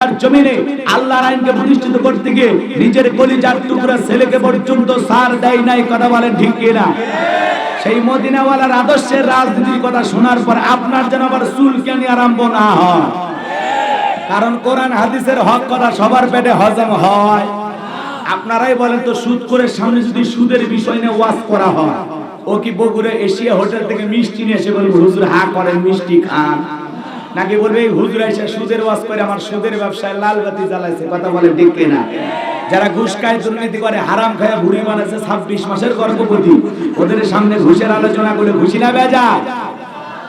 দুনিয়ার জমিনে আল্লাহর আইনকে প্রতিষ্ঠিত করতে গিয়ে নিজের কলিজার টুকরা ছেলেকে পর্যন্ত সার দেয় নাই, কথা বলেন ঠিক কিনা? সেই মদিনাওয়ালার আদর্শের রাজনীতির কথা শোনার পর আপনার যেন আবার চুলকানি আরম্ভ না হয়, কারণ কোরআন হাদিসের হক কথা সবার পেটে হজম হয়। আপনারাই বলেন তো, সুদ করে সামনে যদি সুদের বিষয় নিয়ে ওয়াজ করা হয়, ও কি বগুড়া এশিয়া হোটেল থেকে মিষ্টি নিয়ে এসে বলবে হুজুর হা করেন মিষ্টি খান, নাকি বলবে এই হুজুর এসে সুদের ওয়াজ করে আমার সুদের ব্যবসায় লাল বাতি জ্বালাইছে, কথা বলে ঠিক কিনা? যারা ঘুষ খায়, দুর্নীতি করে, হারাম খায় বুড়ি বানাচ্ছে 26 মাসের গর্ভবতী, ওদের সামনে ঘুষের আলোচনা করে খুশি না বেজা?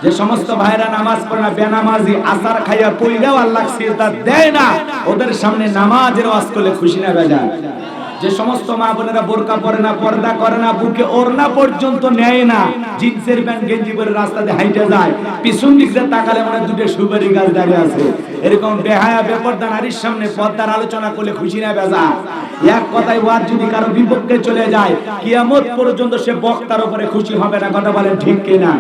যে সমস্ত ভাইরা নামাজ পড়ে না, বেনামাজি, আসার খাইয়া পইলেও আল্লাহ সিজদা দেয় না, ওদের সামনে নামাজের ওয়াজ করলে খুশি না বেজা? যে সমস্ত মা বোনেরা বোরকা পরে না, পর্দা করে না, বুকে ওড়না পর্যন্ত নেয় না, জিন্সের প্যান্ট গেঞ্জি পরে রাস্তাতে হাইটে যায়, পিছন দিক দিয়ে তাকালে মনে দুটো সুপারি গাছ দাঁড়িয়ে আছে, এরকম বেহায়া বেপরদা নারীর সামনে পর্দার আলোচনা করলে খুশি না বেজা? এক কথায় ওয়াজ যদি কারো বিপক্ষে চলে যায়, কিয়ামত পর্যন্ত সে বক্তার উপরে খুশি হবে না, কথা বলেন ঠিক কিনা?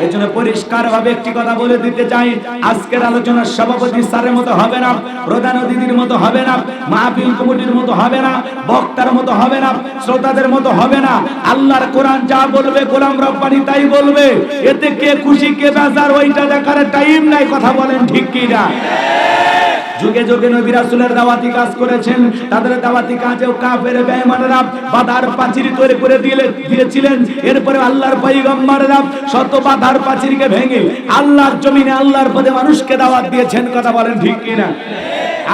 এজন্য পরিষ্কার ভাবে একটি কথা বলে দিতে চাই, আজকের আলোচনার সভাপতি স্যারের মতো হবে না, প্রধান অতিথির মতো হবে না, মাহফিল কমিটির মতো হবে না, বক্তার মতো হবে না, শ্রোতাদের মতো হবে না। আল্লাহর কোরআন যা বলবে গোলাম রব্বানি তাই বলবে, এতে কে খুশি কে বেজার ওইটা দেখার টাইম নাই, কথা বলেন ঠিক কি না? যুগে যুগে নবী রাসূলের দাওয়াতি কাজ করেছেন, তাদের দাওয়াতি কাজেও কাফের বেঈমানরা বাধার প্রাচীর তৈরি করে দিয়েছিলেন। এরপরে আল্লাহর পয়গম্বররা শত বাধার প্রাচীরকে ভেঙে আল্লাহর জমিনে আল্লাহর পথে মানুষকে দাওয়াত দিয়েছেন, কথা বলেন ঠিক কি না?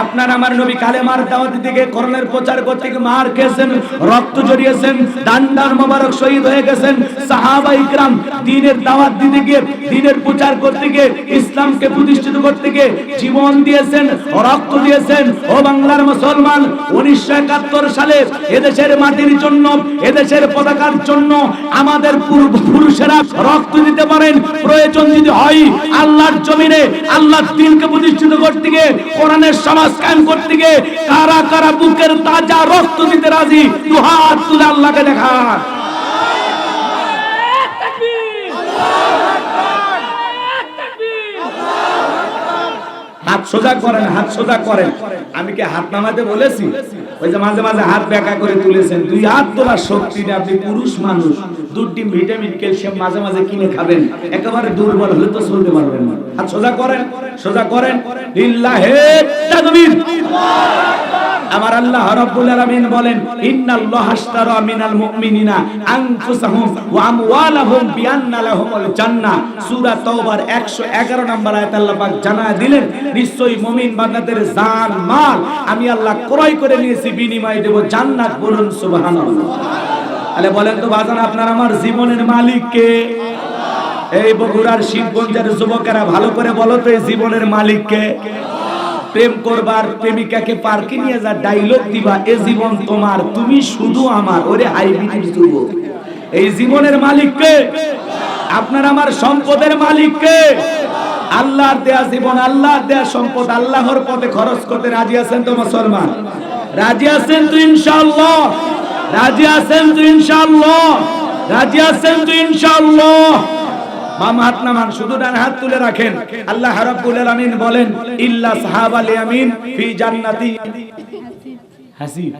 আপনার আমার নবী কালেমার দাওয়াত দিতে কোরআনের প্রচার করতে গিয়ে মার খেয়েছেন, রক্ত ঝরিয়েছেন, ডান্ডার মোবারক শহীদ হয়ে গেছেন। সাহাবা ইকরাম দ্বীনের দাওয়াত দিতে গিয়ে, দ্বীনের প্রচার করতে গিয়ে, ইসলামকে প্রতিষ্ঠিত করতে গিয়ে জীবন দিয়েছেন, রক্ত দিয়েছেন। ও বাংলার মুসলমান, 1971 সালে এদেশের মাটির জন্য, এদেশের পতাকার জন্য আমাদের পূর্বপুরুষেরা রক্ত দিতে পারেন। প্রয়োজন যদি হয় আল্লাহর জমিনে আল্লাহর দ্বীনকে প্রতিষ্ঠিত করতে গিয়ে, কোরআনের সমাজ কায়েম করতে গিয়ে কারা কারা বুকের তাজা রক্ত দিতে রাজি, দুহাত তুলে আল্লাহকে দেখান। হাত সোজা করেন, হাত সোজা করেন। আমি কি হাত নামাতে বলেছি? ওই যে মাঝে মাঝে হাত বেঁকা করে তুলেছেন, 2 হাত তোলার শক্তি নেই। আপনি পুরুষ মানুষ, 2 ডিম ভিটামিন ক্যালসিয়াম মাঝে মাঝে কিনে খাবেন, একেবারে দুর্বল হলে তো চলতে পারবেন না। হাত সোজা করেন, সোজা করেন। লিল্লাহে তাকবীর। আমার আল্লাহ রাব্বুল আলামিন বলেন, ইন্নাল্লাহা আশতারা মিনাল মুমিনিনা আনফুসাহুম ওয়া আমওয়ালাহুম বিআন্না লাহুমুল জান্নাহ। সূরা তাওবার 111 নম্বর আয়াতে আল্লাহ পাক জানায় দিলেন, নিশ্চয়ই মুমিন বান্দাদের জান মাল আমি আল্লাহ ক্রয় করে নিয়েছি, বিনিময়ে দেব জান্নাত। বলুন সুবহানাল্লাহ। তাহলে বলেন তো বাজান, আপনার আমার জীবনের মালিক কে? এই বগুড়ার শিবগঞ্জের যুবকেরা ভালো করে বলো তো, এই জীবনের মালিক কে? প্রেম করবার প্রেমিকাকে পার্কে নিয়ে যা ডায়লগ দিবা, এ জীবন তোমার, তুমি শুধু আমার। ওরে হাইব্রিড যুবক, এই জীবনের মালিক কে? আপনার আমার সম্পদের মালিক কে? আল্লাহর দেয়া জীবন, আল্লাহর দেয়া সম্পদ আল্লাহর পথে খরচ করতে রাজি আছেন তো মুসলমান? রাজি আছেন তো ইনশাআল্লাহ? রাজি আছেন তো ইনশাআল্লাহ? রাজি আছেন তো ইনশাআল্লাহ? বাম হাত নামান, শুধু ডান হাত তুলে রাখেন। আল্লাহ রাব্বুল আলামিন বলেন, ইল্লা সাহাবাল ইয়ামিন ফি জান্নাতি হাসিব।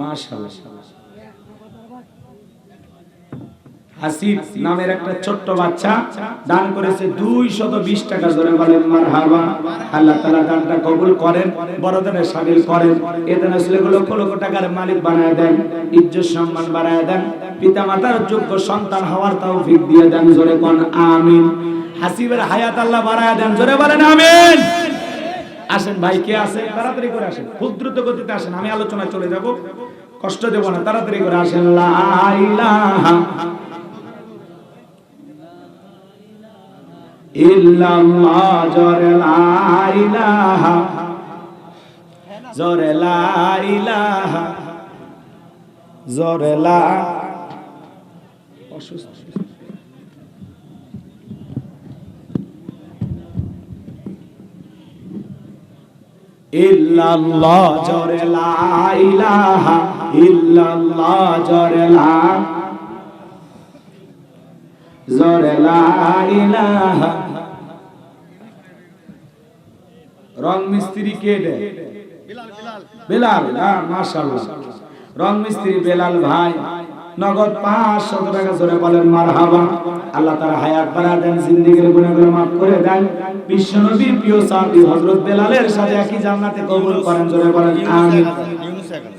মাশাআল্লাহ। হাসিব নামের একটা ছোট্ট বাচ্চা দান করেছে 220 টাকা। ধরে বলেন মারহাবা। আল্লাহ তাআলা দানটা কবুল করেন, বড়দের শামিল করেন। এতে ছেলেগুলো লক্ষ লক্ষ টাকার মালিক বানায় দেন, ইজ্জত সম্মান বাড়ায় দেন, পিতামাতার যোগ্য সন্তান হওয়ার তৌফিক দিয়ে দেন। জোরে কোন আমিন। হাসিবের হায়াত আল্লাহ বাড়ায় দেন। জোরে বলেন আমিন। আসেন ভাই, কে আছে? তাড়াতাড়ি করে আসেন, খুব দ্রুত গতিতে আসেন, আমি আলোচনায় চলে যাব, কষ্ট দেব না। তাড়াতাড়ি করে আসেন। লা ইলাহা ইল্লাল্লাহ। জোরে লা ইলাহা, জোরে লা ইলাহা, জোরে লা। অসুস্থ ইল্লাল্লাহ। জোরে লা ইলাহা ইল্লাল্লাহ। জোরে লা, জোরে লা ইলাহা। রং মিস্ত্রি কে দেয়? বেলাল। মাশাআল্লাহ, রং মিস্ত্রি বেলাল ভাই নগদ 500 টাকা জোরে বলেন মারহাবা। আল্লাহ তাআলা হায়াত বাড়া দেন, জিন্দেগীর গুনাহগুলো maaf করে দেন। বিশ্বনবীর প্রিয় সাহাবী হযরত বেলালের সাথে একই জান্নাতে কবুল করেন, জোরে বলেন আমিন।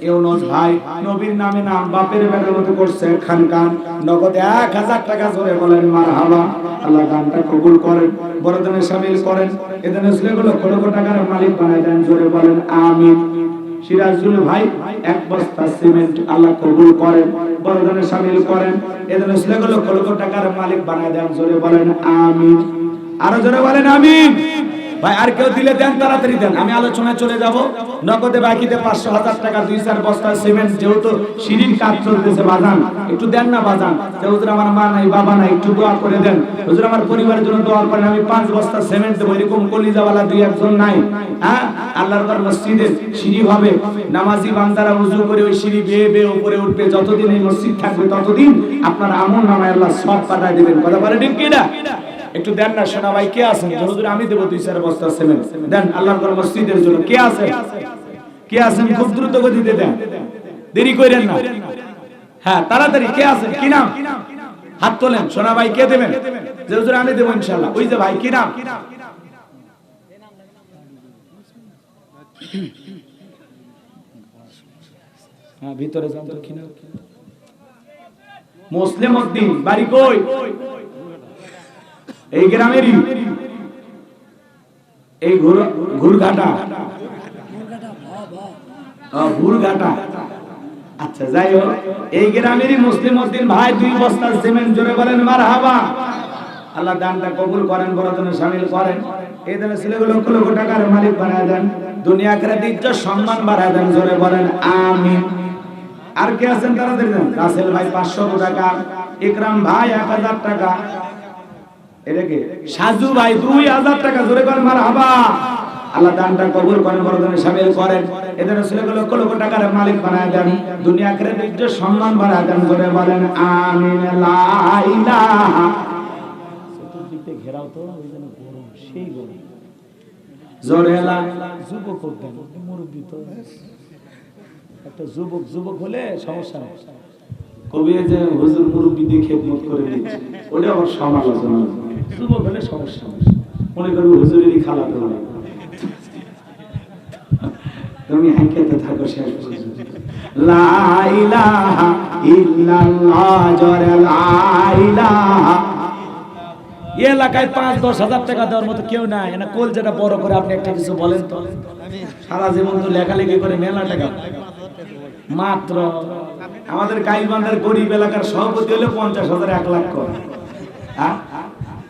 ইউনুস ভাই নবীর নামে নাম বাপের বেটার মতো করছে খানকান, নগদ 1000 টাকা জোরে বলেন মারহাবা। আল্লাহ দানটা কবুল করেন, বড়দানে শামিল করেন, এখানে ছেলেগুলো লক্ষ লক্ষ টাকার মালিক বানায় দেন, জোরে বলেন আমিন। সিরাজুল ভাই 1 বস্তা সিমেন্ট আল্লাহ কবুল করেন, বড়দানে শামিল করেন, এখানে ছেলেগুলো লক্ষ লক্ষ টাকার মালিক বানায় দেন, জোরে বলেন আমিন। আরো জোরে বলেন আমিন। ভাই আর কেউ দিলে দেন, তাড়াতাড়ি দেন, আমি আলোচনায় চলে যাব। নগদে বাকিতে 500,000 টাকা 2-4 বস্তা সিমেন্ট, যেহেতু সিঁড়ির কাজ চলতেছে বাজান, একটু দেন না বাজান। হুজুর আমার মা নাই বাবা নাই, একটু দোয়া করে দেন। হুজুর আমার পরিবারের জন্য দোয়া করেন, আমি 5 বস্তা সিমেন্ট দেব, এরকম কলিজাওয়ালা 2-1 নাই? হ্যাঁ, আল্লাহর ঘর মসজিদের সিঁড়ি হবে, নামাজি বান্দারা ওযু করে ওই সিঁড়ি বেয়ে বেয়ে উপরে উঠবে। যতদিন এই মসজিদ থাকবে ততদিন আপনার আমল নামায় আল্লাহ সব পাঠায় দিবেন। কথা বলে ঠিক কি না? একটু দেন না শোনা ভাই, কে আছেন? হুজুর আমি দেব 2-4 বস্তা সিমেন্ট দেন আল্লাহর ঘর মসজিদের জন্য। কে আছেন? কে আছেন? খুব দ্রুত গতিতে দেন, দেরি করেন না। হ্যাঁ তাড়াতাড়ি, কে আছেন? কি নাম? হাত তোলেন শোনা ভাই, কে দেবেন? যে হুজুর আমি দেব ইনশাআল্লাহ। ওই যে ভাই, কি নাম? হ্যাঁ ভিতরে যান তো। কি নাম? মুসলিম উদ্দিন, বাড়ি কই? এই গ্রামেরই, এই ঘুরঘাটা। ঘুরঘাটা, আচ্ছা যাই হোক, এই গ্রামেরই মুসলিম উদ্দিন ভাই 2 বস্তা সিমেন্ট, জোরে বলেন মারহাবা। আল্লাহ দানটা কবুল করেন, বড়জনে শামিল করেন, এই দানে ছেলেগুলো লক্ষ লক্ষ টাকার মালিক বানায় দেন, দুনিয়া আখিরাত ইজ্জত সম্মান বাড়ায় দেন, জোরে বলেন আমিন। আর কে আছেন? তাড়াতাড়ি দেন। রাসেল ভাই 500 টাকা, ইকরাম ভাই 1000 টাকা, এটাকে সাজু ভাই 2000 টাকা, জোরে বলেন মারহাবা। আল্লাহ দানটা কবুল করেন, বড়জনে শামিল করেন, এদের ছেলেগুলো লক্ষ লক্ষ টাকার মালিক বানায় দেন, দুনিয়া আখিরাতে ইজ্জত সম্মান বাড়ায় দেন, জোরে বলেন আমিন। লা ইলাহা, চতুর্দিকে ঘেরাও তো ওইজন্য গরম, সেই গরম, জোরে লা। যুবক করতেন, মুরব্বি তো একটা যুবক হলে সমস্যা নেই। কবি যে হুজুর মুরব্বি দিয়ে খেদমত করে দিচ্ছে, ওটা আবার সমালোচনা। যুবক হলে সমস্যা নেই, মনে করবে হুজুরেরই খালাতো ভাই। তুমি হাইকেতে থাকো শেষ পর্যন্ত। লা ইলাহা ইল্লাল্লাহ, জোরে লা ইলাহা। এই এলাকায় 5-10 হাজার টাকা দেওয়ার মতো কেউ নাই। না কোল যেটা বড় করে আপনি একটা কিছু বলেন তো। সারা জীবন তো লেখালেখি করে মেলা টাকা মাত্র। আমাদের গাইবান্ধার গরিব এলাকার সভাপতি হলে 50,000 1 লাখ করে।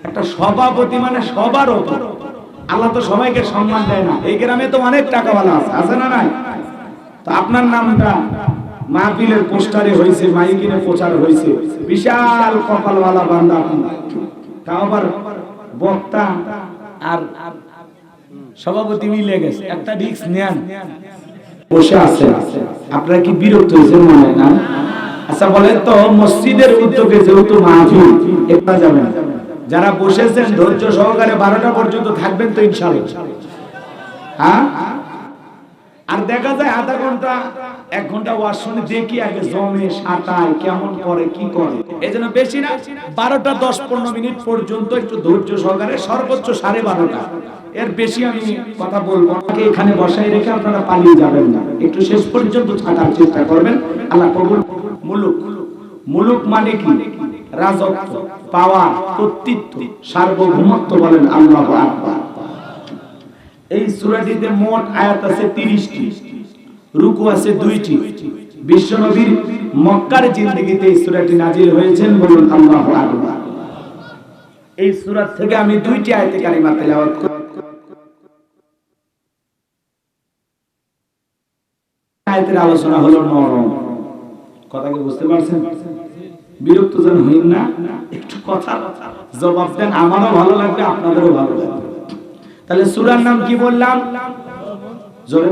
একটা সভাপতি মানে সবার উপর। আল্লাহ তো সবাইকে সম্মান দেয় না। এই গ্রামে তো অনেক টাকাওয়ালা আছে, আছে না নাই? তো আপনার নামটা মাহফিলের পোস্টারে হয়েছে, মাইকিনে প্রচার হয়েছে, বিশাল কপালওয়ালা বান্দা আপনি। তাও আবার বক্তা আর সভাপতি মিলে গেছে, একটা রিস্ক নেন। বসে আছে, আপনারা কি বিরক্ত হয়েছেন মনে হয় না? আচ্ছা বলেন তো, মসজিদের উদ্যোগে যেহেতু মাহফিল, একটা যাবেন, যারা বসেছেন ধৈর্য সহকারে 12টা পর্যন্ত থাকবেন তো ইনশাআল্লাহ। হ্যাঁ, আর দেখা যায় আধা ঘন্টা 1 ঘন্টা ওয়াজ শুনে দেখি আগে জমে সাঁতায় কেমন করে কি করে। এজন্য বেশি না, 12টা 10-15 মিনিট পর্যন্ত একটু ধৈর্য সহকারে, সর্বোচ্চ 12:30। এর বেশি আমি কথা বলবো না। এখানে বসাই রেখে আপনারা পালিয়ে যাবেন না, একটু শেষ পর্যন্ত থাকার চেষ্টা করবেন। আল্লাহ কবুল। মুলুক মানে কি? রাজত্ব, পাওয়ার, কর্তৃত্ব, সার্বভৌমত্ব, বলেন আল্লাহু আকবার। এই সূরাটিতে মোট আয়াত আছে 30টি, রুকু আছে 2টি। বিশ্বনবীর মক্কার জিন্দেগিতে এই সূরাটি নাজিল হয়েছেন, বলুন আল্লাহু আকবার। এই সূরা থেকে আমি 2টি আয়াতে কারিমা তেলাওয়াত করব। আয়াতের আলোচনা হলো নরম। কথা কি বুঝতে পারছেন? বিরক্ত যেন হইন না, একটু কথা জবাব দেন, আমারও ভালো লাগবে, আপনাদেরও ভালো লাগবে। তাহলে সূরার নাম কি বললাম? জোরে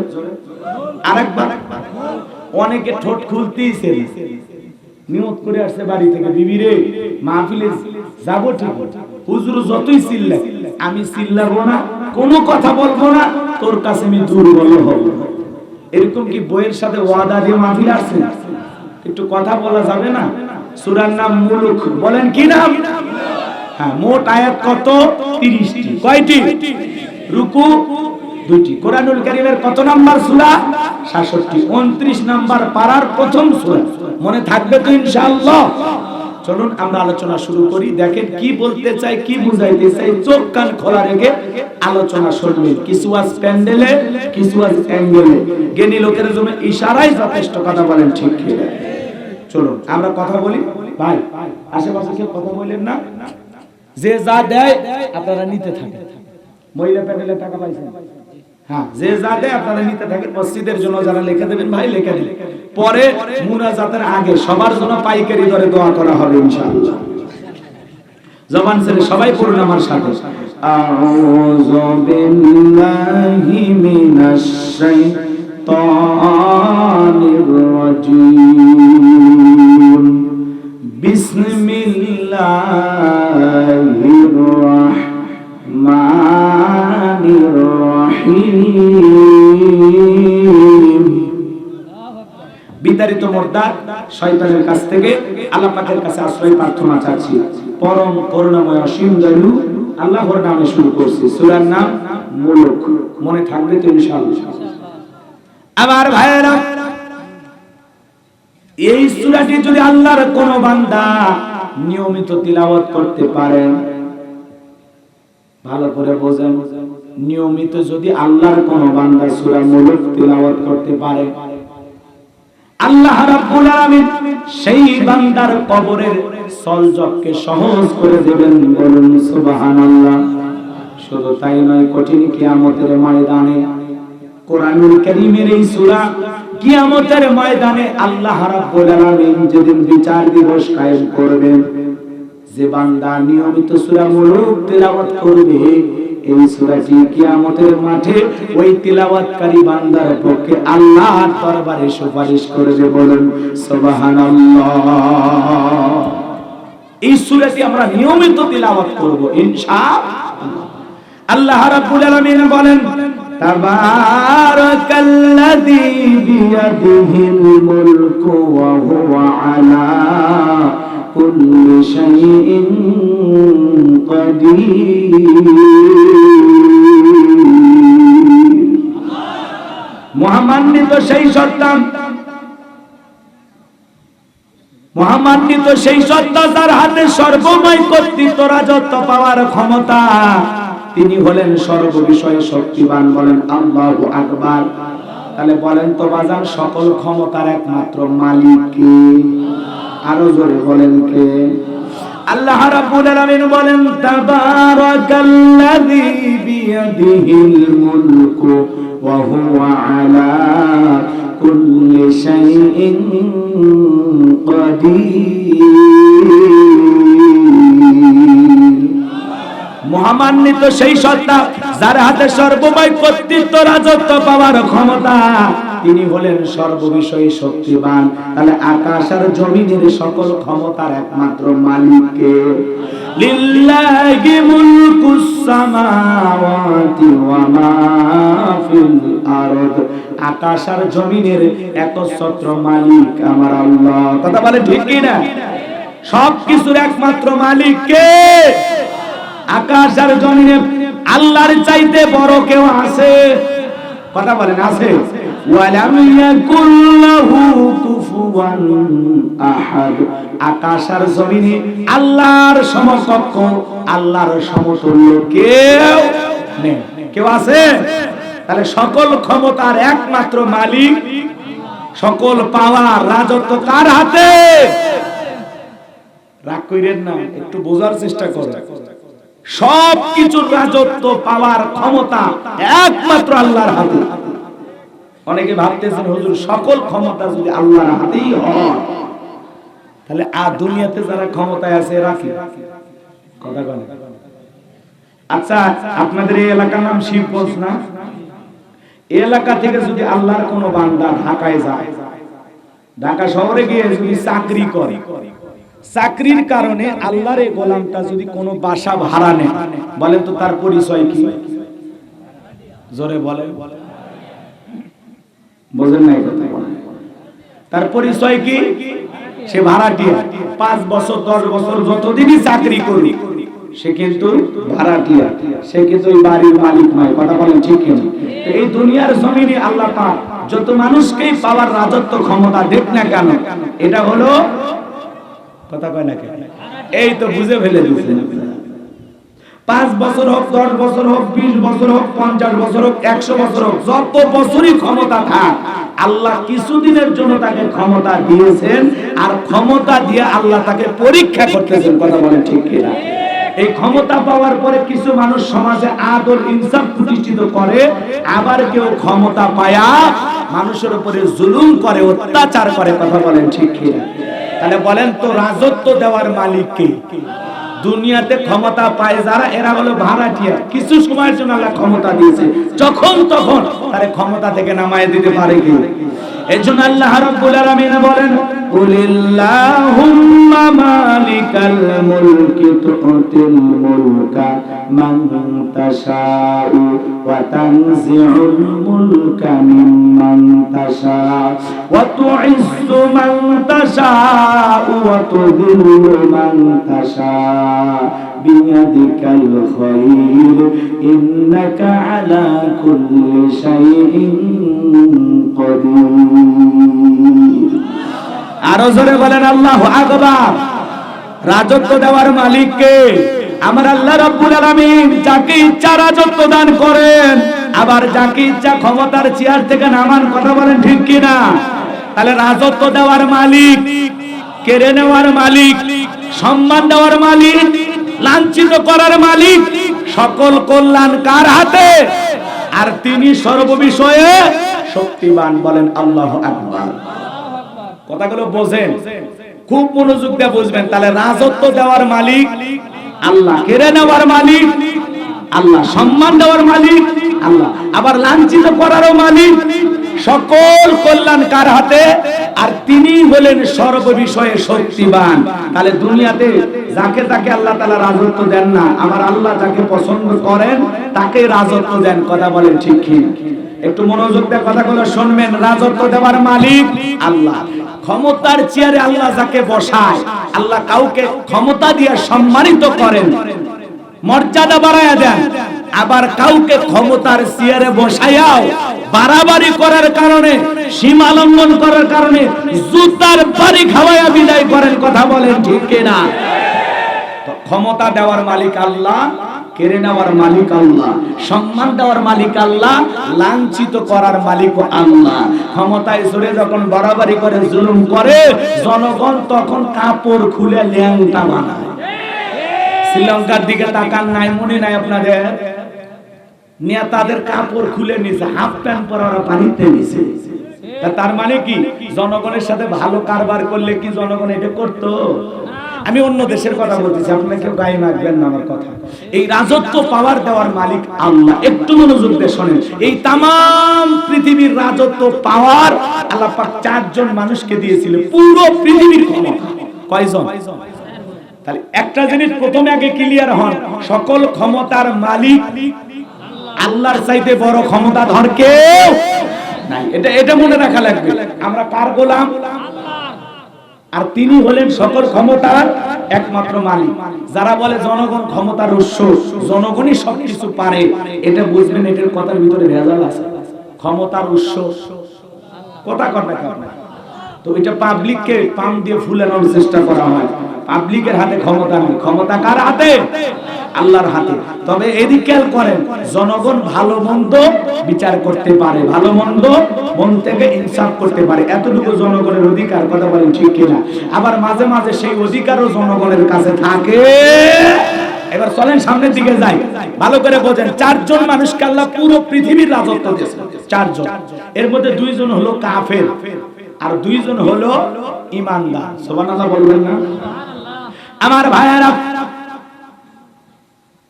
আরেকবার। অনেকে ঠোঁট খুলতেইছে, নিয়ত করে আসছে বাড়ি থেকে, বিবি রে মাহফিলে যাব ঠিক, হুজুর যতই চিল্লা, আমি চিল্লাবো না, কোনো কথা বলবো না, তোর কাছে আমি দুর্বল হব। এরকম কি বইয়ের সাথে ওয়াদা দিয়ে মাহফিল আসছে? একটু কথা বলা যাবে না? সূরার নাম মুলুক, বলেন কি নাম? হ্যাঁ, মোট আয়াত কত? 30টি। কয়টি? রুকু 2টি। কোরআনুল কারীমের কত নাম্বার সূরা? 66। 29 নাম্বার পারার প্রথম সূরা। মনে থাকবে তো ইনশাআল্লাহ? চলুন আমরা আলোচনা শুরু করি। দেখেন কি বলতে চাই, কি বুঝাইতে চাই, চোখ কান খোলা রেখে আলোচনা শুনবেন। কিছু আজ প্যান্ডেলে, কিছু আজ অ্যাঙ্গেলে, জ্ঞানী লোকের জন্য ইশারায় যথেষ্ট কথা বলেন, ঠিক কি? চলুন আমরা কথা বলি। ভাই আশেপাশে কেউ কথা বলেন না। যে যা দেয় আপনারা নিতে থাকেন। মহিলা প্যান্ডেলের টাকা পাইছেন? হ্যাঁ, যে যা দেয় আপনারা নিতে থাকেন। মসজিদের জন্য যারা লিখে দেবেন ভাই লিখে দিন, পরে মুনাজাতের আগে সবার জন্য পাইকারি দরে দোয়া করা হবে ইনশাআল্লাহ। জবান ছেড়ে সবাই পড়ুন আমার সাথে। আউযু বিল্লাহি মিনাশ শাইতানির রাজীম। বিসমিল্লাহির রাহমানির রহিম। বিতাড়িত মুর্দা শয়তানের কাছ থেকে আল্লাহ পাকের কাছে আশ্রয় প্রার্থনা চাচ্ছি। পরম করুণাময় অসীম দয়ালু আল্লাহর নামে শুরু করছি। সূরার নাম মুলুক। মনে থাকবে তো ইনশাআল্লাহ? আমার ভাইয়েরা, এই সূরাটি যদি আল্লাহর কোন বান্দা নিয়মিত তিলাওয়াত করতে পারে, ভালো করে বোঝেন, নিয়মিত যদি আল্লাহর কোন বান্দা সূরা মুলুক তিলাওয়াত করতে পারে, আল্লাহ রাব্বুল আলামিন সেই বান্দার কবরের সলজককে সহজ করে দেবেন। বলুন সুবহানাল্লাহ। শুধু তাই নয়, কঠিন কিয়ামতের ময়দানে কোরআনুল কারীমের এই সূরা কিয়ামতের ময়দানে আল্লাহ রাব্বুল আলামিন যেদিন বিচার দিবস কায়েম করবেন, যে বান্দা নিয়মিত সূরা মুলুক তিলাওয়াত করবে, এই সূরাটি কিয়ামতের মাঠে ওই তিলাওয়াতকারী বান্দার পক্ষে আল্লাহর দরবারে সুপারিশ করবে। বলেন সুবহানাল্লাহ। এই সূরাটি আমরা নিয়মিত তিলাওয়াত করব ইনশাআল্লাহ। আল্লাহ রাব্বুল আলামিন বলেন, তাবারাকাল্লাযী বিয়াদিহিল মুলকু ওয়া হুয়া আলা কুল্লি শাইইন কাদির। মহামান্বিত সেই সত্তা, মহামান্বিত সেই সত্তা যার হাতে সর্বময় কর্তৃত্ব, রাজত্ব পাওয়ার ক্ষমতা। তিনি হলেন সর্ববিষয়ে শক্তিমান। বলেন আল্লাহু আকবার। তাহলে বলেন তো বাজান, সকল ক্ষমতার একমাত্র মালিক কে? আরো জোরে বলেন কে? আল্লাহ রাব্বুল আলামিন বলেন, তাবারাকাল্লাযী বিয়াদিহিল মুলকু ওয়া হুয়া আলা কুল্লি শাইইন কাদির। মহামান্বিত সেই সত্তা যার হাতে সর্বময় কর্তৃত্ব, রাজত্ব পাওয়ার ক্ষমতা। তিনি হলেন সর্ববিষয়ে শক্তিমান। তাহলে আকাশ আর জমিনের সকল ক্ষমতার একমাত্র মালিক কে? লিল্লাহি মুলকুস সামাওয়াতি ওয়া মা ফিল আরদ। আকাশ আর জমিনের একচ্ছত্র মালিক আমার আল্লাহ। কথা বলে ঠিক কি না? সবকিছুর একমাত্র মালিক কে? আকাশ আর জমিনে আল্লাহর চাইতে বড় কেউ আছে? কথা বলেন আছে? ওয়ালাম ইয়াকুল লাহু কুফুয়ান আহাদ। আকাশ আর জমিনে আল্লাহর সমকক্ষ, আল্লাহর সমতুল্য কেউ নেই। কেউ আছে? তাহলে সকল ক্ষমতার একমাত্র মালিক, সকল পাওয়ার, রাজত্ব কার হাতে? রাগ কইরেন না, একটু বোঝার চেষ্টা করেন। সব কিছুর রাজত্ব, পাওয়ার, ক্ষমতা একমাত্র আল্লাহর হাতে। অনেকে ভাবতেছেন হুজুর সকল ক্ষমতা যদি আল্লাহর হাতেই হয়, তাহলে দুনিয়াতে যারা ক্ষমতায় আছে রাখি কথা বলে। আচ্ছা, আপনাদের এই এলাকার নাম শিবগঞ্জ না? এই এলাকা থেকে যদি আল্লাহর কোনো বান্দা ঢাকায় যায়, ঢাকা শহরে গিয়ে যদি চাকরি করে, চাকরির কারণে আল্লাহর এই গোলামটা যদি কোনো বাসা ভাড়া নেয়, বলেন তো তার পরিচয় কি? জোরে বলে, বোঝেন নাই কথা? তার পরিচয় কি? সে ভাড়াটিয়া। 5 বছর 10 বছর যতদিনই চাকরি করি সে কিন্তু ভাড়াটিয়া, সে কিন্তু এই বাড়ির মালিক নয়। কথা বলেন ঠিক কি? তো এই দুনিয়ার জমিনে আল্লাহ পাক যত মানুষকেই পাওয়ার রাজত্ব ক্ষমতা দেখ না কেন, এটা হলো কথা কয় না কেন, এই তো বুঝে ফেলে দিয়েছেন। 5 বছর হোক, 10 বছর হোক, 20 বছর হোক, 50 বছর হোক, 100 বছর হোক, যত বছরই ক্ষমতা থাক, আল্লাহ কিছুদিনের জন্য তাকে ক্ষমতা দিয়েছেন, আর ক্ষমতা দিয়ে আল্লাহ তাকে পরীক্ষা করতেছেন। কথা বলেন ঠিক কিনা? এই ক্ষমতা পাওয়ার পরে কিছু মানুষ সমাজে আদল ইনসাফ প্রতিষ্ঠিত করে, আবার কেউ ক্ষমতা পায়া মানুষের উপরে জুলুম করে, অত্যাচার করে। কথা বলেন ঠিক কিনা? তাহলে বলেন তো, রাজত্ব দেওয়ার মালিক কে? দুনিয়াতে ক্ষমতা পায় যারা, এরা হলো ভাড়াটিয়া। কিছু সময়ের জন্য আল্লাহ ক্ষমতা দিয়েছে, যখন তখন তারে ক্ষমতা থেকে নামায় দিতে পারে কি? এজন্য আল্লাহ রাব্বুল আলামিন বলেন, কুলিল্লাহুম্মা মালিকাল মুলকি তুতিল মুলকা মান তাশাউ ওয়া তানজিউল মুলকা মিম্মান তাশাউ ওয়া তুইজ্জু মান তাশাউ ওয়া তুযিল্লু মান তাশাউ বিয়াদিকাল খায়র ইন্নাকা আলা কুল্লি শাইইন কাদির। আরো জোরে বলেন আল্লাহু আকবার। রাজত্ব দেওয়ার মালিক কে? আমার আল্লাহ রাব্বুল আলামিন যাকে ইচ্ছা রাজত্ব দান করেন, আবার যাকে ইচ্ছা ক্ষমতার চেয়ার থেকে নামান। কথা বলেন ঠিক কিনা? তাহলে রাজত্ব দেওয়ার মালিক, কেড়ে নেওয়ার মালিক, সম্মান দেওয়ার মালিক, লাঞ্ছিত করার মালিক, সকল কল্যাণ কার হাতে? আর তিনি সর্ববিষয়ে শক্তিমান। বলেন আল্লাহু আকবার। কথাগুলো বোঝেন, খুব মনোযোগ দিয়ে বুঝবেন। তাহলে রাজত্ব দেওয়ার মালিক আল্লাহ, কেড়ে নেওয়ার মালিক আল্লাহ, সম্মান দেওয়ার মালিক আল্লাহ, আবার লাঞ্ছিত করারও মালিক। সকল কল্যাণ কার হাতে? আর তিনি হলেন সর্ববিষয়ে শক্তিমান। তাহলে দুনিয়াতে যাকে তাকে আল্লাহ তাআলা রাজত্ব দেন না, আমার আল্লাহ যাকে পছন্দ করেন তাকে রাজত্ব দেন। কথা বলেন ঠিক কি? একটু মনোযোগ দিয়ে কথাগুলো শুনবেন। রাজত্ব দেওয়ার মালিক আল্লাহ, ক্ষমতার চেয়ারে আল্লাহ যাকে বসায়, আল্লাহ কাউকে ক্ষমতা দিয়ে সম্মানিত করেন, মর্যাদা বাড়ায়া দেন, আবার কাউকে ক্ষমতার চেয়ারে বসায়াও বাড়াবাড়ি করার কারণে, সীমা লঙ্ঘন করার কারণে জুতার বাড়ি খাওয়ায়া বিদায় করেন। কথা বলেন ঠিক কিনা? ক্ষমতা দেওয়ার মালিক আল্লাহ, কেড়ে নেওয়ার মালিক আল্লাহ, সম্মান দেওয়ার মালিক আল্লাহ, লাঞ্ছিত করার মালিক আল্লাহ। ক্ষমতায় চড়ে যখন বাড়াবাড়ি করে, জুলুম করে, জনগণ তখন কাপড় খুলে ল্যাংটা বানায়। শ্রীলঙ্কার দিকে তাকান, নাই মনে নাই আপনাদের? নেতাদের কাপড় খুলে নিছে, হাফ প্যান্ট পরা পানিতে নিছে। তার মানে কি? জনগণের সাথে ভালো কারবার করলে কি জনগণ এটা করতো? আমি অন্য দেশের কথা বলতেছি, আপনারা কেউ গায়ে মাখবেন না আমার কথা। এই রাজত্ব পাওয়ার দেওয়ার মালিক আল্লাহ। একটু মনোযোগ দিয়ে শোনেন। এই তামাম পৃথিবীর রাজত্ব পাওয়ার আল্লাহ পাক 4 জন মানুষকে দিয়েছিল, পুরো পৃথিবীর ক্ষমতা। কয়জন? তাহলে একটা জিনিস প্রথমে আগে ক্লিয়ার হন, সকল ক্ষমতার মালিক আল্লাহর চাইতে বড় ক্ষমতাধর কেউ নাই। এটা মনে রাখা লাগবে। আমরা কার গোলাম? আর তিনি হলেন সকল ক্ষমতার একমাত্র মালিক। যারা বলে জনগণ ক্ষমতার উৎস, জনগণই সবকিছু পারে, এটা বুঝবেন, এটার কথার ভিতরে ভেজাল আছে। ক্ষমতার উৎস কথা কথা তো এটা পাবলিককে পাম দিয়ে ফুলানোর চেষ্টা করা হয়। পাবলিকের হাতে ক্ষমতা নেই, ক্ষমতা কার হাতে? আল্লাহর হাতে। তবে এদিক খেয়াল করেন, জনগণ ভালো মন্দ বিচার করতে পারে, ভালো মন্দ মন থেকে ইনসাফ করতে পারে, এতটুকু জনগণের অধিকার। কথা বলেন ঠিক কিনা? আবার মাঝে মাঝে সেই অধিকারও জনগণের কাছে থাকে। এবার চলেন সামনের দিকে যাই, ভালো করে বোঝেন। 4 জন মানুষকে আল্লাহ পুরো পৃথিবীর রাজত্ব দিয়েছে। 4 জন, এর মধ্যে 2 জন হলো কাফের, আর 2 জন হলো ঈমানদার। সুবহানাল্লাহ বলবেন না? আমার ভাইয়েরা,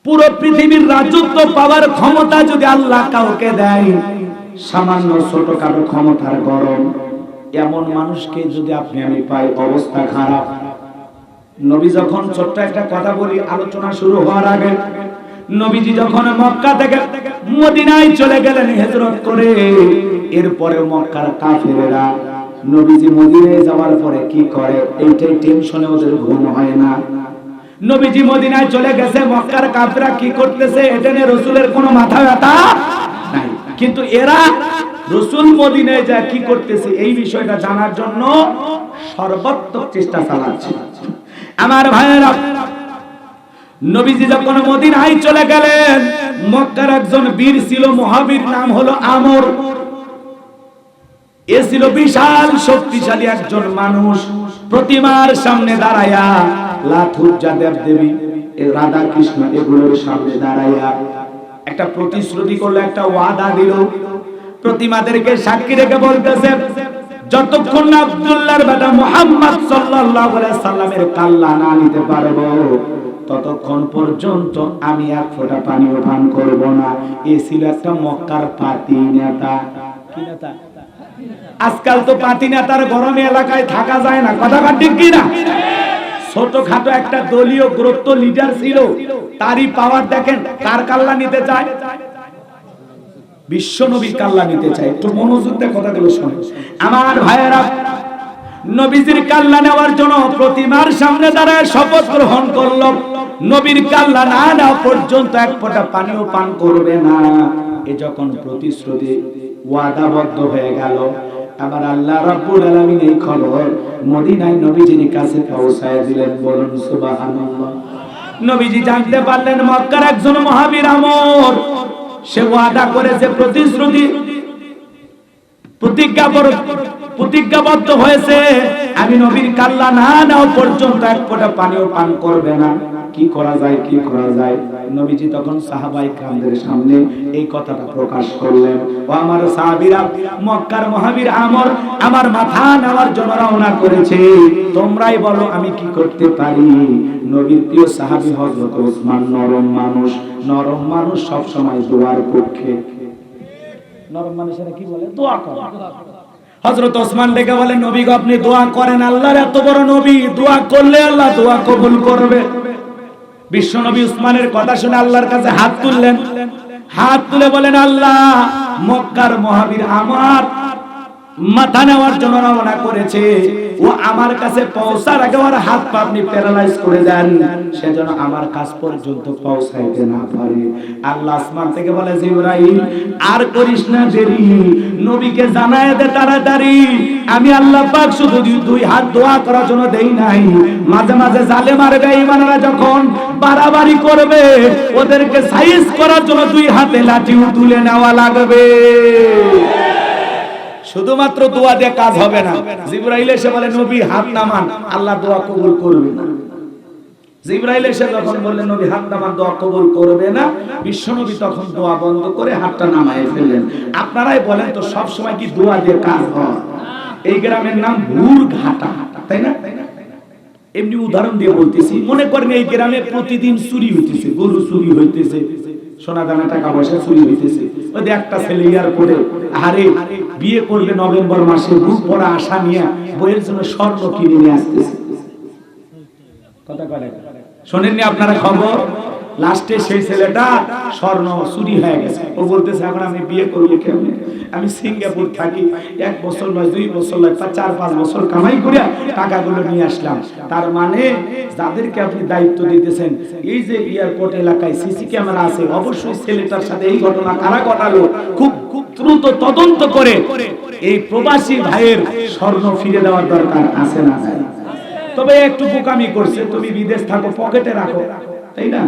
পুরো পৃথিবীর রাজত্ব পাওয়ার ক্ষমতা যদি আল্লাহ কাউকে দেয়, সামান্য ছোটখাটো ক্ষমতার গরম এমন মানুষকে যদি আপনি আমি পাই, অবস্থা খারাপ। নবী যখন ছোট্ট একটা কথা বলি আলোচনা শুরু হওয়ার আগে, নবীজি যখন মক্কা থেকে মদিনায় চলে গেলেন হিজরত করে, এরপরে মক্কার কাফেরেরা নবীজি মদিনায় যাওয়ার পরে কি করে এইটাই টেনশনে ওদের ঘুম হয় না। নবীজি মদিনায় চলে গেছে, মক্কার কাফেররা কি করতেছে এটা নিয়ে রাসূলের কোনো মাথা ব্যথা নাই, কিন্তু এরা রাসূল মদিনায় যায় কি করতেছে এই বিষয়টা জানার জন্য সর্বাত্মক চেষ্টা চালাচ্ছে। আমার ভাইয়েরা, নবীজি যখন মদিনায় চলে গেলেন, মক্কার একজন বীর ছিল, মহাবীর, নাম হলো আমর। এ ছিল বিশাল শক্তিশালী একজন মানুষ। প্রতিমার সামনে দাঁড়ায়া, লাথুজ্জা দেবদেবী, রাধা কৃষ্ণ এগুলোর সামনে দাঁড়ায়া একটা প্রতিশ্রুতি করলো, একটা ওয়াদা দিল। প্রতিমাদেরকে সাক্ষী রেখে বলতেছে, যতক্ষণ না আব্দুল্লাহর বেটা মুহাম্মদ সাল্লাল্লাহু আলাইহি সাল্লামের কাল্লা না নিতে পারবো ততক্ষণ পর্যন্ত আমি এক ফোঁটা পানিও পান করব না। এ ছিল একটা মক্কার পাতি নেতা। কি নেতা? আজকাল তো পাতি নেতার গরমে এলাকায় থাকা যায় না, কথা ঠিক কি না? ছোটখাটো একটা দলীয় গুরুত্ব লিডার ছিল, তারই পাওয়ার দেখেন। কার কাল্লা নিতে চায়? বিশ্ব নবীর কাল্লা নিতে চায়। একটু মনোযোগ দিয়ে কথাগুলো শুনুন আমার ভাইয়েরা। নবীজির কাল্লা নেওয়ার জন্য প্রতিমার সামনে দাঁড়ায় শপথ গ্রহণ করলো, নবীর কাল্লা না নেওয়া পর্যন্ত এক ফোঁটা পানিও পান করবে না। এ যখন প্রতিশ্রুতি ওয়াদাবদ্ধ হয়ে গেল, আমার আল্লাহ রাব্বুল আলামিন এই খবর মদিনায় নবীজির কাছে পৌঁছায় দিলেন। বলুন সুবহানাল্লাহ। নবীজি জানতে পারলেন মক্কার একজন মহাবীর আমর, সে ওয়াদা করেছে, প্রতিশ্রুতি প্রতিজ্ঞাবদ্ধ হয়েছে, আমি নবীর কাল্লা না নেওয়া পর্যন্ত এক ফোঁটা পানিও পান করবে না। কি করা যায়, কি করা যায়? নবীজি তখন সাহাবায়ে কেরামদের সামনে এই কথাটা প্রকাশ করলেন, ও আমার সাহাবীরা, মক্কার মহাবীর আমর আমার মাথা নেওয়ার জন্য রওনা করেছে, তোমরাই বলো আমি কি করতে পারি। নবীর প্রিয় সাহাবী হযরত ওসমান নরম মানুষ, নরম মানুষ সব সময় দোয়ার পক্ষে। নরম মানুষেরা কি বলে? দোয়া করে। হযরত ওসমান ডেকে বলে, নবী গো আপনি দোয়া করেন, আল্লাহর এত বড় নবী, দোয়া করলে আল্লাহ দোয়া কবুল করবে। বিশ্ব নবী উসমানের কথা শুনে আল্লাহর কাছে হাত তুললেন, হাত তুলে বলেন, আল্লাহ মক্কার মহাবীর আমার মাথা নেওয়ার জন্য রওনা করেছে, ও আমার কাছে পৌঁছার আগে ওর হাত পা আপনি প্যারালাইজ করে দেন, সেজন্য আমার কাছ পর্যন্ত পৌঁছাইতে না পারে। আল্লাহ আসমান থেকে বলে, জিবরাইল আর করিস না দেরি, নবীকে জানায় দে তাড়াতাড়ি, আমি আল্লাহ পাক শুধু দুই হাত দোয়া করার জন্য দেই নাই, মাঝে মাঝে জালেম আর বেঈমানরা যখন বাড়াবাড়ি করবে ওদেরকে সাইজ করার জন্য দুই হাতে লাঠিও তুলে নেওয়া লাগবে। শুধুমাত্র দোয়া দিয়ে কাজ হবে না। জিবরাইল এসে বলে, নবী হাত নামান, আল্লাহ দোয়া কবুল করবে না। জিবরাইল এসে যখন বললেন নবী হাত নামান, দোয়া কবুল করবে না, বিশ্বনবী তখন দোয়া বন্ধ করে হাতটা নামায় ফেললেন। আপনারাই বলেন তো সব সময় কি দোয়া দিয়ে কাজ হয়? এই গ্রামের নাম ভুরঘাটা, তাই না? এমনি উদাহরণ দিয়ে বলতেছি, মনে করেন এই গ্রামে প্রতিদিন চুরি হইতেছে, গরু চুরি হইতেছে, সোনা দানা টাকা পয়সা চুরি হইতেছে। ওই একটা ছেলে ইয়ার পরে আরে বিয়ে করবে নভেম্বর মাসে, বুক পড়া আশা নিয়ে বইয়ের জন্য স্বর্ণ কিনে নিয়ে আসতেছে। কথা বলে শোনেননি আপনারা খবর? লাস্টে সেই ছেলেটা স্বর্ণ চুরি হয়ে গেছে। ও বলতেছে এখন আমি বিয়ে করবো কেমনে? আমি সিঙ্গাপুর থাকি, 1 বছর নয় 2 বছর নয় 4-5 বছর কামাই করে টাকাগুলো নিয়ে আসলাম। তার মানে যাদেরকে আপনি দায়িত্ব দিতেছেন, এই যে এয়ারপোর্ট এলাকায় সিসি ক্যামেরা আছে, অবশ্যই ছেলেটার সাথে এই ঘটনা কারা ঘটালো খুব দ্রুত তদন্ত করে এই প্রবাসী ভাইয়ের স্বর্ণ ফিরে দেওয়ার দরকার আছে না? তবে একটু বোকামি করছে, তুমি বিদেশ থাকো, পকেটে রাখো, তাই না?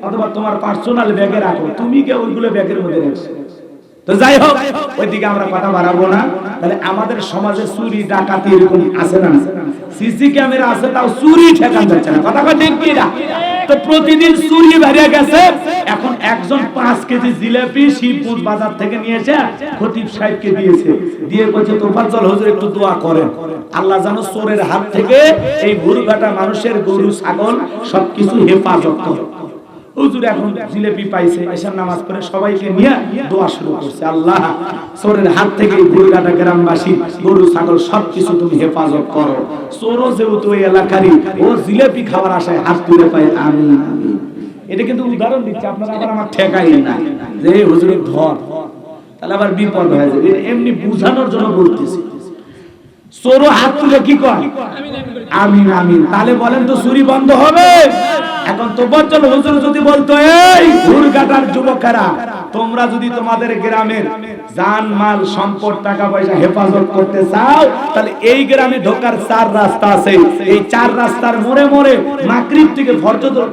অথবা তোমার পার্সোনাল ব্যাগে রাখো, তুমি কে ওইগুলো ব্যাগের মধ্যে রাখছো। তো যাই হোক, ওইদিকে আমরা কথা বাড়াবো না। তাহলে আমাদের সমাজে চুরি ডাকাতি এরকম আছে না? সিসি ক্যামেরা আছে, তাও চুরি ঠেকান যাচ্ছে না। কথা ঠিক কি না? তো প্রতিদিন চুরি বেড়ে গেছে। এখন একজন 5 কেজি জিলাপি শিবপুর বাজার থেকে নিয়েছে, খতিব সাহেবকে দিয়েছে, দিয়ে বলছে তোফাজ্জল হুজুর একটু দোয়া করেন, আল্লাহ যেন চোরের হাত থেকে এই ভুরঘাটা মানুষের গরু ছাগল সবকিছু হেফাজত করে। হুজুর এখন জিলাপি পাইছে, এশার নামাজ পড়ে সবাইকে নিয়ে দোয়া শুরু করছে, আল্লাহ চোরের হাত থেকে ভুরঘাটা গ্রামবাসী গরু ছাগল সবকিছু তুমি হেফাজত করো। চোরও যেহেতু ওই এলাকারই, ও জিলাপি খাওয়ার আশায় হাত তুলে পায়, আমিন আমিন। এটা কিন্তু উদাহরণ দিচ্ছে, আপনারা আবার আমার ঠেকাইন না যে হুজুরের ধর, তাহলে আবার বিপদ হয়ে যাবে। এমনি বুঝানোর জন্য বলতেছি। চোরও হাত তুলে কি কয়? আমিন আমিন। তাহলে বলেন তো চুরি বন্ধ হবে? এখন তো বচ্চন হুজুর যদি বলতো, এই ঘুরঘাটার যুবকেরা, তোমরা যদি তোমাদের গ্রামের জান মাল সম্পদ টাকা পয়সা হেফাজত করতে চাও, তাহলে এই গ্রামে ঢোকার 4 রাস্তা আছে। এই 4 রাস্তার মোড়ে মোড়ে মাগরিব থেকে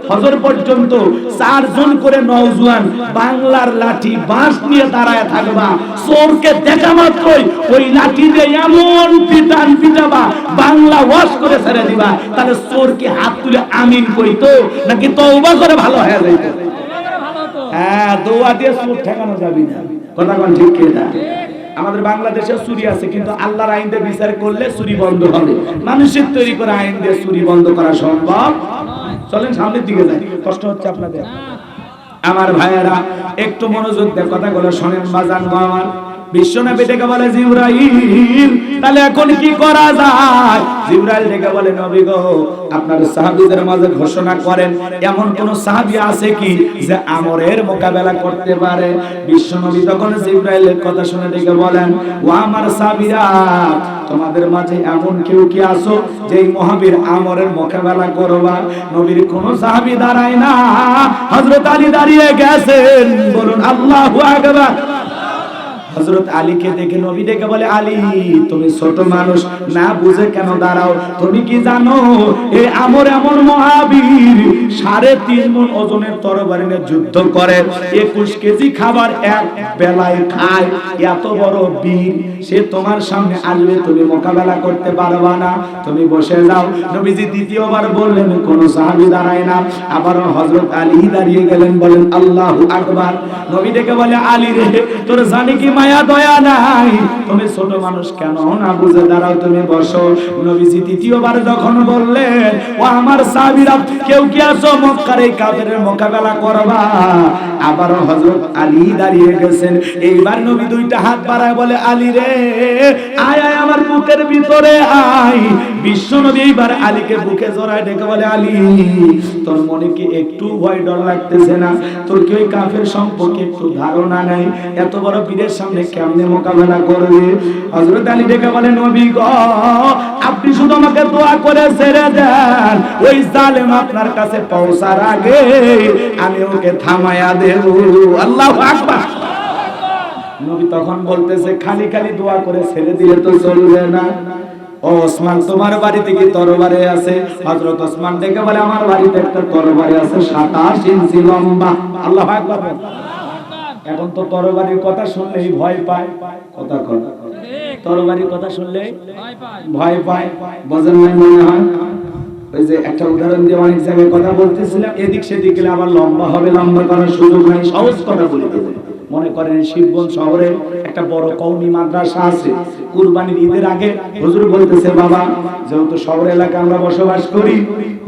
ফজর পর্যন্ত 4 জন করে নওজোয়ান বাংলার লাঠি বাঁশ নিয়ে দাঁড়ায় থাকবা। চোরকে দেখা মাত্রই ওই লাঠি দিয়ে এমন পিটান পিটাবা, বাংলা ওয়াশ করে ছেড়ে দিবা। তাহলে চোর কি হাত তুলে আমিন কইতো নাকি তওবা করে ভালো হয়ে যাইতো? হ্যাঁ, দোয়া দিয়ে চোর ঠেকানো যাবে না। কথা কোন ঠিক কি না? আমাদের বাংলাদেশে চুরি আছে, কিন্তু আল্লাহর আইন দিয়ে বিচার করলে চুরি বন্ধ হবে। মানুষের তৈরি করা আইন দিয়ে চুরি বন্ধ করা সম্ভব? চলেন সামনের দিকে যাই। কষ্ট হচ্ছে আপনাদের? আমার ভাইয়েরা একটু মনোযোগ দিয়ে কথাগুলো শোনেন বাজান গো আমার। বিশ্বনবী ডেকে বলে, জিবরাইল, তাহলে এখন কি করা যায়? জিবরাইল ডেকে বলে, নবী গো, আপনার সাহাবীদের মাঝে ঘোষণা করেন, এমন কোন সাহাবী আছে কি যে আমরের মোকাবেলা করতে পারে? বিশ্বনবী তখন জিবরাইলের কথা শুনে ডেকে বলেন, ও আমার সাহাবীরা, তোমাদের মাঝে এমন কেউ কি আছো যে মহাবীর আমরের মোকাবেলা করবা? নবীর কোন সাহাবী দাঁড়ায় না, হযরত আলী দাঁড়িয়ে গেছেন। বলুন আল্লাহু আকবার। হযরত আলীকে দেখে নবী ডেকে বলে, আলী, তুমি ছোট মানুষ, না বুঝে কেন দাঁড়াও? তুমি কি জানো এই আমর এমন মহাবীর 3.5 মণ ওজনের তরবারি নিয়ে যুদ্ধ করে, 21 কেজি খাবার এক বেলায় খায়। এত বড় বীর, সে তোমার সামনে আসবে, তুমি মোকাবেলা করতে পারবা না, তুমি বসে যাও। নবীজি দ্বিতীয়বার বললেন, কোন সাহাবী দাঁড়ায় না। আবার হযরত আলী দাঁড়িয়ে গেলেন। বলেন আল্লাহু আকবার। নবী ডেকে বলে, আলী রে, তোর জানি কি মায়া দয়া নাই? তুমি ছোট মানুষ, কেন না বুঝে দাঁড়াও, তুমি বসো। নবীজি তৃতীয়বার যখন বললেন, ও আমার সাহাবীরা, কেউ কি আছো মক্কার এই কাফেরের মোকাবেলা করবা? আবারও হযরত আলী দাঁড়িয়ে গেছেন। এইবার নবী 2টা হাত বাড়ায় বলে, আলী রে, আয় আয় আমার বুকের ভিতরে আয়। বিশ্ব নবী এইবার আলীকে বুকে জড়ায় ডেকে বলে, আলী, তোর মনে কি একটু ভয় ডর লাগতেছে না? তোর কি ওই কাফের সম্পর্কে একটু ধারণা নাই? এত বড় বীরের সামনে কেমনে মোকাবেলা করবে? হযরত আলী ডেকে বলে, নবী গো, আপনি শুধু আমাকে দোয়া করে ছেড়ে দেন, ওই জালেম আপনার কাছে পৌঁছার আগে আমি ওকে থামায়া দেব। আল্লাহু আকবার। নবী তখন বলতেছে, খালি খালি দোয়া করে ছেড়ে দিলে তো চলবে না। ও ওসমান, তোমার বাড়িতে কি তরবারি আছে? হযরত ওসমান ডেকে বলে, আমার বাড়িতে একটা তরবারি আছে 27 ইঞ্চি লম্বা। আল্লাহু আকবার। এখন তো তরবারির কথা শুনলেই ভয় পায়। কথা কথা তরবারির কথা শুনলেই ভয় পায়। বোঝেন নাই মনে হয়? ওই যে একটা উদাহরণ দিয়ে অনেক জায়গায় কথা বলতেছিলাম, এদিক সেদিক গেলে আবার লম্বা হবে, লম্বা করার সুযোগ নাই। সহজ কথা বলে দেবে। মনে করেন শিবগঞ্জ শহরে একটা বড় কওমি মাদ্রাসা আছে। কুরবানির ঈদের আগে হুজুর বলতেছে, বাবা, যেহেতু শহর এলাকায় আমরা বসবাস করি,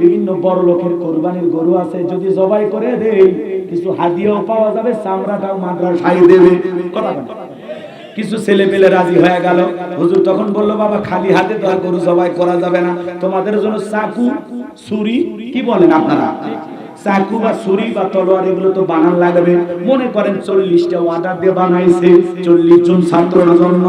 বিভিন্ন বড় লোকের কুরবানির গরু আছে, যদি জবাই করে দেই কিছু হাদিয়াও পাওয়া যাবে, চামড়াটাও মাদ্রাসায় দেবে। কথা বলে কিছু ছেলে পেলে রাজি হয়ে গেল। হুজুর তখন বললো, বাবা, খালি হাতে তো আর গরু জবাই করা যাবে না, তোমাদের জন্য চাকু, ছুরি, কি বলেন আপনারা, চাকু বা ছুরি বা তলোয়ার এগুলো তো বানান লাগবে। মনে করেন 40টা অর্ডার দিয়ে বানাইছে 40 জন ছাত্রের জন্য।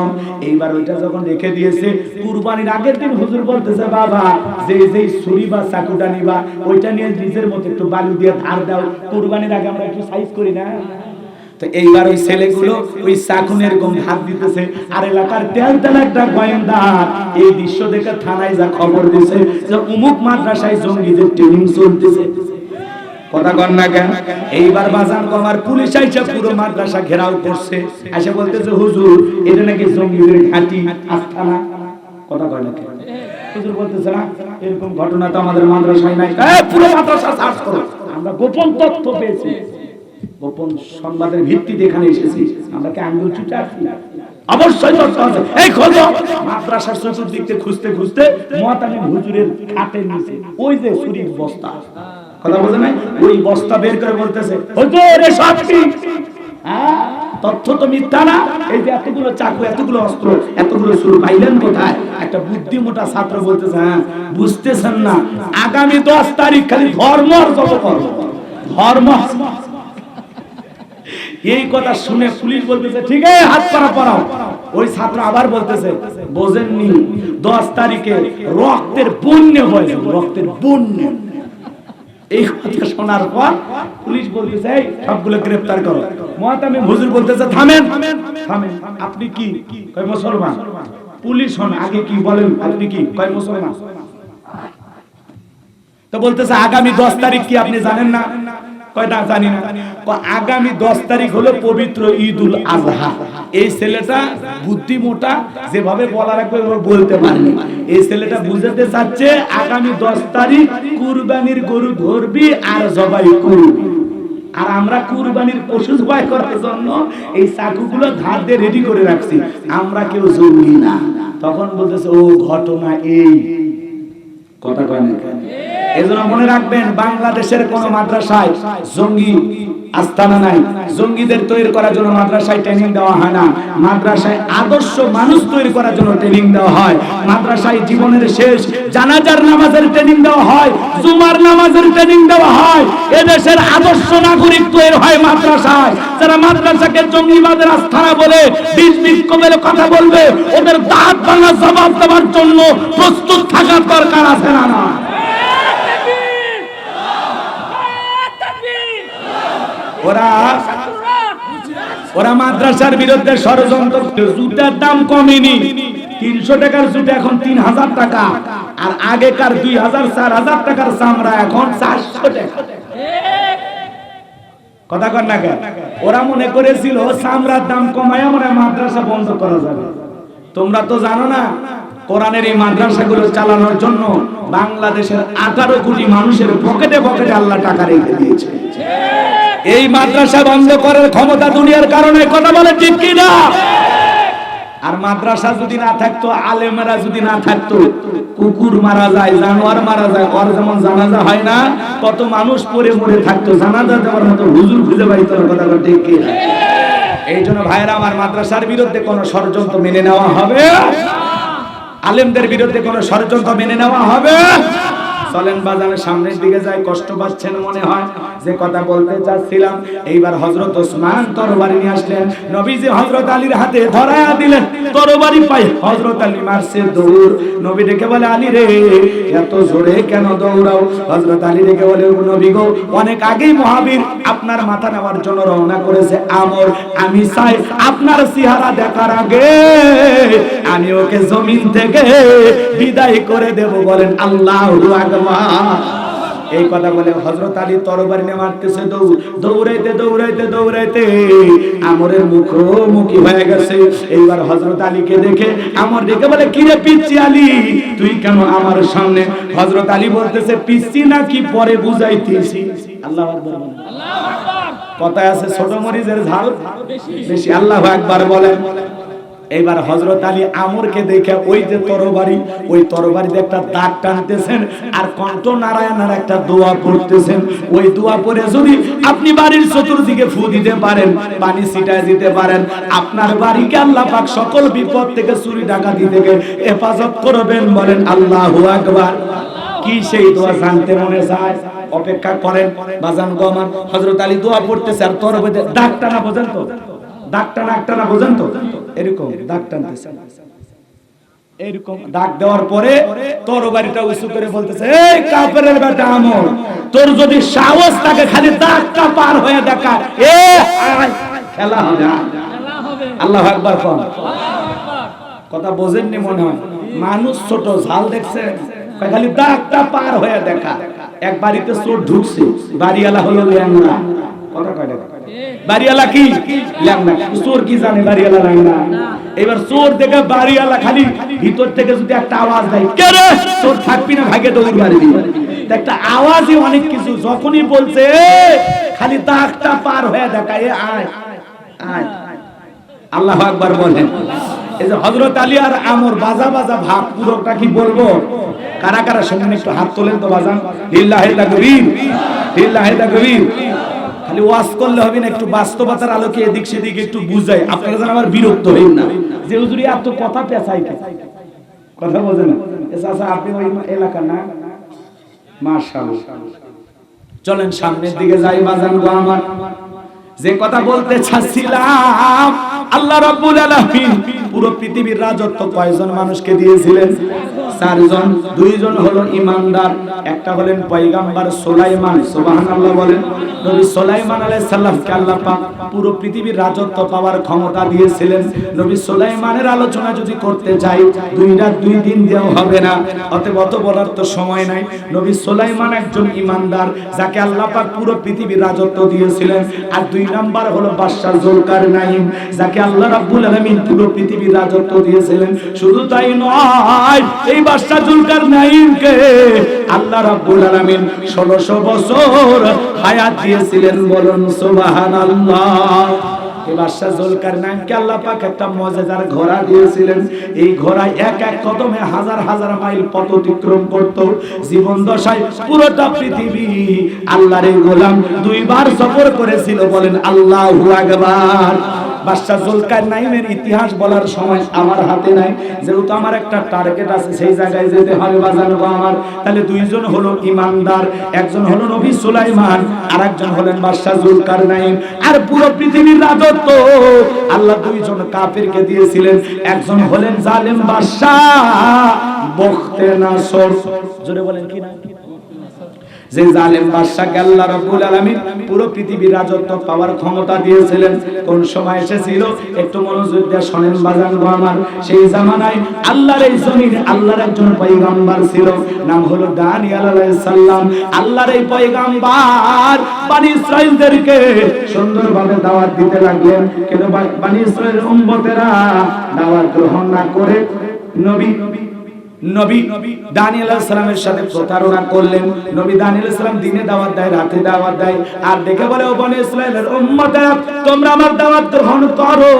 এইবার ওইটা যখন রেখে দিয়েছে, কুরবানির আগের দিন হুজুর বলতেছে, বাবা, যেই ছুরি বা চাকুটা নিবা ওইটা নিয়ে নিজের মতো একটু বালু দিয়ে ধার দাও, কুরবানির আগে আমরা একটু সাইজ করি না। তো এইবার ওই ছেলেগুলো ওই চাকুনের এরকম হাত দিতেছে, আর এলাকার তেল একটা গোয়েন্দা এই দৃশ্য দেখে থানায় যা খবর দিয়েছে যে অমুক মাদ্রাসায় জঙ্গিদের ট্রেনিং চলতেছে। কথা কন না কেন? এইবার বাজান কমার পুলিশ আইসা পুরো মাদ্রাসা ঘেরাও করছে, এসে বলতেছে, হুজুর, এটা নাকি জঙ্গিদের ঘাঁটি, আস্তানা। কথা কয় না কেন? হুজুর বলতেছে, না, এরকম ঘটনা তো আমাদের মাদ্রাসায় নাই। পুরো মাদ্রাসা সার্চ করো, আমরা গোপন তথ্য পেয়েছি, গোপন সংবাদের ভিত্তিতে এখানে এসেছি, আমরা কি আঙ্গুল চুটে আসি? অবশ্যই তথ্য আছে। এই খোঁজো। মাদ্রাসার চতুর্দিক থেকে খুঁজতে খুঁজতে মুয়াতামিম হুজুরের খাটের নিচে ওই যে ছুরির বস্তা, কথা বলতে নাই, ওই বস্তা বের করে বলতেছে, হুজুর, এসব কি? তথ্য তো মিথ্যা না? এই যে এতগুলো চাকু, এতগুলো অস্ত্র, এতগুলো ছুরি পাইলেন কোথায়? একটা বুদ্ধিমোটা ছাত্র বলতেছে, হ্যাঁ, বুঝতেছেন না, আগামী 10 তারিখ খালি ধর্ম আর জপ করব, ধর্ম। এই কথা শুনে পুলিশ বলতেছে ঠিক আছে হাত পা পরাও। ওই ছাত্র আবার বলতেছে বোঝেননি 10 তারিখে রক্তের বন্যা হয়েছে, রক্তের বন্যা। এই কথা শোনার পর পুলিশ বলতেছে এই সবগুলো গ্রেফতার করো। মুহতামিম হুজুর বলতেছে থামেন থামেন, আপনি কি? কয় মুসলমান। পুলিশ হন আগে কি বলেন আপনি কি? কয় মুসলমান। তো বলতেছে আগামী 10 তারিখ কি আপনি জানেন না? কয় না জানি না। আগামী 10 তারিখ হলো পবিত্র ঈদুল আজহা। এই ছেলেটা বুদ্ধি মোটা, যেভাবে বলা রাখবে বলতে পারেনি। এই ছেলেটা বুঝাতে চাচ্ছে আগামী 10 তারিখ কুরবানির গরু ধরবি আর জবাই করবি। আর আমরা কুরবানির পশু জবাই করার জন্য এই চাকুগুলো ধার দিয়ে রেডি করে রাখছি, আমরা কেউ জঙ্গি না। তখন বলতেছে ও ঘটনা এই কথা কয় না। এজন্য মনে রাখবেন বাংলাদেশের কোন মাদ্রাসায় জঙ্গি আস্তানা নাই। জঙ্গিদের তৈরি করার জন্য মাদ্রাসায় ট্রেনিং দেওয়া হয় না। মাদ্রাসায় আদর্শ মানুষ তৈরি করার জন্য ট্রেনিং দেওয়া হয়। মাদ্রাসায় জীবনের শেষ জানাজার নামাজের ট্রেনিং দেওয়া হয়, জুমার নামাজের ট্রেনিং দেওয়া হয়। এদেশের আদর্শ নাগরিক তৈরি হয় মাদ্রাসায়। যারা মাদ্রাসাকে জঙ্গিবাদের আস্তানা বলে বিষ বিক্ষোভের কথা বলবে, ওদের দাঁত ভাঙা জবাব দেওয়ার জন্য প্রস্তুত থাকার দরকার আছে না? না, ওরা মাদ্রাসার বিরুদ্ধে ষড়যন্ত্র। জুতার দাম কমেনি, 300 টাকার জুতা এখন 3000 টাকা, আর আগেকার 2000 4000 টাকার চামড়া এখন 400 টাকা। কথা কর না কেন? ওরা মনে করেছিল চামড়ার দাম কমায় আমরা মাদ্রাসা বন্ধ করা যাবে। তোমরা তো জানো না কোরআনের এই মাদ্রাসাগুলো চালানোর জন্য বাংলাদেশের 18 কোটি মানুষের পকেটে পকেটে আল্লাহ টাকা রেখে দিয়েছে। এই মাদ্রাসা বন্ধ করার ক্ষমতা দুনিয়ার কারণে, কথা বলে ঠিক কি না? আর মাদ্রাসা যদি না থাকতো, আলেমেরা যদি না থাকতো, কুকুর মারা যায়, জানোয়ার মারা যায়, ওর যেমন জানাজা হয় না, কত মানুষ পড়ে মরে থাকতো, জানাজা দেওয়ার মতো হুজুর খুঁজে পাইতো না। কথা বলে ঠিক কি না? এই জন্য ভাইরা আমার, মাদ্রাসার বিরুদ্ধে কোন ষড়যন্ত্র মেনে নেওয়া হবে, আলেমদের বিরুদ্ধে কোন ষড়যন্ত্র মেনে নেওয়া হবে। চলেন বাজারের সামনের দিকে যাই। কষ্ট পাচ্ছেন মনে হয়, যে কথা বলতে চাচ্ছিলাম। এইবার হযরত ওসমান তরবারি নিয়ে আসলেন, নবীজি হযরত আলীর হাতে ধরায়া দিলেন। তরবারি পাই হযরত আলী মারছে দৌড়। নবী ডেকে বলে আলী রে এত জোরে কেন দৌড়াও? হযরত আলী ডেকে বলে নবী গো, অনেক আগেই মহাবীর আপনার মাথা নেওয়ার জন্য রওনা করেছে আমর। আমি চাই আপনার চেহারা দেখার আগে আমি ওকে জমিন থেকে বিদায় করে দেব। বলেন আল্লাহু আকবার। এই কথা বলে হযরত আলী তরবারি নিয়ে মারতেছে, দৌড়াইতে দৌড়াইতে দৌড়াইতে আমরের মুখোমুখি হয়ে গেছে। এইবার হযরত আলীকে দেখে আমর ডেকে বলে কি রে পিচ্চি আলী, তুই কেন আমার সামনে? হযরত আলী বলতেছে পিচ্চি নাকি পরে বুঝাইতেছি। আল্লাহু আকবার, আল্লাহু আকবার। কথায় আছে ছোট মরিচের ঝাল বেশি। আল্লাহু আকবার বলেন। এইবার হযরত আলী আমরকে দেখে ওই যে তরবারি, ওই তরবারিতে একটা দাগ টানতেছেন আর কণ্ঠ নারায়ণের একটা দোয়া পড়তেছেন। ওই দোয়া পড়ে যদি আপনি বাড়ির চতুর্দিকে ফু দিতে পারেন, পানি ছিটায় দিতে পারেন, আপনার বাড়িকে আল্লাহ পাক সকল বিপদ থেকে, চুরি ডাকাতি থেকে হেফাজত করবেন। বলেন আল্লাহু আকবার। কি সেই দোয়া জানতে মনে চায়? অপেক্ষা করেন বাজান গো আমার। হযরত আলী দোয়া পড়তেছে আর তরবারিতে দাগ টানা, বোঝেন তো? দাগ টানা একটা না, বোঝেন তো? এরকম দাগ টানতেছে, এরকম দাগ দেওয়ার পরে তরবারিটা উঁচু করে বলতেছে এই কাফেরের বেটা আমর, তোর যদি সাহস থাকে খালি দাগটা পার হয়ে দেখা, এ খেলা হবে, খেলা হবে। আল্লাহু আকবার। কথা বোঝেননি মনে হয়, মানুষ ছোট ঝাল দেখছে, খালি দাগটা পার হয়ে দেখা। এক বাড়িতে চোর ঢুকছে, বাড়িওয়ালা হলো ল্যাংড়া। কথা কয় না? বাড়িওয়ালা কি ল্যাংড়া, চোর কি জানে বাড়িওয়ালা ল্যাংড়া? এবার চোর দেখে বাড়িওয়ালা খালি ভিতর থেকে যদি একটা আওয়াজ দেয়, কে রে? চোর থাকবি না, ভাগে দৌড় মারবি। একটা আওয়াজই অনেক কিছু। যখনই বলছে খালি দাগটা পার হয়ে দেখা, এ আয় আয়। আল্লাহু আকবার বলেন। এই যে হযরত আলী আর আমর বাজা বাজা ভাব, পুরোটা কি বলবো? কারা কারা শুনবেন একটু হাত তোলেন তো বাজান। লিল্লাহি তাকবীর, লিল্লাহি তাকবীর। খালি ওয়াজ করলে হবে না, একটু বাস্তবতার আলোকে এদিক সেদিক একটু বুঝাই। আপনারা যেন আবার বিরক্ত হইন না যে হুজুর এত কথা পেছাই, কথা বোঝেন না। আচ্ছা আপনি ওই এলাকা না? মাশাআল্লাহ। চলেন সামনের দিকে যাই বাজান গো আমার। যে কথা বলতে চাচ্ছিলাম, আল্লাহ রাব্বুল আলামিন পুরো পৃথিবীর রাজত্ব কয়জন মানুষকে দিয়েছিলেন? 4 জন। 2 জন হলো ইমানদার, একটা হলেন পয়গম্বর সুলাইমান, সুবহানাল্লাহ বলেন। নবী সুলাইমান আলাইহিস সালামকে আল্লাহ পাক পুরো পৃথিবীর রাজত্ব পাওয়ার ক্ষমতা দিয়েছিলেন। নবী সুলাইমানের আলোচনা যদি করতে যাই 2 রাত 2 দিন দিয়েও হবে না, অতএব অত বলার তো সময় নাই। নবী সুলাইমান একজন ইমানদার, যাকে আল্লাহ পাক পুরো পৃথিবীর রাজত্ব দিয়েছিলেন। আর 2 নাম্বার হলো বাদশা জুলকারনাইন, যাকে আল্লাহ রাব্বুল আলামিন পুরো পৃথিবীর রাজত্ব দিয়েছিলেন। শুধু তাই নয়, এই বাদশা জুলকারনাইনকে আল্লাহ রাব্বুল আলামিন 1600 বছর হায়াত দিয়েছিলেন। বলুন সুবহানাল্লাহ। এই বাদশা জুলকারনাইনকে আল্লাহ পাক একটা মুজিজার ঘোড়া দিয়েছিলেন। এই ঘোড়া এক এক কদমে হাজার হাজার মাইল পথ অতিক্রম করত। জীবন দশায় পুরোটা পৃথিবী আল্লাহর এই গোলাম 2 বার সফর করেছিল। বলেন আল্লাহু আকবার। বাদশা জুলকারনাইনের ইতিহাস বলার সময় আমার হাতে নাই, যেহেতু আমার একটা টার্গেট আছে, সেই জায়গায় যেতে হবে বাজানো আমার। তাহলে 2 জন হলো ইমানদার, একজন হলো নবী সুলাইমান, আর একজন হলেন বাদশা জুলকারনাইন। আর পুরো পৃথিবীর রাজত্ব আল্লাহ 2 জন কাফিরকে দিয়েছিলেন। একজন হলেন জালেম বাদশা বখতেনাসর। জোরে বলেন কি না? যে জালেম বাদশাকে আল্লাহ রাব্বুল আলামিন পুরো পৃথিবীর রাজত্ব পাওয়ার ক্ষমতা দিয়েছিলেন। কোন সময় এসেছিল একটু মনোযোগ দিয়ে শুনেন বাজান গো আমার। সেই জামানায় আল্লাহর এই জমিনে আল্লাহর একজন পয়গম্বর ছিল, নাম হলো দানিয়েল আলাইহিস সালাম। আল্লাহর এই পয়গম্বর বনি ইসরাঈলদেরকে সুন্দরভাবে দাওয়াত দিতে লাগলেন, কিন্তু বনি ইসরাঈলের উম্মতেরা দাওয়াত গ্রহণ না করে নবী দানিয়েল আলাইহিস সালামের সাথে প্রতারণা করলেন। নবী দানিয়েল আলাইহিস সালাম দিনে দাওয়াত দেয়, রাতে দাওয়াত দেয়, আর দেখে বলে, ও বনি ইসরাঈলের উম্মতরা, তোমরা আমার দাওয়াত গ্রহণ করো,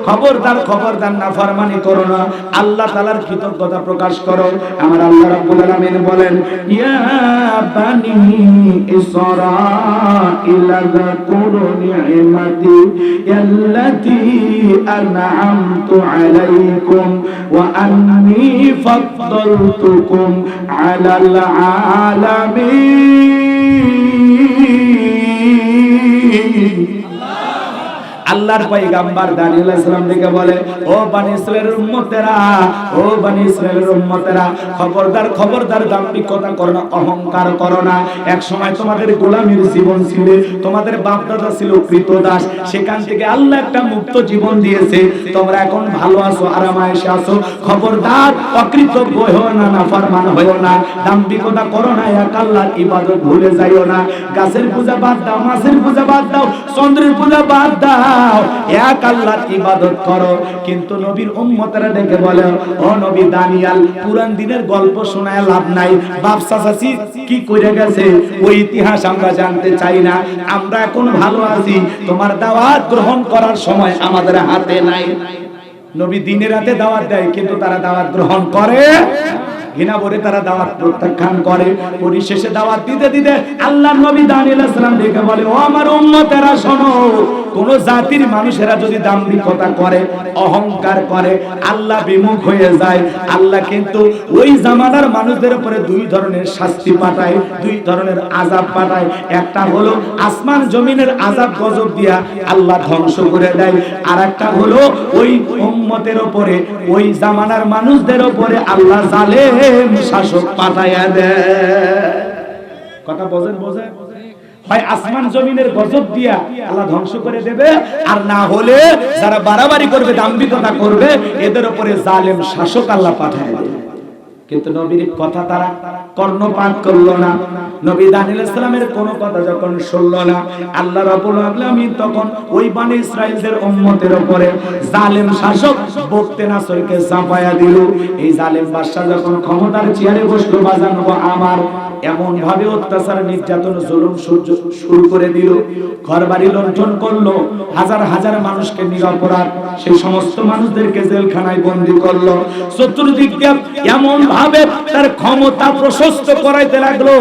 খবরদার নাফরমানি করো না, আল্লাহ তাআলার কৃতজ্ঞতা প্রকাশ করো। আমার আল্লাহ রাব্বুল আলামিন বলেন, ইয়া বানি ইসরাঈল যাকুরু নি'মাতি আল্লাতী আন'আমতু আলাইকুম ওয়া আন্নী فضلتكم على العالمين। আল্লাহর পয়গম্বর দানিয়েল আলাইহিস সালাম দেখে বলে, ও বনি ইসরাঈলের উম্মতেরা, ও বনি ইসরাঈলের উম্মতেরা, খবরদার দাম্ভিকতা করো না, অহংকার করো না। এক সময় তোমাদের গোলামীর জীবন ছিল, তোমাদের বাপ দাদা ছিল কৃতদাস, সেখান থেকে আল্লাহ একটা মুক্ত জীবন দিয়েছে। তোমরা এখন ভালো আছো, আরামায়েশে আছো। খবরদার অকৃতজ্ঞ হও না, নাফরমান হও না, দাম্ভিকতা করো না, এক আল্লাহর ইবাদত ভুলে যাইও না। গাছের পূজা বাদ দাও, মাছের পূজা বাদ দাও, চন্দ্রের পূজা বাদ দাও, এক আল্লাহর ইবাদত করো। কিন্তু নবীর উম্মতেরা ডেকে বলে, ও নবী দানিয়েল, পুরান দিনের গল্প শোনায় লাভ নাই, বাপ চাচাচি কি করে গেছে ওই ইতিহাস আমরা জানতে চাই না, আমরা এখন ভালো আছি, তোমার দাওয়াত গ্রহণ করার সময় আমাদের হাতে নাই। নবী দিনে রাতে দাওয়াত দেয়, কিন্তু তারা দাওয়াত গ্রহণ করে ঘৃণা ভরে, তারা দাওয়াত প্রত্যাখ্যান করে। পরিশেষে দাওয়াত দিতে দিতে আল্লাহর নবী দানিয়েল আলাইহিস সালাম ডেকে বলে, ও আমার উম্মতেরা শোনো, কোন জাতির মানুষেরা যদি দাম্ভিকতা করে, অহংকার করে, আল্লাহ বিমুখ হয়ে যায়, আল্লাহ কিন্তু ওই জামানার মানুষদের উপরে 2 ধরনের শাস্তি পাঠায়, 2 ধরনের আযাব পাঠায়। একটা হলো আসমান জমিনের আযাব গজব দিয়া আল্লাহ ধ্বংস করে দেয়, আর একটা হলো ওই উম্মতের উপরে, ওই জামানার মানুষদের উপরে আল্লাহ জালেম শাসক পাঠায়া দেয়। কথা বোঝেন? হয় আসমান জমিনের গজব দিয়া আল্লাহ ধ্বংস করে দেবে, আর না হলে যারা বাড়াবাড়ি করবে, দাম্ভিকতা করবে, এদের উপরে জালেম শাসক আল্লাহ পাঠায় দেবে। কিন্তু নবীর কথা তারা কর্ণপাত করলো না। নবী দানিয়েল আলাইহিস সালামের কোনো কথা যখন শুনলো না, আল্লাহ রাব্বুল আলামিন তখন ওই বনি ইসরাঈলদের উম্মতের উপরে জালেম শাসক বখতেনাসরকে চাপায়া দিল। এই জালেম বাদশা যখন ক্ষমতার চেয়ারে বসলো বাজানো আমার, এমন ভাবে অত্যাচার, নির্যাতন, জুলুম শুরু করে দিল। ঘরবাড়ি লুণ্ঠন করলো, হাজার হাজার মানুষকে নিরপরাধ সেই সমস্ত মানুষদেরকে জেলখানায় বন্দী করলো। চতুর্দিক দিয়ে এমন ভাবে তার ক্ষমতা প্রশস্ত করাইতে লাগলো,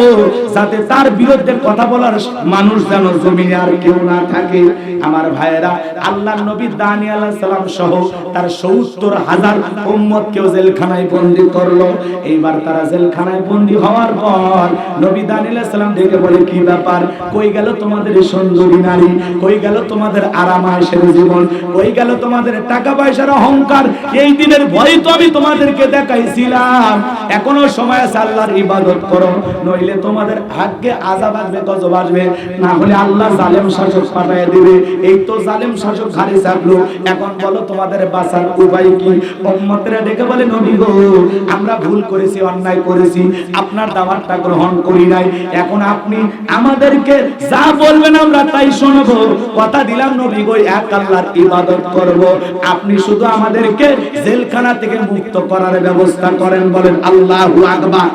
যাতে তার বিরুদ্ধে কথা বলার মানুষ যেন জমিনে আর কেউ না থাকে। আমার ভাইয়েরা, আল্লাহর নবী দানিয়েল আলাইহিস সালাম সহ তার 70,000 উম্মতকেও জেলখানায় বন্দী করলো। এইবার তারা জেলখানায় বন্দী হওয়ার পর পর নবী দানিয়েল আলাইহিস সালাম ডেকে বলে কি ব্যাপার, কই গেল তোমাদের সুন্দরী নারী, কই গেল তোমাদের আরামায়েশের জীবন, কই গেল তোমাদের টাকা পয়সার অহংকার, এই দিনের ভয় তো আমি তোমাদেরকে দেখাইছিলাম, এখনো সময় আছে আল্লাহর ইবাদত করো, নইলে তোমাদের ভাগ্যে আযাব আসবে, গজব আসবে, না হলে আল্লাহ জালেম শাসক পাঠিয়ে দিবে। এই তো জালেম শাসক ঘাড়ে চাপলো, এখন বলো তোমাদের বাঁচার উপায় কি? উম্মতরা ডেকে বলে নবী গো, আমরা ভুল করেছি, অন্যায় করেছি, আপনার দাওয়াতটা গ্রহণ করি নাই, এখন আপনি আমাদেরকে যা বলবেন আমরা তাই শুনবো, কথা দিলাম নবী গো এক আল্লাহর ইবাদত করব, আপনি শুধু আমাদেরকে জেলখানা থেকে মুক্ত করার ব্যবস্থা করেন, বলেন আল্লাহু আকবার।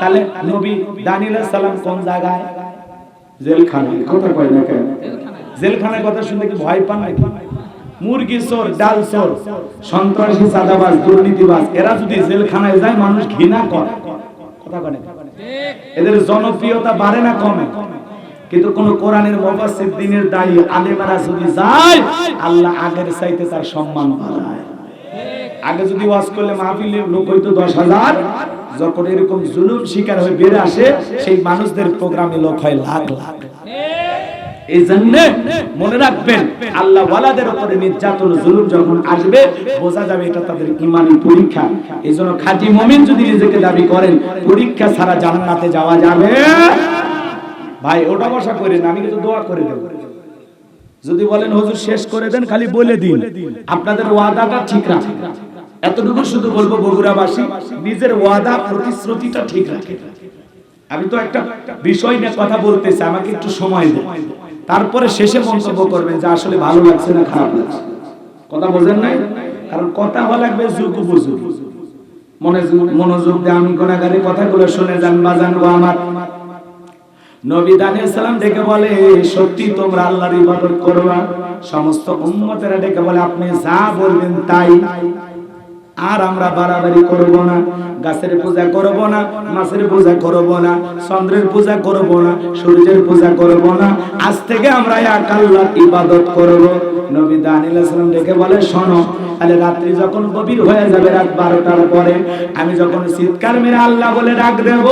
তাহলে নবী দানিয়েল আলাইহিস সালাম কোন জায়গায়? জেলখানায়। কথা কয় না কেন? জেলখানার কথা শুনলে কি ভয় পান নাকি? মুরগি চোর, ডাল চোর, সন্ত্রাসী, চাঁদাবাজ, দুর্নীতিবাজ, এরা যদি জেলখানায় যায় মানুষ ঘৃণা করে। কথা কয় না? এদের জনপ্রিয়তা বাড়ে না কমে? কিন্তু কোন কোরআনের মুফাসসির, দ্বীনের দায়ী আলেমেরা যদি যায়, আল্লাহ আগের চাইতে তার সম্মান বাড়ায়। আগে যদি ওয়াজ করলে মাহফিলে লোক হইতো 10,000, যখন এরকম জুলুম শিকার হয়ে বের আসে সেই মানুষদের প্রোগ্রামে লোক হয় লাখ লাখ। এই জন্য মনে রাখবেন, আল্লাহ ওয়ালাদের উপরে নির্যাতন জুলুম যখন আসবে বোঝা যাবে এটা তাদের ঈমানি পরীক্ষা। এইজন্য খাঁটি মুমিন যদি নিজেকে দাবি করেন, পরীক্ষা ছাড়া জান্নাতে যাওয়া যাবে ভাই। ওটা বসা করেন, আমি কিন্তু দোয়া করে দেব। যদি বলেন হুজুর শেষ করে দেন, খালি বলে দিন আপনাদের ওয়াদাটা ঠিক রাখেন। এতটুকু শুধু বলবো, বগুড়াবাসী নিজের ওয়াদা প্রতিশ্রুতিটা ঠিক রাখে। আমি তো একটা বিষয় নিয়ে কথা বলতেছি, আমাকে একটু সময় দেন, তারপরে শেষে মন্তব্য করবেন যে আসলে ভালো লাগছে না খারাপ লাগছে। কথা বোঝেন নাই? কারণ কথা হওয়া লাগবে যুগ বুঝুগ, মনোযোগ দিয়ে আমি গুনাহগারের কথাগুলো শুনে যান বাজান গো আমার। নবী দানিয়েল সালাম ডেকে বলে সত্যি তোমরা আল্লাহর ইবাদত করবা? সমস্ত উম্মতেরা ডেকে বলে আপনি যা বলবেন তাই, আর আমরা বাড়াবাড়ি করব না, গাছের পূজা করব না, মাছের পূজা করব না, চন্দ্রের পূজা করব না, সূর্যের পূজা করব না, আজ থেকে আমরা এক আল্লাহর ইবাদত করব। নবী দানিয়েল আলাইহিস সালাম ডেকে বলে শোনো, তাহলে রাত্রি যখন গভীর হয়ে যাবে, রাত 12টার পরে আমি যখন চিৎকার মেরে আল্লাহ বলে ডাক দেব,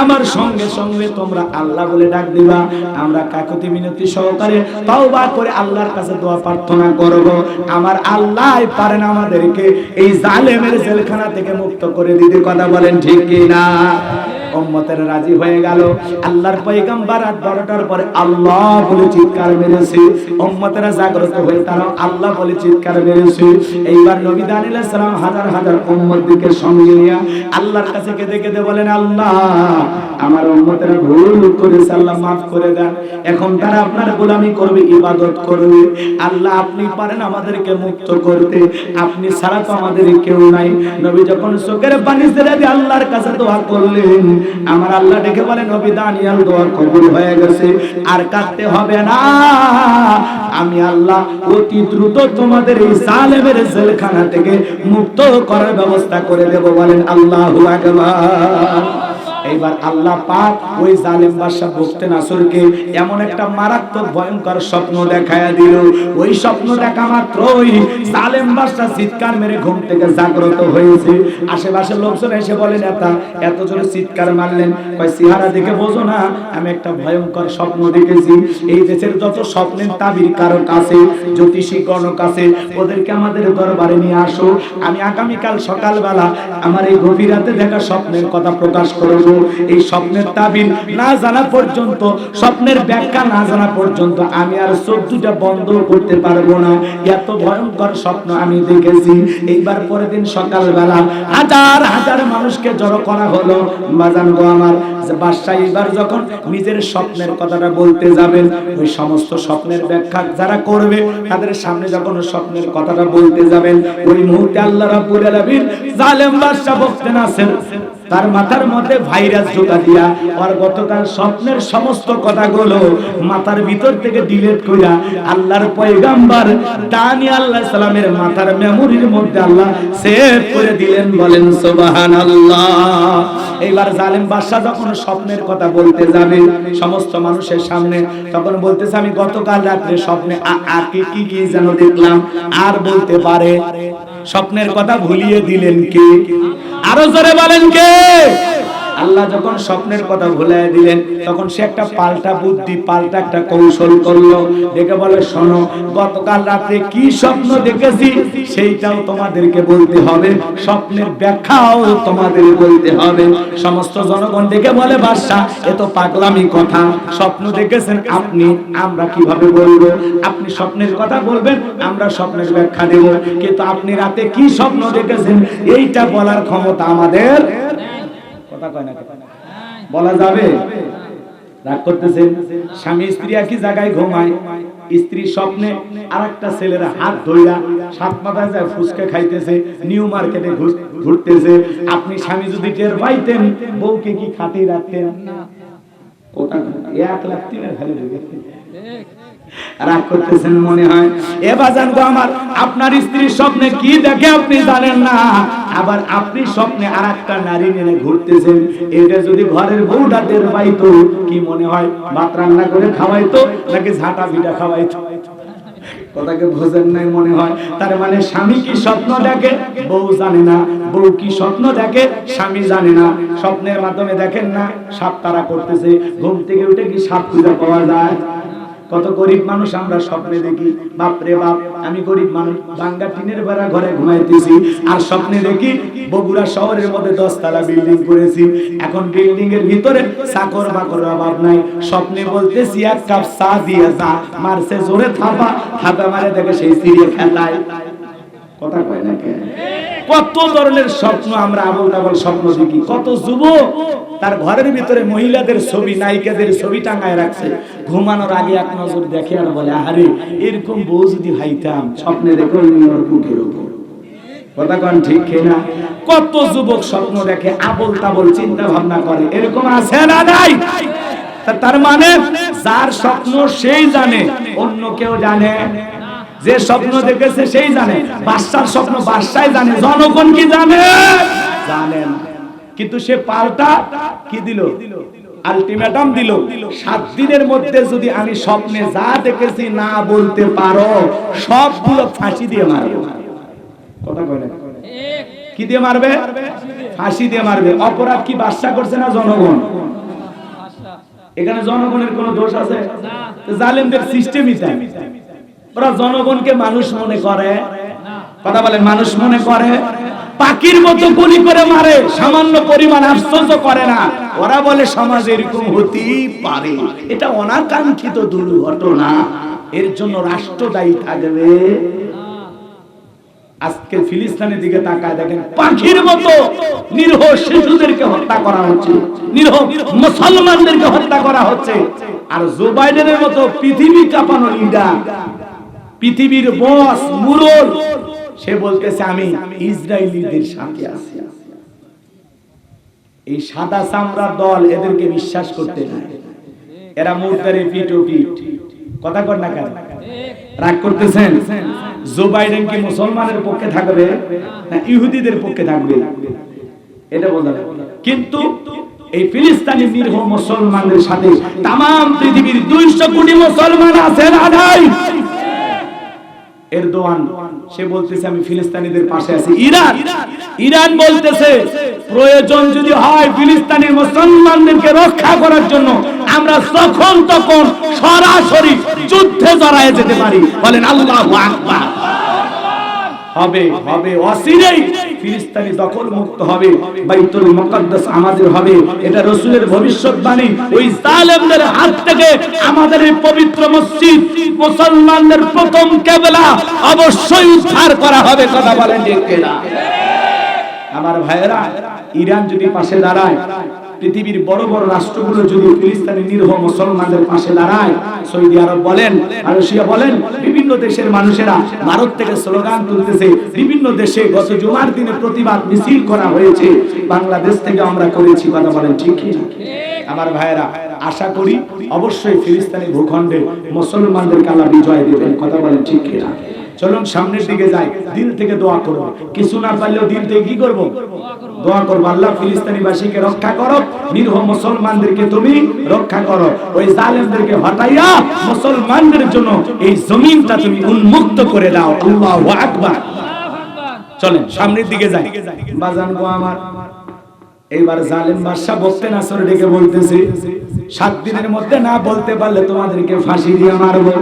আমার সঙ্গে সঙ্গে তোমরা আল্লাহ বলে ডাক দিবা। আমরা কাকুতি মিনতি সহকারে তওবা করে আল্লাহর কাছে দোয়া প্রার্থনা করব। আমার আল্লাহই পারেন আমাদেরকে এই জালেমের জেলখানা থেকে মুক্ত করে দিতে। কথা বলেন ঠিক কি না? উম্মতেরা রাজি হয়ে গেল। আল্লাহর পয়গম্বর রাত 12টার পরে আল্লাহ বলে চিৎকার মেরেছে, উম্মতেরা জাগ্রত হয়ে তারা আল্লাহ বলে চিৎকার মেরেছে। এইবার নবী দানিয়েল আলাইহিস সালাম হাজার হাজার উম্মতকে সঙ্গে নিয়ে আল্লাহর কাছে কেঁদে কেঁদে বলেন, আল্লাহ আমার উম্মতেরা ভুল করেছে, আল্লাহ মাফ করে দেন, এখন তারা আপনার গোলামি করবে, ইবাদত করবে। আল্লাহ আপনি পারেন আমাদেরকে মুক্ত করতে, আপনি ছাড়া তো আমাদের কেউ নাই। নবী যখন চোখের পানি ছেড়ে দিয়ে আল্লাহর কাছে দোয়া করলেন, আমার আল্লাহ ডেকে বলে নবী দানিয়েল দোয়া কবুল হয়ে গেছে, আর কাঁদতে হবে না, আমি আল্লাহ অতি দ্রুত তোমাদের এই জালেমের জেলখানা থেকে মুক্ত করার ব্যবস্থা করে দেব। বলেন আল্লাহু আকবার। এইবার আল্লাহ পাক ওই জালেম বাদশা বখতে নাসরকে এমন একটা মারাত্মক ভয়ঙ্কর স্বপ্ন দেখায়া দিল। ওই স্বপ্ন দেখা মাত্রই জালেম বাদশা চিৎকার মেরে ঘুম থেকে জাগ্রত হয়েছে। আশেপাশের লোকজন এসে বলেন, এত জোরে চিৎকার মারলেন? কয় চেহারা দেখে বোঝো না আমি একটা ভয়ঙ্কর স্বপ্ন দেখেছি। এই দেশের যত স্বপ্নের তাবির কারক আছে, জ্যোতিষী গণক আছে, ওদেরকে আমাদের দরবারে নিয়ে আসো, আমি আগামীকাল সকালবেলা আমার এই গভীর রাতে দেখা স্বপ্নের কথা প্রকাশ করব। এই স্বপ্নের তাবির না জানা পর্যন্ত, স্বপ্নের ব্যাখ্যা না জানা পর্যন্ত আমি আর চোখ দুটা বন্ধ করতে পারবো না, এত ভয়ঙ্কর স্বপ্ন আমি দেখেছি। এইবার পরের দিন সকালবেলা হাজার হাজার মানুষকে জড়ো করা হলো। বাজান গো আমার, বাদশা এবার যখন নিজের স্বপ্নের কথাটা বলতে যাবেন, ওই সমস্ত স্বপ্নের ব্যাখ্যা যারা করবে তাদের সামনে যখন স্বপ্নের কথাটা বলতে যাবেন, ওই মুহূর্তে আল্লাহ রাব্বুল আলামিন জালেম বাদশা বখতে নাসর তার মাথার মধ্যে ভাইরাস ঢোকা দিয়া আর গতকাল স্বপ্নের সমস্ত কথাগুলো মাথার ভিতর থেকে ডিলিট কইরা আল্লাহর পয়গম্বর দানিয়েল আলাইহিস সালামের মাথার মেমোরির মধ্যে আল্লাহ সেভ করে দিলেন। বলেন সুবহানাল্লাহ। এইবার জালেম বাদশা যখন স্বপ্নের কথা বলতে যাবে সমস্ত মানুষের সামনে, তখন বলতেছে আমি গতকাল রাতে স্বপ্নে কি কি যেন দেখলাম। আর বলতে পারে স্বপ্নের কথা ভুলিয়ে দিলেন কে? আরো জোরে বলেন কে? আল্লাহ যখন স্বপ্নের কথা ভুলিয়ে দিলেন তখন সে একটা পাল্টা বুদ্ধি, পাল্টা একটা কৌশল করলো। দেখে বলে, শোনো, গতকাল রাতে কি স্বপ্ন দেখেছি সেইটাও তোমাদেরকে বলতে হবে, স্বপ্নের ব্যাখ্যাও তোমাদের বলতে হবে। সমস্ত জনগণ দেখে বলে, বাদশাহ এ তো পাগলামি কথা, স্বপ্ন দেখেছেন আপনি, আমরা কিভাবে বলবো? আপনি স্বপ্নের কথা বলবেন, আমরা স্বপ্নের ব্যাখ্যা দেব, কিন্তু আপনি রাতে কি স্বপ্ন দেখেছেন এইটা বলার ক্ষমতা আমাদের কথা কয় না, বলা যাবে? রাগ করতেছেন? স্বামী স্ত্রী একই জায়গায় ঘুমায়, স্ত্রী স্বপ্নে আরেকটা ছেলের হাত ধইরা সাত মাথায় যায় ফুসকা খাইতেছে, নিউ মার্কেটে ঘুরতেছে। আপনি স্বামী যদি টের পাইতেন, বউকে কি খাটিয়ে রাখতেন? ওটা 1 লাখ 3 ফেলে দিবে। রাগ করতেছেন মনে হয়। এ বাজান গো আমার, আপনার স্ত্রী স্বপ্নে কি দেখে আপনি জানেন না, আবার আপনি স্বপ্নে আরেকটা নারী নিয়ে ঘুরতেছেন। এটা যদি ঘরের বউটা টের পাইতো, কি মনে হয় ভাত রান্না করে খাওয়াইতো নাকি ঝাঁটা পিঠা খাওয়াইতো? কথাকে বোঝেন নাই মনে হয়। তার মানে স্বামী কি স্বপ্ন দেখে বউ জানে না, বউ কি স্বপ্ন দেখে স্বামী জানে না। স্বপ্নের মাধ্যমে দেখেন না সাপ তারা করতেছে, ঘুম থেকে উঠে কি সাপ খুঁজে পাওয়া যায়? কত গরিব মানুষ আমরা স্বপ্নে দেখি, বাপ রে বাপ, আমি গরিব মানুষ, ভাঙ্গা টিনের বেড়া ঘরে ঘুমাইতেছি, আর স্বপ্নে দেখি বগুড়া শহরের মধ্যে 10 তলা বিল্ডিং করেছি। এখন বিল্ডিং এর ভিতরে চাকর বাকরের অভাব নাই। স্বপ্নে বলতেছি 1 কাপ চা দিয়ে যা, মারছে জোরে থাপা, থাপা মারে দেখে সেই সিঁড়ি খেলায়। কথা কয় না কেন? কত ধরনের স্বপ্ন আমরা আবল তাবল স্বপ্ন দেখি। কত যুবক তার ঘরের ভিতরে মহিলাদের ছবি, নায়িকাদের ছবি টাঙায় রাখছে, ঘুমানোর আগে এক নজর দেখে আর বলে, আরে এরকম বউ যদি হাইতাম, স্বপ্নে দেখো ওর বুকের উপর। কথা কন ঠিক কিনা? কত যুবক স্বপ্ন দেখে, আবল তাবল চিন্তা ভাবনা করে, এরকম আছে না নাই? তার মানে যার স্বপ্ন সেই জানে, অন্য কেউ জানে? যে স্বপ্ন দেখেছে সেই জানে। বাদশার স্বপ্ন বাদশাই জানে, জনগণ কি জানে? জানেন। কিন্তু সে পাল্টা কি দিল? আলটিমেটাম দিল, 7 দিনের মধ্যে যদি আমি স্বপ্নে যা দেখেছি না বলতে পারো, সবগুলো ফাঁসি দিয়ে মারবে। কথা কয় না? কি দিয়ে মারবে? ফাঁসি দিয়ে মারবে। অপরাধ কি বাদশা করছে না জনগণ? এখানে জনগণের কোনো দোষ আছে? জালেমদের সিস্টেমই তাই। ওরা জনগণকে মানুষ মনে করে, কথা বলেন, মানুষ মনে করে, পাখির মতো গুলি করে মারে, সামান্য পরিমাণ আশ্চর্য করে না। ওরা বলে সমাজে এরকম হতেই পারে, এটা অনাকাঙ্ক্ষিত দুর্ঘটনা, এর জন্য রাষ্ট্র দায়ী থাকবে। আজকে ফিলিস্তিনের দিকে তাকায় দেখেন, পাখির মতো নিরীহ শিশুদেরকে হত্যা করা হচ্ছে, নিরীহ মুসলমানদেরকে হত্যা করা হচ্ছে। আর জো বাইডেনের মতো পৃথিবী কাঁপানো লিডার, পৃথিবীর বস, মুরল, সে বলতেছে আমি ইসরায়েলিদের সাথে আছি। এই সাদা চামড়ার দল এদেরকে বিশ্বাস করতে নাই, এরা মুরতারে পিটো পিট। কথা কর না কেন? রাগ করতেছেন? জো বাইডেন কি মুসলমানের পক্ষে থাকবে না ইহুদিদের পক্ষে থাকবে? এটা বলা। কিন্তু এই ফিলিস্তিনি নিরীহ মুসলমানদের সাথে তামাম পৃথিবীর 200 কোটি মুসলমান আছে না নাই? এরদোয়ান সে বলতেছে আমি ফিলিস্তিনিদের পাশে আছি। ইরান বলতেছে প্রয়োজন যদি হয় ফিলিস্তিনি মুসলমানদেরকে রক্ষা করার জন্য আমরা যখন তখন সরাসরি যুদ্ধে জড়ায় যেতে পারি। বলেন আল্লাহু আকবার। হবে হবে অচিরেই ফিলিস্তিনি দখল মুক্ত হবে, বাইতুল মুকাদ্দাস আমাদের হবে। এটা রাসূলের ভবিষ্যৎবাণী। ওই জালেমদের হাত থেকে আমাদের এই পবিত্র মসজিদ, মুসলমানদের প্রথম কিবলা অবশ্যই উদ্ধার করা হবে। কথা বলেন ঠিক কিনা? আমার ভাইয়েরা, ইরান যদি পাশে দাঁড়ায়, পৃথিবীর বড় বড় রাষ্ট্রগুলো যদি ফিলিস্তিনি নিরীহ মুসলমানদের পাশে দাঁড়ায়, সৌদি আরব বলেন, রাশিয়া বলেন, বিভিন্ন দেশের মানুষেরা ভারত থেকে স্লোগান তুলতেছে, বিভিন্ন দেশে গত জুমার দিনে প্রতিবাদ মিছিল করা হয়েছে, বাংলাদেশ থেকে আমরা করেছি। কথা বলেন ঠিক কি? আমার ভাইয়েরা, আশা করি অবশ্যই ফিলিস্তিনি ভূখণ্ডে মুসলমানদেরকে আল্লাহ বিজয় দেবেন। কথা বলেন ঠিক কি? চলুন সামনের দিকে যাই, দিল থেকে দোয়া করব। কিছু না পারলেও দিল থেকে কি করব? দোয়া করব, আল্লাহ ফিলিস্তিনিবাসীকে রক্ষা করো, নিরীহ মুসলমানদেরকে তুমি রক্ষা করো, ওই জালেমদেরকে হটাইয়া মুসলমানদের জন্য এই জমিনটা তুমি উন্মুক্ত করে দাও। আল্লাহু আকবার। চলেন সামনের দিকে যাই। বাজান গো আমার, এইবার জালেম বাদশা বক্তে নাসর ডেকে বলতেছে 7 দিনের মধ্যে না বলতে পারলে তোমাদেরকে ফাঁসি দিয়ে মারবো।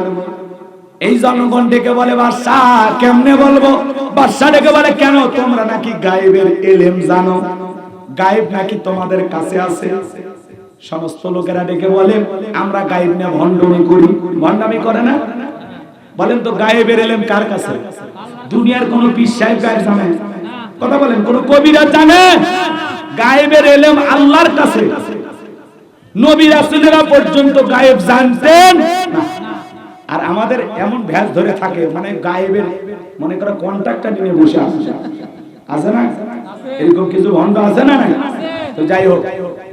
এই জনগণ ডেকে বলে বাদশা কেমনে বলবো? বাদশা ডেকে বলে কেন তোমরা নাকি গায়েবের ইলম জানো, গায়েব নাকি তোমাদের কাছে আছে? সমস্ত লোকেরা ডেকে বলে আমরা গায়েব নিয়ে ভণ্ডামি করি। ভণ্ডামি করে না? বলেন তো গায়েবের ইলম কার কাছে? দুনিয়ার কোন পীর সাহেব গায়েব জানে? কথা বলেন কোন কবিরা জানে? গায়েবের ইলম আল্লাহর কাছে। নবী রাসূলেরা পর্যন্ত গায়েব জানতেন না। আর আমাদের এমন ভ্যাস ধরে থাকে, মানে গায়েবের মনে করো কন্ট্রাক্টটা নিয়ে বসে আছে না? এরকম কিছু ভণ্ড আছে না? তো যাই হোক,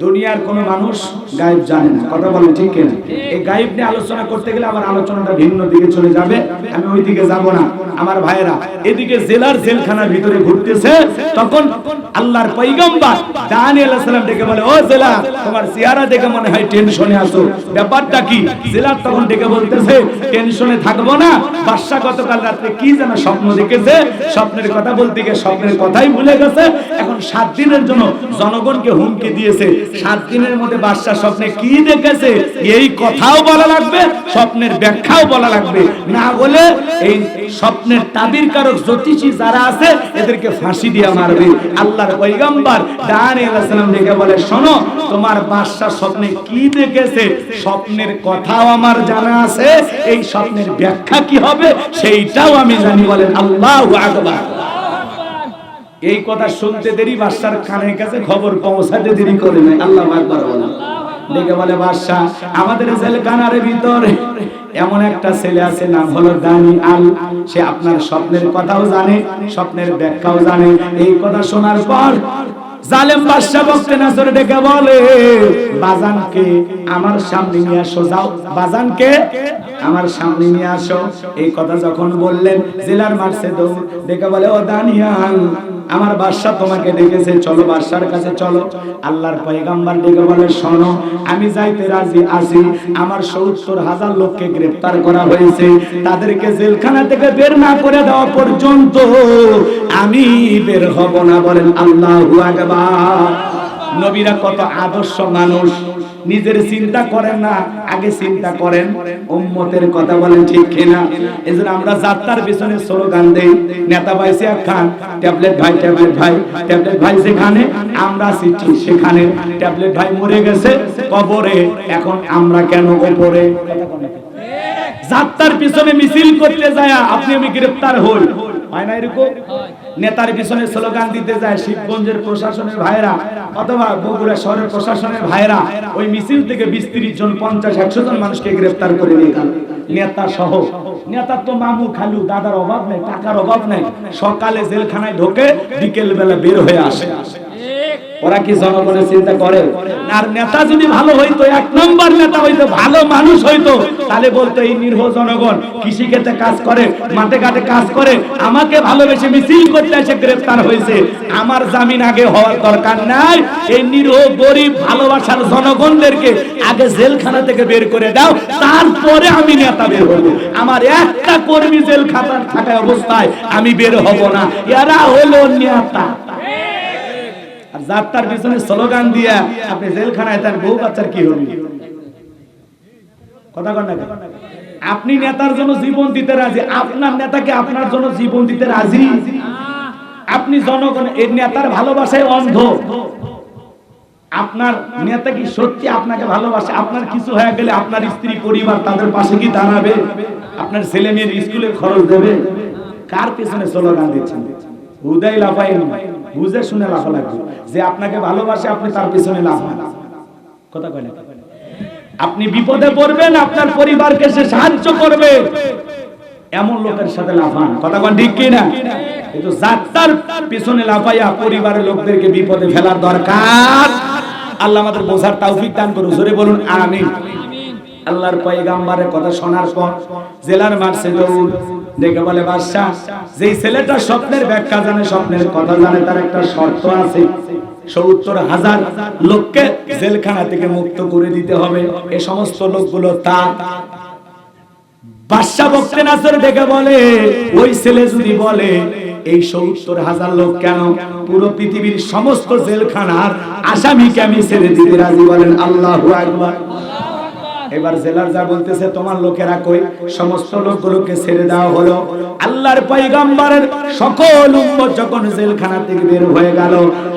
দুনিয়ার কোন মানুষ গায়েব জানে না। কথা বলেন ঠিক কিনা? এই গায়েব নিয়ে আলোচনা করতে গেলে আমার আলোচনাটা ভিন্ন দিকে চলে যাবে, আমি ওই দিকে যাব না। আমার ভাইয়েরা এদিকে জেলার জেলখানার ভিতরে ঘুরতেছে, তখন আল্লাহর পয়গম্বর দানিয়েল আলাইহিস সালাম ডেকে বলে ও জেলা, তোমার চেহারা দেখে মনে হয় টেনশনে আছো, ব্যাপারটা কি? জেলা তখন ডেকে বলতেছে টেনশনে থাকবো না, বাদশা গতকাল রাতে কি যেন স্বপ্ন দেখেছে, স্বপ্নের কথা বলতে গিয়ে স্বপ্নের কথাই ভুলে গেছে। এখন 7 দিনের জন্য জনগণকে হুমকি দিয়েছে, 7 দিনের মধ্যে বাদশা স্বপ্নে কি দেখেছে এই কথাও বলা লাগবে, স্বপ্নের ব্যাখ্যাও বলা লাগবে, না বলে এই স্বপ্নের তাবির কারক জ্যোতিষী যারা আছে এদেরকে ফাঁসি দিয়ে মারবে। আল্লাহর পয়গম্বর দানিয়েল আলাইহিস সালাম ডেকে বলে শোনো, তোমার বাদশা স্বপ্নে কি দেখেছে স্বপ্নের কথাও আমার জানা আছে, এই স্বপ্নের ব্যাখ্যা কি হবে সেইটাও আমি জানি। বলেন আল্লাহু আকবার। এই কথা শুনতে দেরি বাদশার কানের কাছে খবর পৌঁছাতে দেরি করে নাই। আল্লাহু আকবার বলেন। ডেকে বলে বাদশা আমাদের জেলখানার ভিতরে এমন একটা ছেলে আছে, নাম হলো দানিয়াল, সে আপনার স্বপ্নের কথাও জানে, স্বপ্নের ব্যাখ্যাও জানে। এই কথা শোনার পর জালেম বাদশা বক্তে নাসর ডেকে বলে বাজানকে আমার সামনে নিয়ে আসো, যাও বাজানকে আমার সামনে নিয়ে আসো। এই কথা যখন বললেন জেলার মারছে দৌড়, ডেকে বলে ও দানিয়াল আমার বাদশা তোমাকে ডেকেছে, চলো বাদশার কাছে চলো। আল্লাহর পয়গম্বর ডেকে বলে শোনো, আমি যাইতে রাজি আছি, আমার ৭০,০০০ লোককে গ্রেফতার করা হয়েছে, তাদেরকে জেলখানা থেকে বের না করে দেওয়া পর্যন্ত আমি বের হব না। বলেন আল্লাহু আকবার। নবীরা কত আদর্শ মানুষ, নিজের চিন্তা করেন না, আগে চিন্তা করেন উম্মতের কথা। বলেন ঠিক কিনা? এজন্য আমরা যাত্রার পিছনে স্লোগান দেই, নেতা ভাই সিয়াক খান, ট্যাবলেট ভাই, ট্যাবলেট ভাই, ট্যাবলেট ভাই যেখানে আমরা আছি ঠিক সেখানে। ট্যাবলেট ভাই মরে গেছে কবরে, এখন আমরা কেন উপরে? যাত্রার পিছনে মিছিল করতে যায় আপনি আমি গ্রেফতার হই, হয় না এরকম? নেতার পিছনে স্লোগান দিতে যায় শিবগঞ্জের প্রশাসনের ভাইরা অথবা বগুড়া শহরের প্রশাসনের ভাইরা, ওই মিছিল থেকে 20-30 জন 50-100 জন মানুষকে গ্রেফতার করে নিয়ে গেল, নেতা সহ। নেতার তো মামু খালু দাদার অভাব নাই, টাকার অভাব নাই, সকালে জেলখানায় ঢোকে বিকেল বেলা বের হয়ে আসে। ওরা কি জনগণের চিন্তা করে? আর নেতা যদি ভালো হইতো, 1 নম্বর নেতা হইতো, ভালো মানুষ হইতো, তাহলে বলতো এই নিরীহ জনগণ কৃষিক্ষেত্রে কাজ করে, মাঠে ঘাটে কাজ করে, আমাকে ভালোবেসে মিছিল করতে এসে গ্রেফতার হয়েছে, আমার জামিন আগে হওয়ার দরকার নাই। এই নিরীহ গরিব ভালোবাসার জনগণদেরকে আগে জেলখানা থেকে বের করে দাও, তারপরে আমি নেতা বের হব। আমার একটা কর্মী জেলখানায় থাকা অবস্থায় আমি বের হব না। এরা হলো নেতা। আর যাত্রার পিছনে স্লোগান দিয়া আপনি জেলখানায় তার বউ বাচ্চার কি হবে? কথা কন না? আপনি নেতার জন্য জীবন দিতে রাজি, আপনার নেতাকে আপনার জন্য জীবন দিতে রাজি? আপনি জনগণ এই নেতার ভালোবাসায় অন্ধ। আপনার নেতা কি সত্যি আপনাকে ভালোবাসে? আপনার কিছু হয়ে গেলে আপনার স্ত্রী পরিবার তাদের পাশে কি দাঁড়াবে? আপনার ছেলে মেয়ের স্কুলের খরচ দেবে? কার পেছনে স্লোগান দিচ্ছেন? হুদাই লাফাই না, বুঝে শুনে লাফা লাগবে। যে আপনাকে ভালোবাসে আপনি তার পিছনে লাফান। কথা কয় না? আপনি বিপদে পড়বেন, আপনার পরিবারকে সে সাহায্য করবে, এমন লোকের সাথে লাফান। কথা কন ঠিক কি না? কিন্তু যাত্রার পিছনে লাফাইয়া পরিবারের লোকদেরকে বিপদে ফেলার দরকার। আল্লাহ আমাদের বোঝার তৌফিক দান করুন, জোরে বলুন আমিন। আল্লাহর পয়গম্বরের কথা শোনার পর জেলার মারছে দৌড়, দেখে বলে বাদশা যেই ছেলেটা স্বপ্নের ব্যাখ্যা জানে, স্বপ্নের কথা জানে, তার একটা শর্ত আছে, ৭০,০০০ লোককে জেলখানা থেকে মুক্ত করে দিতে হবে। এই সমস্ত লোকগুলো তার। বাদশা বক্তে নাসর ডেকে বলে ওই ছেলে যদি বলে এই ৭০,০০০ লোক কেন? পুরো পৃথিবীর সমস্ত জেলখানার আসামিকে আমি ছেড়ে দিতে রাজি, বলেন আল্লাহু আকবার। এবার জেলার যা বলতেছে তোমার লোকেরা কই? সমস্ত লোকগুলোকে ছেড়ে দেওয়া হলো। আল্লাহর পয়গম্বরের সকল উম্মত যখন জেলখানা থেকে বের হয়ে গেল,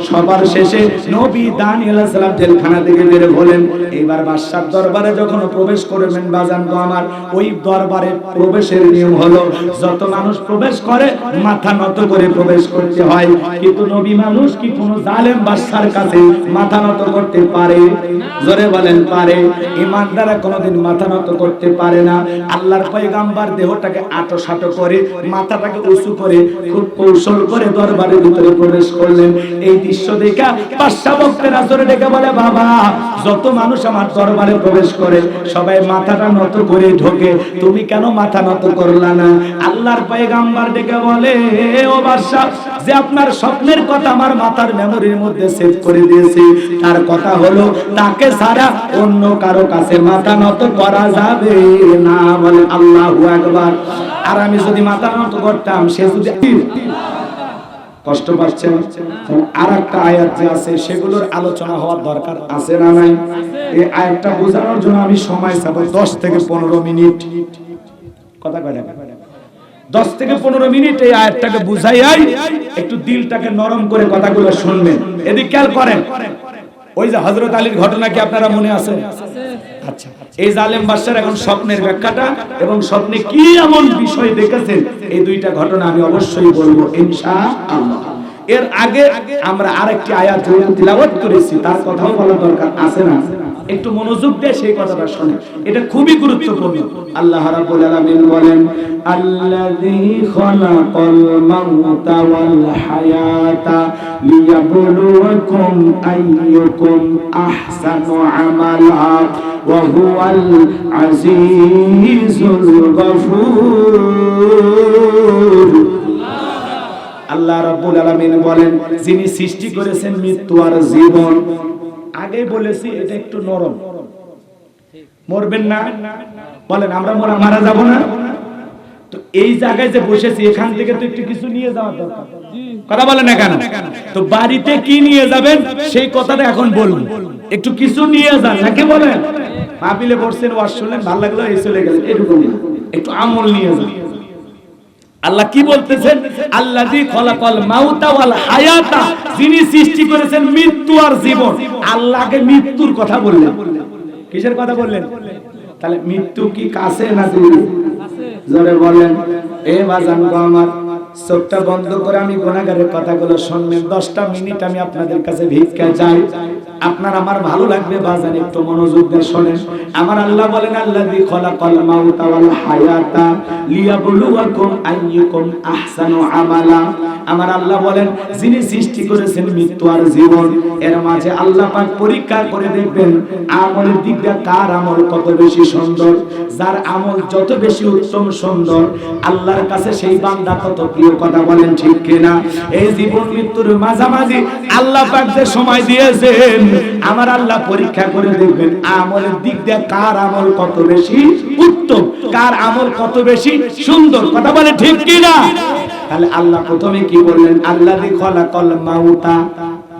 সবার শেষে নবী দানিয়েল আলাইহিস সালাম জেলখানা থেকে বের হলেন। এবার বাদশার দরবারে যখন প্রবেশ করবেন বাজান গো আমার, ওই দরবারে প্রবেশের নিয়ম হলো যত মানুষ প্রবেশ করে মাথা নত করে প্রবেশ করতে হয়। কিন্তু নবী মানুষ কি কোনো জালেম বাদশার কাছে মাথা নত করতে পারে? জোরে বলেন পারে? ইমানদার কোনদিন মাথা নত করতে পারে না। আল্লাহর পয়গম্বর দেহটাকে আঁটো-সাঁটো করে, মাথাটাকে উঁচু করে, খুব কৌশল করে দরবারের ভিতরে প্রবেশ করলেন। এই দৃশ্য দেখে বাদশা বক্তেরা জোরে ডেকে বলে, বাবা যত মানুষ আমার দরবারে প্রবেশ করে সবাই মাথাটা নত করে ঢোকে, তুমি কেন মাথা নত করলা না? আল্লাহর পয়গম্বর ডেকে বলে, ও বাদশা, যে আপনার স্বপ্নের কথা আমার মাথার মেমোরির মধ্যে সেভ করে দিয়েছি, তার কথা হলো তাকে ছাড়া অন্য কারো কাছে মাথা নত করা যাবে না, বলে আল্লাহু আকবার। আর আমি যদি মাথা নত করতাম, সে যদি কষ্ট পাচ্ছেন, আর একটা আয়াত যে আছে সেগুলোর আলোচনা হওয়ার দরকার আছে না নাই? এই আয়াতটা বোঝানোর জন্য আমি সময় চাব 10 থেকে 15 মিনিট। কথা কয় না? 10 থেকে 15 মিনিট এই আয়াতটাকে বুঝাইয়াই একটু দিলটাকে নরম করে কথাগুলো শুনবেন। এদিকে খেয়াল করেন, ওই যে হযরত আলীর ঘটনা কি আপনারা মনে আছে? আচ্ছা, এই জালেম বাদশার এখন স্বপ্নের ব্যাখ্যাটা এবং স্বপ্নে কি এমন বিষয় দেখেছেন, এই দুইটা ঘটনা আমি অবশ্যই বলবো ইনশাআল্লাহ। এর আগে আমরা আরেকটি আয়াত তিলাওয়াত করেছি, তার কথাও বলা দরকার আছে না? একটু মনোযোগ দিয়ে সেই কথাটা শুনে, এটা খুবই গুরুত্বপূর্ণ। আল্লাহ রাব্বুল আলামিন বলেন, আল্লাযী খালাকাল মাউতা ওয়াল হায়াতা লিয়াবলুয়াকুম আইয়ুকুম আহসানু আমালা ওয়া হুয়াল আজিজুল গফুর। আল্লাহ রাব্বুল আলামিন বলেন, যিনি সৃষ্টি করেছেন মৃত্যু আর জীবন। আগে বলেছি এটা একটু নরম, মরবেন না, বলেন আমরা মারা যাব না। তো এই জায়গায় যে বসেছি এখান থেকে তো একটু কিছু নিয়ে যাওয়ার দরকার, কথা বলেন না কেন? তো বাড়িতে কি নিয়ে যাবেন সেই কথাটা এখন বলুন। একটু কিছু নিয়ে যান নাকি বলেন? মাহফিলে বসছেন, ওয়াজ শুনলেন, ভালো লাগলো, এই চলে গেলেন, এরকম একটু আমল নিয়ে যান। আল্লাহ কি বলতেছেন? আল্লাযী খলাকাল মাউতা ওয়াল হায়াতা, যিনি সৃষ্টি করেছেন মৃত্যু আর জীবন। আল্লাহকে মৃত্যুর কথা বললেন, কিসের কথা বললেন? তাহলে মৃত্যু কি কাছে না দূরে? জোরে বলেন। এ বাজান গো আমার, চোখটা বন্ধ করে আমি গুনাহগারের কথাগুলো শুনবেন। 10টা মিনিট আমি আপনাদের কাছে ভিক্ষা চাই, আপনার আমার ভালো লাগবে বাজান, একটু মনোযোগ দিয়ে শুনেন। আমার আল্লাহ বলেন, আল্লাযী খলাকাল মাউতা ওয়াল হায়াতা লিয়াবলুয়াকুম আইয়ুকুম আহসানু আমালা। আমার আল্লাহ বলেন, যিনি সৃষ্টি করেছেন মৃত্যু আর জীবন, এর মাঝে আল্লাহ পাক পরীক্ষা করে দেখবেন আমলের দিক দিয়ে কার আমল কত বেশি সুন্দর। যার আমল যত বেশি উত্তম সুন্দর, আল্লাহর কাছে সেই বান্দা তত প্রিয়। কথা বলেন ঠিক কিনা? এই জীবন মৃত্যুর মাঝামাঝি আল্লাহ পাক যে সময় দিয়েছেন, আমার আল্লাহ পরীক্ষা করে দেখবেন আমলের দিক দিয়ে কার আমল কত বেশি উত্তম, কার আমল কত বেশি সুন্দর। কথা বলেন ঠিক কিনা? তাহলে আল্লাহ প্রথমে কি বললেন? আল্লাযী খলাকাল মাউতা,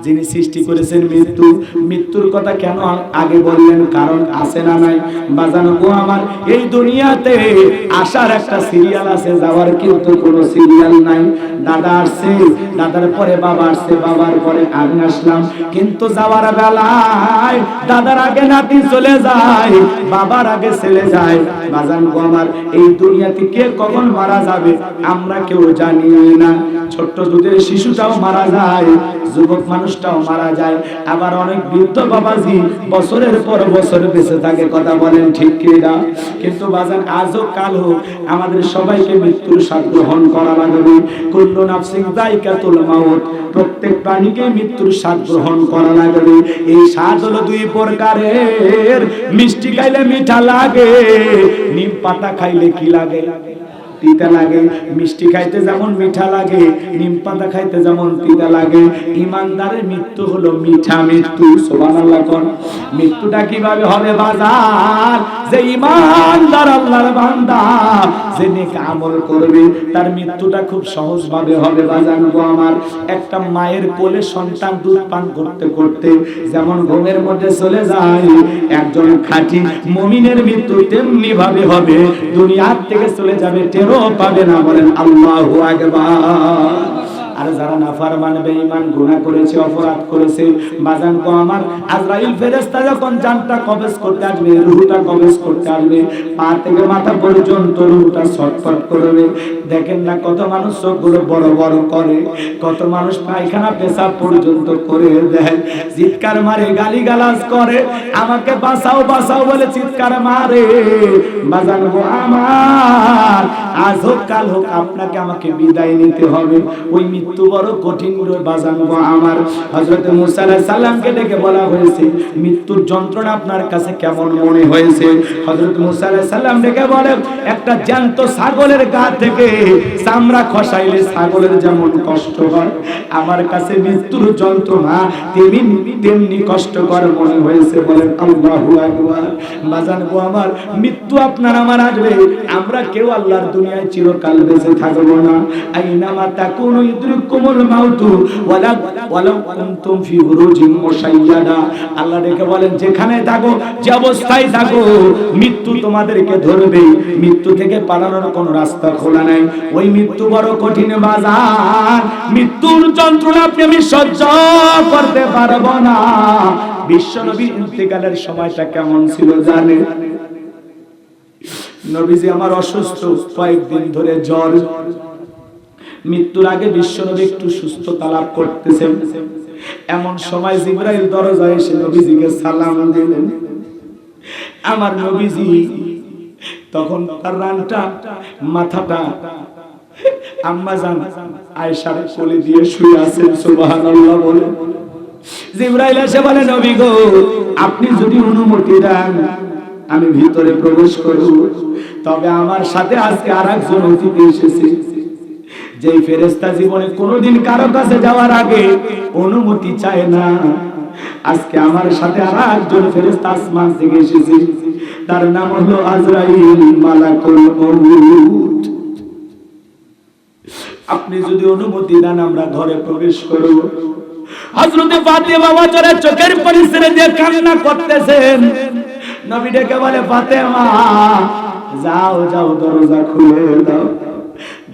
যিনি সৃষ্টি করেছেন মৃত্যু। মৃত্যুর কথা কেন আগে বললেন? কারণ আছে না নাই? বাজানো গো আমার, এই দুনিয়াতে আসার একটা সিরিয়াল আছে, যাওয়ার কিন্তু কোনো সিরিয়াল নাই। দাদা আসছে, দাদার পরে বাবা আসছে, বাবার পরে আমি আসলাম, কিন্তু যাওয়ার বেলায় দাদার আগে নাতি চলে যায়, বাবার আগে ছেলে যায়। বাজান গো আমার, এই দুনিয়াতে কে কখন মারা যাবে আমরা কেউ জানি না। ছোট্ট দুধের শিশুটাও মারা যায়, যুবক মানুষটাও মারা যায়, আবার অনেক বৃদ্ধ বাবাজি বছরের পর বছর বেঁচে থাকে। কথা বলেন ঠিক কিনা? কিন্তু বাজান আজ হোক কাল হোক আমাদের সবাইকে মৃত্যুর স্বাদ গ্রহণ করা লাগবে। কুল্লু নাফসিন যায়কাতুল মাউত, প্রত্যেক প্রাণীকে মৃত্যুর স্বাদ গ্রহণ করা লাগবে। এই স্বাদ হলো দুই প্রকারের, মিষ্টি খাইলে মিঠা লাগে, নিম পাতা খাইলে কি লাগে? তিতা লাগে, মিষ্টি খাইতে যেমন মিঠা লাগে, নিম পাতা খাইতে যেমন তিতা লাগে, ইমানদারের মৃত্যু হলো মিঠা মৃত্যু। সুবহানাল্লাহ কোন। মৃত্যুটা কিভাবে হবে বাজার? যে ইমানদার আল্লাহর বান্দা, যে নেক আমল করবে, তার মৃত্যুটা খুব সহজ ভাবে হবে বাজান গো আমার। একটা মায়ের কোলে সন্তান দুধ পান করতে করতে যেমন ঘুমের মধ্যে চলে যায়, একজন খাঁটি মুমিনের মৃত্যু তেমনি ভাবে হবে, দুনিয়ার থেকে চলে যাবে, টেরও পাবে না। বলেন আল্লাহু আকবার। আর যারা নাফরমান বেঈমান গুনাহ করেছে, অপরাধ করেছে, বাজান গো আমার, আজরাইল ফেরেশতা যখন জানটা কবজ করতে আসবে, রূহটা কবজ করতে আসবে, পা থেকে মাথা পর্যন্ত রূহটা ছটফট করবে। দেখেন না কত মানুষ চোখগুলো বড় বড় করে, কত মানুষ পায়খানা পেশাব পর্যন্ত করে দেয়, চিৎকার মারে, গালিগালাজ করে, আমাকে বাঁচাও বাঁচাও বলে চিৎকার মারে। বাজান গো আমার, আজ হোক কাল হোক আপনাকে আমাকে বিদায় নিতে হবে। ওই মৃত্যু বড় কঠিন বাজান গো আমার। হযরত মুসা আলাইহিস সালামকে ডেকে বলা হয়েছে, মৃত্যুর যন্ত্রণা আপনার কাছে কেমন মনে হয়েছে? হযরত মুসা আলাইহিস সালাম ডেকে বলে, একটা জ্যান্ত ছাগলের গা থেকে চামড়া খসাইলে ছাগলের যেমন কষ্ট হয়, আমার কাছে মৃত্যুর যন্ত্রণা তেমনি কষ্টকর মনে হয়েছে। বলেন আল্লাহু আকবার। বাজান গো আমার, মৃত্যু আপনার আমার আসবে, আমরা কেউ আল্লাহর দুনিয়ায় চিরকাল বেঁচে থাকবো না। আইনামা তাকুনু ইদরিকুমুল মাউতু ওয়ালাউ কুনতুম ফি বুরুজিন মুশাইয়াদা। আল্লাহ ডেকে বলেন, যেখানে থাকো, যে অবস্থায় থাকো, মৃত্যু তোমাদেরকে ধরবে, মৃত্যু থেকে পালানোর কোনো রাস্তা খোলা নাই। ওই মৃত্যু বড় কঠিন বাজার, মৃত্যুর যন্ত্রণা আপনি আমি সহ্য করতে পারবো না। বিশ্বনবীর ইন্তেকালের সময়টা কেমন ছিল জানেন? নবীজি আমার অসুস্থ, কয়েকদিন ধরে জ্বর। মৃত্যুর আগে বিশ্বনবী একটু সুস্থতা লাভ করতেছেন, এমন সময় জিবরাইল দরজায় এসে নবীজিকে সালাম দিলেন। আমার নবীজি তখন তার রানটা, মাথাটা আম্মা জান আয়েশার কোলে দিয়ে শুয়ে আছেন। সুবহানাল্লাহ বলে। জিবরাইল এসে বলে, নবী গো, আপনি যদি অনুমতি দেন আমি ভিতরে প্রবেশ করব। তবে আমার সাথে আজকে আরেকজন অতিথি এসেছে, যেই ফেরেশতা জীবনে কোনোদিন কারো কাছে যাওয়ার আগে অনুমতি চায় না। আজকে আমার সাথে আরেকজন ফেরেশতা আসমান থেকে এসেছে, তার নাম হলো আজরাইল, মালাকুল মউত। আপনি যদি অনুমতি দেন আমরা ঘরে প্রবেশ করব। হযরত ফাতেমা বাজারে চোখের পানি ছেড়ে দিয়ে কান্না করতেছেন। নবী ডেকে বলে, ফাতেমা যাও যাও, দরজা খুলে দাও।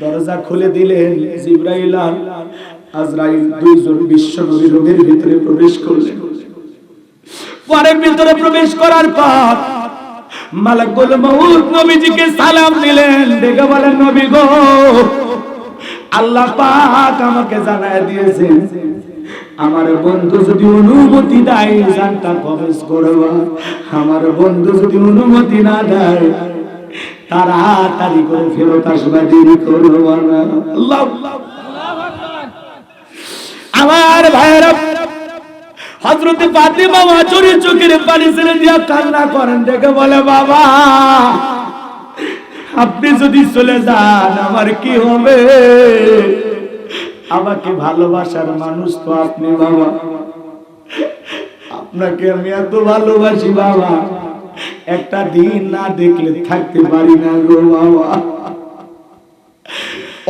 দরজা খুলে দিলেন। জিবরাইল আর আজরাইল দুইজন বিশ্ব নবীর রুমের ভিতরে প্রবেশ করলেন। পরে ভিতরে প্রবেশ করার পর মালাকুল মউত নবীজিকে সালাম দিলেন, ডেকে বলেন, নবী গো, আল্লাহ পাক আমাকে জানায় দিয়েছেন, আমার বন্ধু যদি অনুমতি দেয় জানটা কবজ করবা, আমার বন্ধু যদি অনুমতি না দেয় তাড়াতাড়ি করে ফেরত আসবা, দেরি করবা না। আল্লাহ আমার ভাইরা, হযরত ফাতেমা চোরে চোখের পানি ছেড়ে দিয়া কান্না করেন, দেখে বলে, বাবা আপনি যদি চলে যান আমার কি হবে? আমাকে ভালোবাসার মানুষ তো আপনি বাবা, আপনাকে আমি এত ভালোবাসি বাবা, একটা দিন না দেখলে থাকতে পারি না গো বাবা।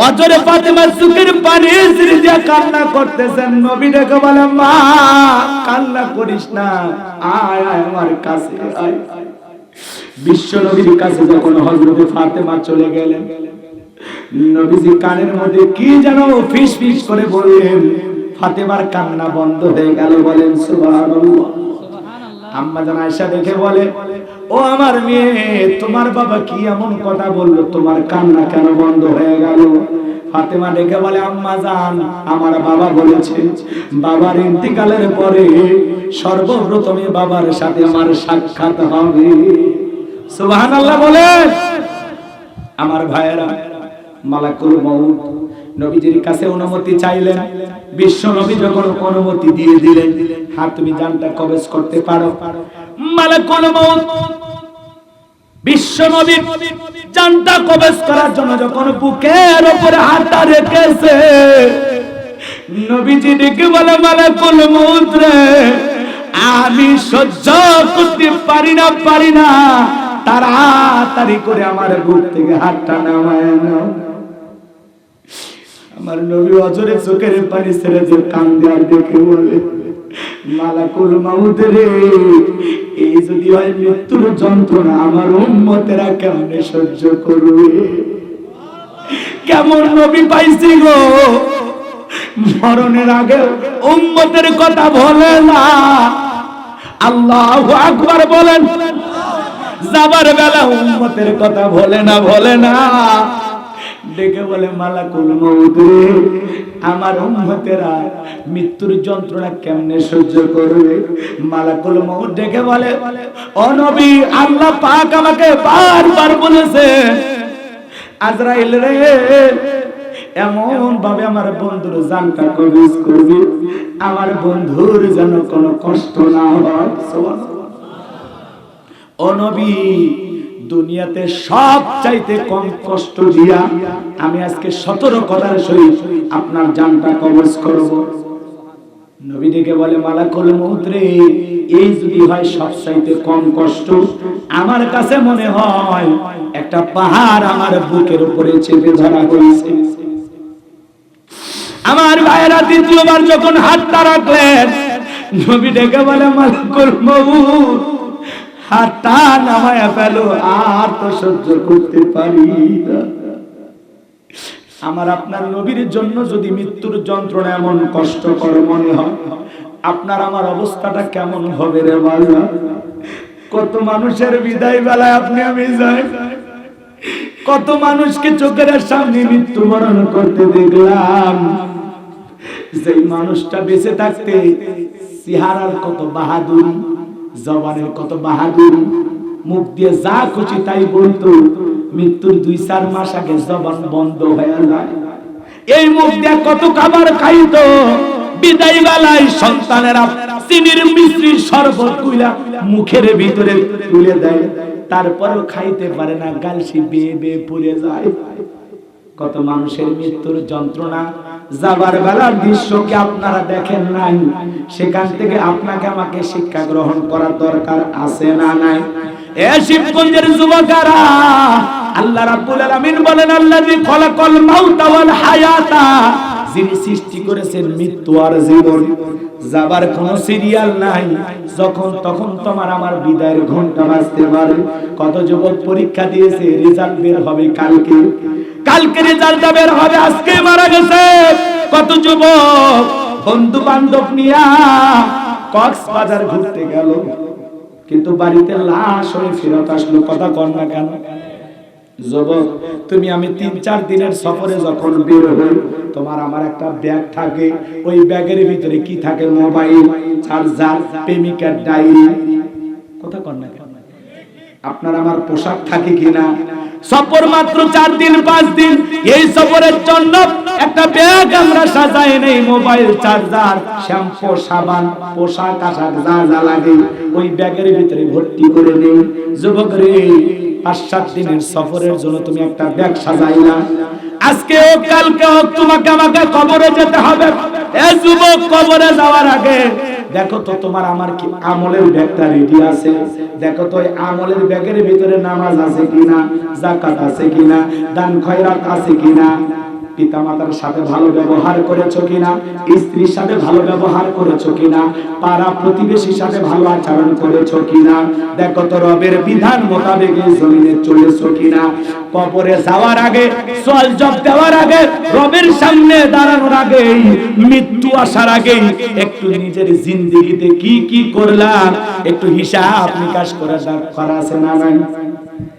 অজরে ফাতেমা চোখের পানি ছেড়ে দিয়া কান্না করতেছেন। নবী ডেকে বলে, মা কান্না করিস না, আয় আয় আমার কাছে আয়। বিশ্ব নবীর কাছে যখন হযরত ফাতেমা চলে গেলেন, নবীজি কানের মধ্যে কি যেন ফিস ফিস করে বললেন, ফাতেমার কান্না বন্ধ হয়ে গেল। বলেন সুবহানাল্লাহ। আম্মা জান আয়েশা দেখে বলে, ও আমার মেয়ে, তোমার বাবা কি এমন কথা বললো, তোমার কান্না কেন বন্ধ হয়ে গেল? ফাতেমা ডেকে বলে, আম্মা জান আমার বাবা বলেছে বাবার ইন্তিকালের পরে সর্বপ্রথমে বাবার সাথে আমার সাক্ষাৎ হবে। সুবহানাল্লাহ বলে। আমার ভাইয়েরা, মালাকুল মউত নবীজির কাছে অনুমতি চাইলেন। বিশ্ব নবী যখন অনুমতি দিয়ে দিলেন, হ্যাঁ তুমি জানটা কবজ করতে পারো। মালাকুল মউত বিশ্ব নবী জানটা কবজ করার জন্য যখন বুকের উপরে হাতটা রেখেছে, নবীজি ডেকে বলে মালাকুল মউত রে, আমি সহ্য করতে পারি না, তাড়াতাড়ি করে আমার বুক থেকে হাতটা নামায় নাও। আমার নবী অজরে চোখের পানি ছেড়ে যে কান্দে আর ডেকে বলে মালাকুল মউত রে, এই যদি হয় মৃত্যুর যন্ত্রণা, আমার উম্মতেরা কেমনে সহ্য করবে? কেমন নবী পাইছি গো, মরণের আগে উম্মতের কথা বলে না, আল্লাহু আকবার বলেন, যাবার বেলা উম্মতের কথা বলে না। ডেকে বলে মালাকুল মউত রে, আমার উম্মতেরা মৃত্যুর যন্ত্রণা কেমনে সহ্য করবে? মালাকুল মউত ডেকে বলে, ও নবী, আল্লাহ পাক আমাকে বারবার বলেছে, আজরাইল রে, এমন ভাবে আমার বন্ধুর জানটা কবজ করবি, আমার বন্ধুর যেন কোনো কষ্ট না হয়। ও নবী, দুনিয়াতে সব চাইতে কম কষ্ট দিয়া আমি আজকে 17 কথার সহিত আপনার জানটা কবজ করব। নবী ডেকে বলে মালাকুল মউত রে, এই যদি হয় সব চাইতে কম কষ্ট, আমার কাছে মনে হয় একটা পাহাড় আমার বুকের উপরে চেপে ধরা হয়েছে। আমার ভাইরা দ্বিতীয়বার যখন হাতটা রাখলেন, নবী ডেকে বলে মালাকুল মউত, হাতটা নামায়া ফেলো, আর তো সহ্য করতে পারি না। আমার আপনার নবীর জন্য যদি মৃত্যুর যন্ত্রণা এমন কষ্টকর মনে হয়, আপনার আমার অবস্থাটা কেমন হবে রে বাবা? কত মানুষের বিদায় বেলায় আপনি আমি যাই, কত মানুষকে চোখের সামনে মৃত্যুবরণ করতে দেখলাম। যেই মানুষটা বেঁচে থাকতে চেহারার কত বাহাদুরি, জবানের কত বাহাদুরি, মুখ দিয়ে যা খুশি তাই বলতো, মৃত্যুর 2-4 মাস আগে জবান বন্ধ হয়ে যায়। এই মুখ দিয়ে কত খাবার খাইতো, বিদায় বেলায় সন্তানেরা চিনির মিশ্রি শরবত কইলা মুখের ভিতরে তুলে দেয়, তারপরেও খাইতে পারে না, গালসি বেয়ে বেয়ে পড়ে যায়। কত মানুষের মৃত্যুর যন্ত্রণা, যাবার বেলার দৃশ্য কি আপনারা দেখেন নাই? সেখান থেকে আপনাকে আমাকে শিক্ষা গ্রহণ করার দরকার আছে না নাই? এ শিবগঞ্জের যুবকেরা, আল্লাহ রাব্বুল আলামিন বলেন, আল্লাযী খলাকাল মাউতা ওয়াল হায়াতা, যিনি সৃষ্টি করেছেন মৃত্যু আর জীবন। যাবার কোনো সিরিয়াল নাই, যখন তখন তোমার আমার বিদায়ের ঘন্টা বাজতে পারে। কত যুবক পরীক্ষা দিয়েছে, রেজাল্ট বের হবে কালকে রেজাল্ট বের হবে, আজকে মারা গেছে। কত যুবক বন্ধু বান্ধব নিয়া কক্সবাজার ঘুরতে গেল, কিন্তু বাড়িতে লাশ হয়ে ফেরত আসলো। কথা কর না কেন? যুবক, তুমি আমি 3-4 দিনের সফরে যখন বের হই, তোমার আমার একটা ব্যাগ থাকে, ওই ব্যাগের ভিতরে কি থাকে? মোবাইল, চার্জার, প্রেমিকার ডায়েরি। কথা কর না কেন? আপনার আমার পোশাক থাকে কিনা? সফর মাত্র 4 দিন 5 দিন, এই সফরের জন্য একটা ব্যাগ আমরা সাজাই নেই, মোবাইল, চার্জার, শ্যাম্পু, সাবান, পোশাক আশাক যা যা লাগে ওই ব্যাগের ভিতরে ভর্তি করে নেই। যুবক রে, 5-7 দিনের সফরের জন্য তুমি একটা ব্যাগ সাজাইলা, আজকে হোক কালকে হোক তোমাকে আমাকে কবরে যেতে হবে। এ যুবক, কবরে যাওয়ার আগে দেখো তো তোমার আমার কি আমলের ব্যাগটা রেডি আছে? দেখো তো ওই আমলের ব্যাগের ভিতরে নামাজ আছে কিনা, যাকাত আছে কিনা, দান খয়রাত আছে কিনা, পিতামাতার সাথে ভালো ব্যবহার করেছো কিনা, স্ত্রীর সাথে ভালো ব্যবহার করেছো কিনা, পাড়া প্রতিবেশীর সাথে ভালো আচরণ করেছো কিনা, দেখো তো রবের বিধান মোতাবেক এই জমিনে চলেছো কিনা। কবরে যাওয়ার আগে, সওয়াল জবাব দেওয়ার আগে, রবের সামনে দাঁড়ানোর আগে, মৃত্যু আসার আগে একটু নিজের জিন্দেগিতে কি কি করলাম একটু হিসাব নিকাশ করা আছে না নাই?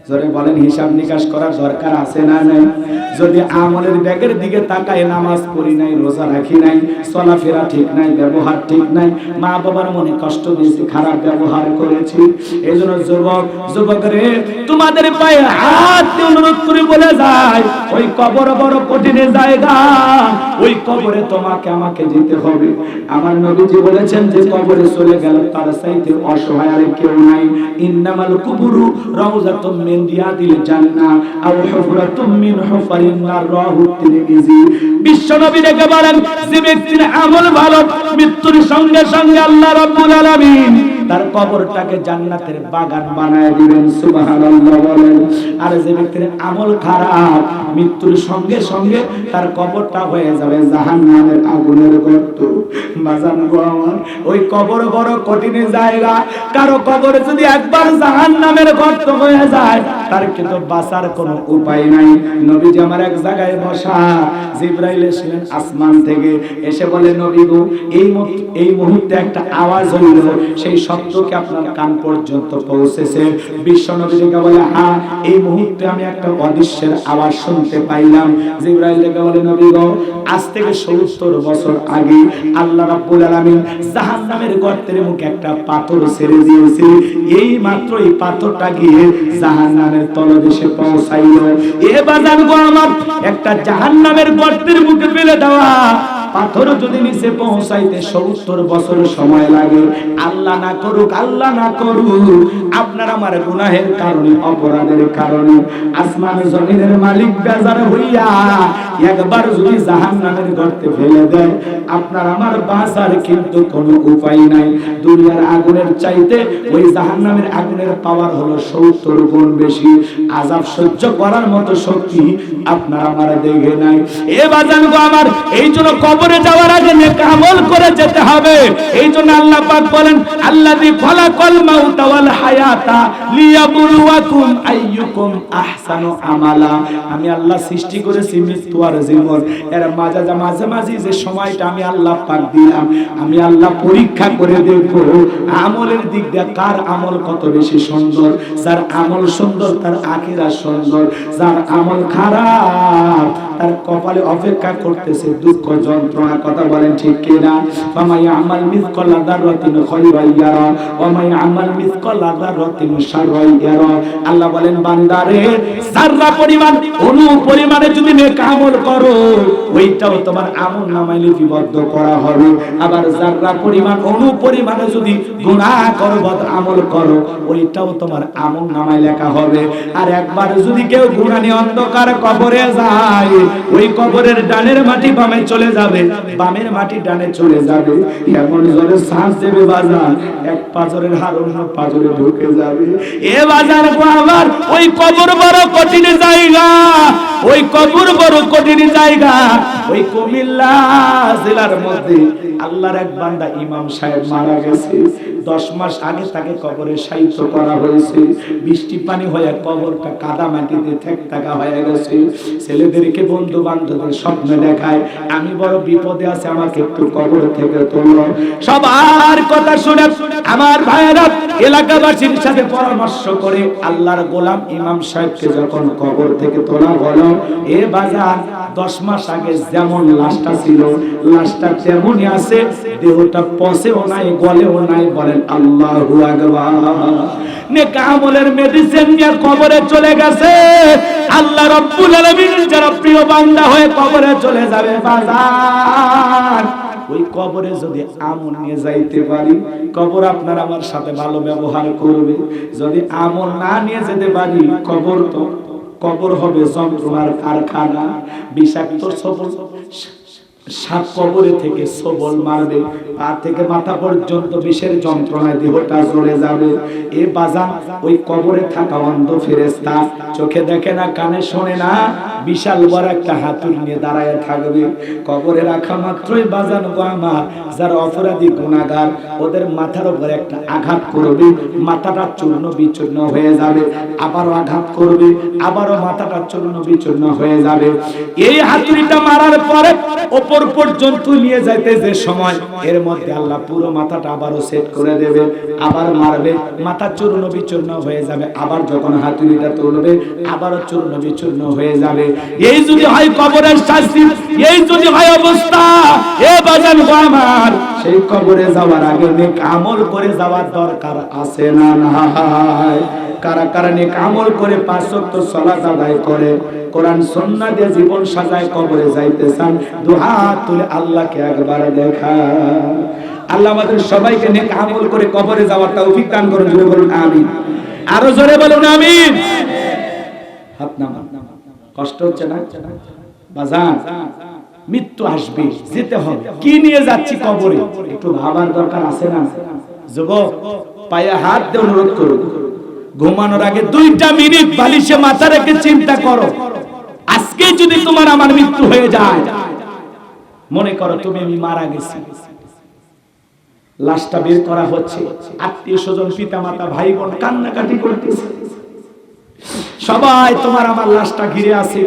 জোরে বলেন, হিসাব নিকাশ করার দরকার আছে না নাই? যদি আমলের ব্যাগের দিকে তাকায়, নামাজ পড়ি নাই, রোজা রাখি নাই, চলাফেরা ঠিক নাই, ব্যবহার ঠিক নাই, মা বাবার মনে কষ্ট দিয়েছি, খারাপ ব্যবহার করেছি, এইজন্য যুবক রে, তোমাদের পায়ে হাত দিয়ে অনুরোধ করে বলে যায়, ওই কবর বড় কঠিন জায়গা, ওই কবরে তোমাকে আমাকে যেতে হবে। আমার নবীজি বলেছেন যে কবরে চলে গেল তার চাইতে অসহায় আর কেউ নাই। ইন্নামাল কুবুরু রাউযাতুম মিন রিয়াদিল জান্নাহ আও হুফরাতুম মিন হুফারিন নার রাহু তিরমিজি। বিশ্বনবী ডেকে বলেন, যে ব্যক্তির আমল ভালো, মৃত্যুর সঙ্গে সঙ্গে আল্লাহ রাব্বুল আলামিন তার কবরটাকে জান্নাতের বাগান বানায় দিবেন। সুবহানাল্লাহ বলেন। আর যে ব্যক্তির আমল খারাপ, মৃত্যুর সঙ্গে সঙ্গে তার কবরটা হয়ে যাবে জাহান্নামের আগুনের গর্ত। বাজান গো আমার, ওই কবর বড় কঠিন জায়গা। কারো কবরে যদি একবার জাহান্নামের গর্ত হয়ে যায়, তার কিন্তু বাঁচার কোনো উপায় নাই। নবীজি আমার এক জায়গায় বসা, জিবরাইল এসেলেন আসমান থেকে, এসে বলে, নবী গো, এই মুহূর্তে একটা আওয়াজ হইল, সেই শব্দকে আপনার কান পর্যন্ত পৌঁছেছে? বিশ্ব নবীকে বলে, হ্যাঁ, এই মুহূর্তে আমি একটা অদৃশ্যের আওয়াজ শুনতে পাইলাম। জিবরাইল ডেকে বলে, নবী গো, আজ থেকে 70 বছর আগে আল্লাহ রাব্বুল আলামিন জাহান্নামের গর্তের মুখে একটা পাথর ছেড়ে দিয়েছে। এই মাত্র এই পাথরটা গিয়ে জাহান্নামের তলদেশে পৌঁছাইল। এ বাজান গো আমার, একটা জাহান্নামের গর্তের মুখে ফেলে দেওয়া পাথর যদি নিচে পৌঁছাইতে 70 বছর সময় লাগে, আল্লাহ না করুক, আল্লাহ না করুক, আপনার আমার গুনাহের কারণে, অপরাধের কারণে আসমান জমিনের মালিক বেজার হইয়া একবার যদি জাহান্নামের গর্তে ফেলে দেয়, আপনার আমার বাঁচার কিন্তু কোনো উপায় নাই। দুনিয়ার আগুনের চাইতে ওই জাহান্নামের আগুনের পাওয়ার হলো 70 গুণ বেশি। আযাব সহ্য করার মতো শক্তি আপনার আমার দেখে নাই। এ বাজান গো আমার, এই জন্য কবরে যাওয়ার আগে নেক আমল করে যেতে হবে। এই জন্য আল্লাহ পাক বলেন, আল্লাযী খালাকাল মাউতা ওয়াল হায়াতা লিয়াবলুয়াকুম আইয়ুকুম আহসানু আমালা। আমি আল্লাহ সৃষ্টি করেছি মৃত্যু আর জীবন, এর মাঝামাঝি যে সময়টা আমি আল্লাহ পাক দিলাম, আমি আল্লাহ পরীক্ষা করে দেখব আমলের দিক দিয়ে কার আমল কত বেশি সুন্দর। যার আমল সুন্দর তার আখিরাত সুন্দর, যার আমল খারাপ তার কপালে অপেক্ষা করতেছে দুঃখ যন্ত্রণা। কথা বলেন ঠিক কিনা? ফামাই আমাল মিসকালা যাররাতিন খায়রান ইয়ারা ওয়া মাই আমাল মিসকালা যাররাতিন শাররান ইয়ারা। আল্লাহ বলেন, বান্দারে, যাররা পরিমাণ, অনু পরিমাণে যদি নেক আমল করো, ওইটাও তোমার আমলনামায় লিপিবদ্ধ করা হবে। আবার যাররা পরিমাণ, অনু পরিমাণে যদি গুনাহ করো, বদ আমল করো, ওইটাও তোমার আমলনামায় লেখা হবে। আর একবার যদি কেউ গুনাহ নিয়ে অন্ধকার কবরে যায়, ওই কবরের ডানের মাটি বামে চলে যাবে, বামের মাটি ডানে চলে যাবে। এমন জোরে শ্বাস দেবে বাজার, এক পাজরের হাড় অন্য পাজরে ঢুকে যাবে। এ বাজার গো আমার, ওই কবর বড় কঠিন জায়গা, ওই কবর বড় কঠিন জায়গা। ওই কুমিল্লা জেলার মধ্যে আল্লাহর এক বান্দা ইমাম সাহেব মারা গেছে। 10 মাস আগে তাকে কবরে শায়িত করা হয়েছে। বৃষ্টি পানি হয়ে কবরটা কাদা মাটিতে ঠেকঠাকা হয়ে গেছে। ছেলেদেরকে, বন্ধু বান্ধবদের স্বপ্ন দেখায়, আমি বড় বিপদে আছি, আমাকে একটু কবর থেকে তোলো। সবার কথা শুনে আমার ভাইয়েরা এলাকাবাসীর সাথে পরামর্শ করে আল্লাহর গোলাম ইমাম সাহেবকে যখন কবর থেকে তোলা হলো, এ বাজার 10 মাস আগে যেমন লাশটা ছিল, লাশটা তেমনই আছে, দেহটা পচেও নাই, গলেও নাই। বলেন আল্লাহু আকবার। নেক আমলের মেডিসিন নিয়ে কবরে চলে গেছে। আল্লাহ রাব্বুল আলামিনের যারা প্রিয় বান্দা হয়ে কবরে চলে যাবে বাজার, ওই কবরে যদি আমল নিয়ে যাইতে পারি, কবর আপনার আমার সাথে ভালো ব্যবহার করবে। যদি আমল না নিয়ে যেতে পারি, কবর হবে যন্ত্রণার কারখানা। বিষাক্ত সবল সাপ কবরে থেকে সবল মারবে, পা থেকে মাথা পর্যন্ত বিষের যন্ত্রণায় দেহটা জ্বলে যাবে। এ বাজান, ওই কবরে থাকা অন্ধ ফেরেশতা চোখে দেখে না, কানে শোনে না, বিশাল বড় একটা হাতুড়ি নিয়ে দাঁড়ায় থাকবে। কবরে রাখা মাত্রই বাজান গো আমার, যারা অপরাধী গুনাহগার, ওদের মাথার উপর একটা আঘাত করবে, মাথাটা চূর্ণ বিচূর্ণ হয়ে যাবে। আবারও আঘাত করবে, আবারও মাথাটা চূর্ণ বিচূর্ণ হয়ে যাবে। এই হাতুড়িটা মারার পরে উপর পর্যন্ত নিয়ে যাইতে যে সময়, এর মধ্যে আল্লাহ পুরো মাথাটা আবারও সেট করে দেবে, আবার মারবে, মাথা চূর্ণ বিচূর্ণ হয়ে যাবে। আবার যখন হাতুড়িটা তুলবে, আবারও চূর্ণ বিচূর্ণ হয়ে যাবে। এই যদি হয় কবরের শাস্তি, এই যদি হয় অবস্থা, এ বাজান গো আমার, সেই কবরে যাওয়ার আগে নেক আমল করে যাওয়ার দরকার আছে না নাই? কারা কারা নেক আমল করে 5 ওয়াক্ত সালাত আদায় করে, কোরআন সুন্নাহ দিয়ে জীবন সাজায় কবরে যাইতে চান, দুহাত তুলে আল্লাহকে একবার দেখা। আল্লাহ আমাদের সবাইকে নেক আমল করে কবরে যাওয়ার তৌফিক দান করুন। জোরে বলুন আমিন। আরো জোরে বলুন আমিন। হাত নামান। কষ্ট হচ্ছে না বাজান? মৃত্যু আসবে, যেতে হবে। কি নিয়ে যাচ্ছি কবরে, একটু ভাবার দরকার আছে না? যুবক, পায়ে হাত দিয়ে অনুরোধ করো, ঘুমানোর আগে 2টা মিনিট বালিশে মাথা রেখে চিন্তা করো, আজকে যদি তোমার আমার মৃত্যু হয়ে যায়, মনে করো তুমি আমি মারা গেছি, লাশটা বের করা হচ্ছে, আত্মীয় স্বজন পিতা মাতা ভাই বোন কান্নাকাটি করতেছে, সবাই তোমার আমার লাশটা ঘিরে আছে,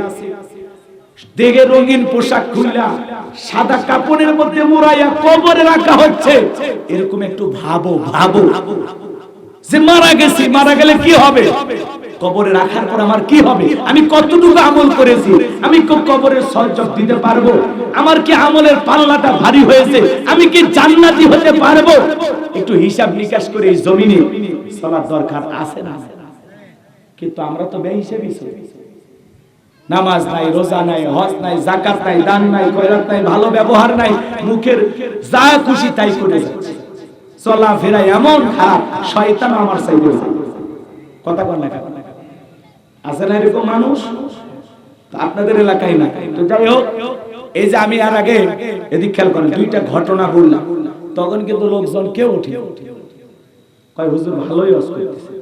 দেখে রঙিন পোশাক খুললা সাদা কাপড়ের মধ্যে মোড়াইয়া কবরে রাখা হচ্ছে। এরকম একটু ভাবো ভাবো যে মারা গেছি, মারা গেলে কি হবে, কবরে রাখার পর আমার কি হবে, আমি কতটুকু আমল করেছি, আমি কবরের সওয়াব দিতে পারবো, আমার কি আমলের পাল্লাটা ভারী হয়েছে, আমি কি জান্নাতি হতে পারবো? একটু হিসাব নিকাশ করে এই জমিনে চলার দরকার আছে না? কিন্তু আমরা তো বেহিসাবি চলি, নামাজ নাই, রোজা নাই, হজ নাই, যাকাত নাই, দান নাই, খয়রাত নাই, ভালো ব্যবহার নাই, মুখের যা খুশি তাই করে যাচ্ছে, চলা ফেরা এমন খারাপ, শয়তান আমার চাইতে কথা বল না। আছে না এরকম মানুষ? আপনাদের এলাকায় না। তো যাই হোক, এই যে আমি আর আগে এদিক খেয়াল করেন 2টা ঘটনা বললাম, তখন কিন্তু লোকজন কেউ উঠে কয় হুজুর ভালোই ওয়াজ করতেছে,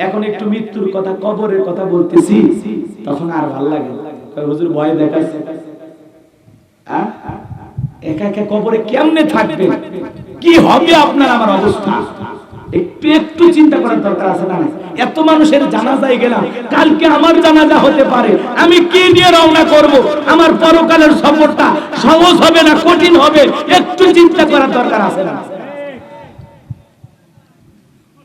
এখন একটু মৃত্যুর কথা, কবরের কথা বলতেছি, তখন আর ভালো লাগে, কয় হুজুর ভয় দেখাচ্ছে, একা একা কবরে কেমনে থাকবে, কি হবে আপনার আমার অবস্থা, একটু একটু চিন্তা করার দরকার আছে না? এত মানুষের জানাজায় গেলাম, কালকে আমার জানাজা হতে পারে, আমি কি নিয়ে রওনা করব, আমার পরকালের সফরটা সহজ হবে না কঠিন হবে, একটু চিন্তা করার দরকার আছে না?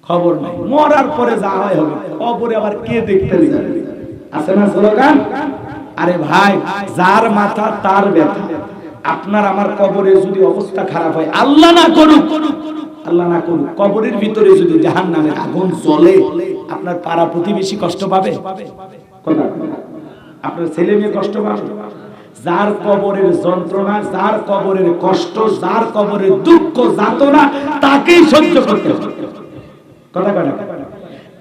খবর নাই, মরার পরে যা হয় হবে, কবরে আবার কে দেখতে যাবে, আছে না স্লোগান? আরে ভাই, যার মাথা তার ব্যথা। আপনার আমার কবরে যদি অবস্থা খারাপ হয়, আল্লাহ না করুক, আল্লাহ না করুক, কবরের ভিতরে যদি জাহান্নামের আগুন জ্বলে, আপনার পাড়া প্রতিবেশী কষ্ট পাবে, আপনার ছেলে মেয়ে কষ্ট পাবে? যার কবরের যন্ত্রণা, যার কবরের কষ্ট, যার কবরের দুঃখ যাতনা, তাকেই সহ্য করতে হবে। কথা কথা,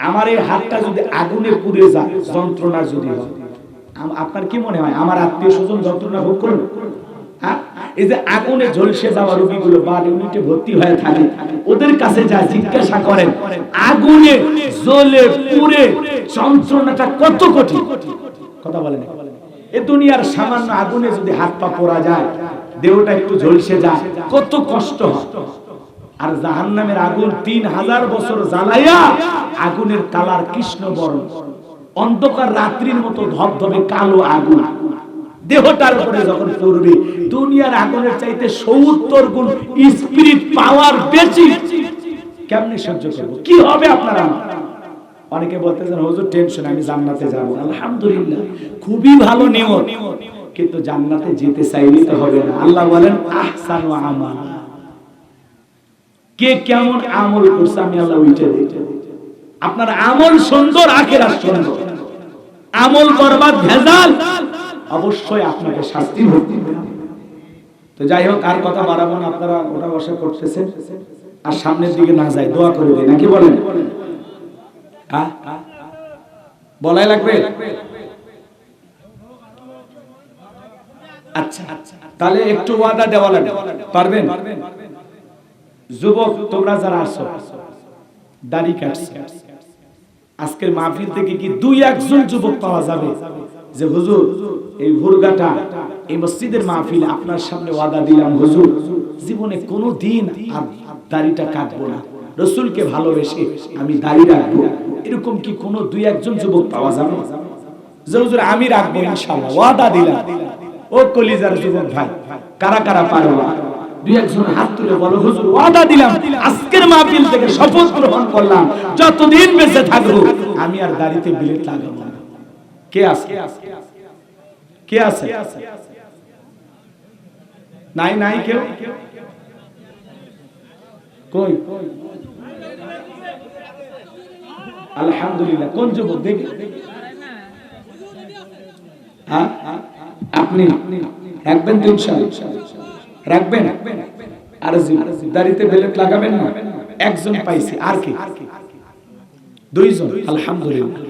আমার এই হাতটা যদি আগুনে পুড়ে যায়, যন্ত্রণা যদি হয়, আপনার কি মনে হয় আমার আত্মীয় স্বজন যন্ত্রণা ভোগ করবে? এই যে আগুনে ঝলসে যাওয়া রোগীগুলো বা ইউনিটে ভর্তি হয়ে থাকে, ওদের কাছে যা জিজ্ঞাসা করেন, আগুনে জ্বলে পুড়ে যন্ত্রণাটা কত কঠিন, কথা বলেন। এই দুনিয়ার সামান্য আগুনে যদি হাত পা পোড়া যায়, দেহটা একটু ঝলসে যায়, কত কষ্ট হয়। আর জাহান্নামের আগুন 3000 বছর জ্বালাইয়া আগুনের কালার কৃষ্ণ বর্ণ, অন্ধকার রাত্রির মতো ধবধবে কালো আগুন, দেহটার উপরে যখন পড়বে, দুনিয়ার আগুনের চাইতে 70 গুণ স্পিরিট পাওয়ার বেশি, কেমনে সহ্য করব? কি হবে আপনারা? অনেকে বলতেছেন হুজুর টেনশন, আমি জান্নাতে যাব। আলহামদুলিল্লাহ, খুবই ভালো নিয়ত, কিন্তু জান্নাতে যেতে চাইলে তো হবে না। আল্লাহ বলেন আহসানু আমাল, কে কেমন আমল করছে আমি আল্লাহ ওইটা দেখি। আপনার আমল সুন্দর, আখিরাত সুন্দর, আমল বরবাদ ভেজাল, অবশ্যই আপনাকে শাস্তি ভোগ করতে হবে। তো যাই হোক, আর কথা বাড়াবো না, আপনারা ওটা বসে করতেছেন, আর সামনের দিকে না যায়, দোয়া করে দিই নাকি বলেন? হ্যাঁ, বলাই লাগবে? আচ্ছা, তাহলে একটু ওয়াদা দেওয়া লাগবে, পারবেন? যুবক তোমরা যারা আসো, দাড়ি কাটছে, আজকের মাহফিল থেকে কি 2-1 যুবক পাওয়া যাবে যে হুজুর এই ভুরগাটা এই মসজিদের মাহফিল আপনার সামনে ওয়াদা দিলাম, হুজুর জীবনে কোনো দিন আর দাড়িটা কাটবো না, রাসূলকে ভালোবেসে আমি দাড়ি রাখবো, এরকম কি কোনো 2-1 যুবক পাওয়া যাবে যে হুজুর আমি রাখবো ইনশাআল্লাহ, ওয়াদা দিলাম? ও কলিজার যুবক ভাই, কারা কারা পারবা? 2-1 হাত তুলে বলো, হুজুর ওয়াদা দিলাম, আজকের মাহফিল থেকে শপথ গ্রহণ করলাম, যতদিন বেঁচে থাকবো আমি আর দাড়িতে বিলেট লাগাবো না। কে আছে? কে আছে? নাই নাই কেউ? কই? আলহামদুলিল্লাহ। কোন যুবক দেখি? হ্যাঁ, আপনি রাখবেন তো ইনশাআল্লাহ? রাখবেন? আর দাড়িতে বেলেট লাগাবেন না? 1 পাইছি, আর কি? 2 আলহামদুলিল্লাহ।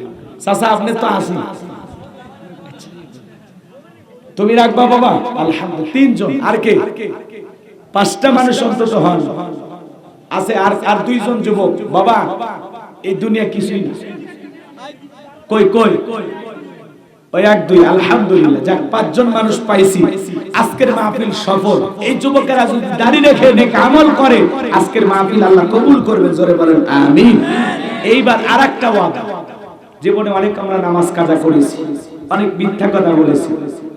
চাচা আপনি তো আছেন, তুমি রাখবা বাবা? আলহামদুলিল্লাহ, তিনজন। আর কে? পাঁচটা মানুষ অন্তত হন আছে। আর দুইজন যুবক। বাবা এই দুনিয়া কিছুই না। কই কই ওই এক দুই। আলহামদুলিল্লাহ, যাক পাঁচজন মানুষ পাইছি। আজকের মাহফিল সফল। এই যুবকেরা যদি দাঁড়িয়ে রেখে নেক আমল করে, আজকের মাহফিল আল্লাহ কবুল করবেন। জোরে বলেন আমিন। এইবার আরেকটা ওয়াদা। জীবনে অনেক আমরা নামাজ কাজা করেছি, অনেক মিথ্যা কথা বলেছি।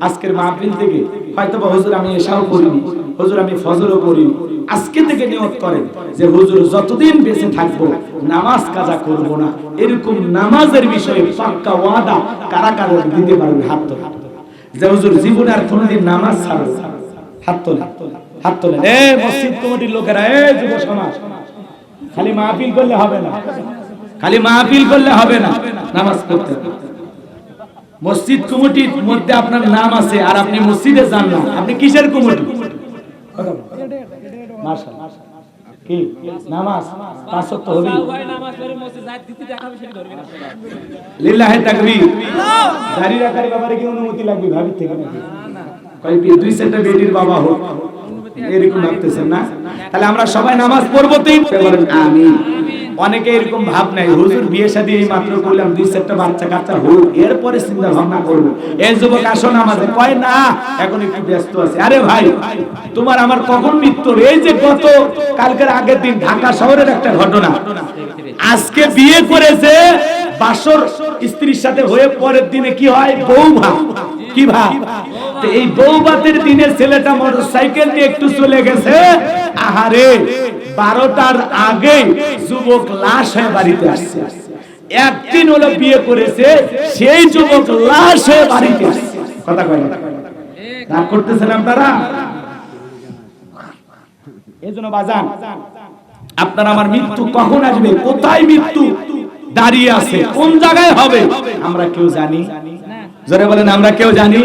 আজকের মাহফিল থেকে হয়তো বা হুজুর আমি এশাও করিনি, হুজুর আমি ফজরও করিনি, আজকে থেকে নিয়ত করেন যে হুজুর যতদিন বেঁচে থাকবো নামাজ কাজা করব না। এরকম নামাজের বিষয়ে পাক্কা ওয়াদা কারা কারা দিতে পারবে? হাত তোলেন। যে হুজুর জীবনে আর কোনোদিন নামাজ ছাড়ব। হাত তোলেন, হাত তোলেন। মসজিদ কমিটির লোকেরা, যুব সমাজ, খালি মাহফিল করলে হবে না, খালি মাহফিল করলে হবে না, নামাজ পড়তে হবে। মসজিদ কমিটির মধ্যে আপনার নাম আছে আর আপনি মসজিদে যান না, আপনি কিসের কমিটি? মাশাআল্লাহ, কি নামাজ পাঁচ ওয়াক্ত হবে? নামাজ পড়ে মসজিদে যায় দিতে দেখাবে সেটা ধরবে না। লিল্লাহি তাকবীর। দাড়ি রাখার ব্যাপারে কি অনুমতি লাগবে ভাবি থেকে নাকি? কই দুই সেটা বেটির বাবা হোক এরকম ভাবতেছেন না? তাহলে আমরা সবাই নামাজ পড়বো তো বলেন আমিন। অনেকে এরকম ভাব নাই, হুজুর বিয়ে শাদী এই মাত্র করলাম, দুই চারটা বাচ্চা কাচ্চা হোক এরপরে চিন্তা ভাবনা করব। এই যুবক আসো নামাজে, কয় না এখন একটু ব্যস্ত আছে। আরে ভাই তোমার আমার কখন মৃত্যু? এই যে গত কালকের আগের দিন ঢাকা শহরের একটা ঘটনা, আজকে বিয়ে করেছে, বাসর স্ত্রীর সাথে হয়ে পরের দিনে কি হয়? বউ ভাত। কি ভাত? এই বউ ভাতের দিনে ছেলেটা মোটরসাইকেল নিয়ে একটু চলে গেছে, আহারে 12টার আগে যুবক লাশ হয়ে বাড়িতে আসছে। একদিন হলো বিয়ে করেছে, সেই যুবক লাশ হয়ে বাড়িতে আসছে। কথা কয় না? রাগ করতেছেন আপনারা? এজন্য বাজান আপনার আমার মৃত্যু কখন আসবে, কোথায় মৃত্যু দাঁড়িয়ে আছে, কোন জায়গায় হবে আমরা কেউ জানি? জোরে বলেন আমরা কেউ জানি?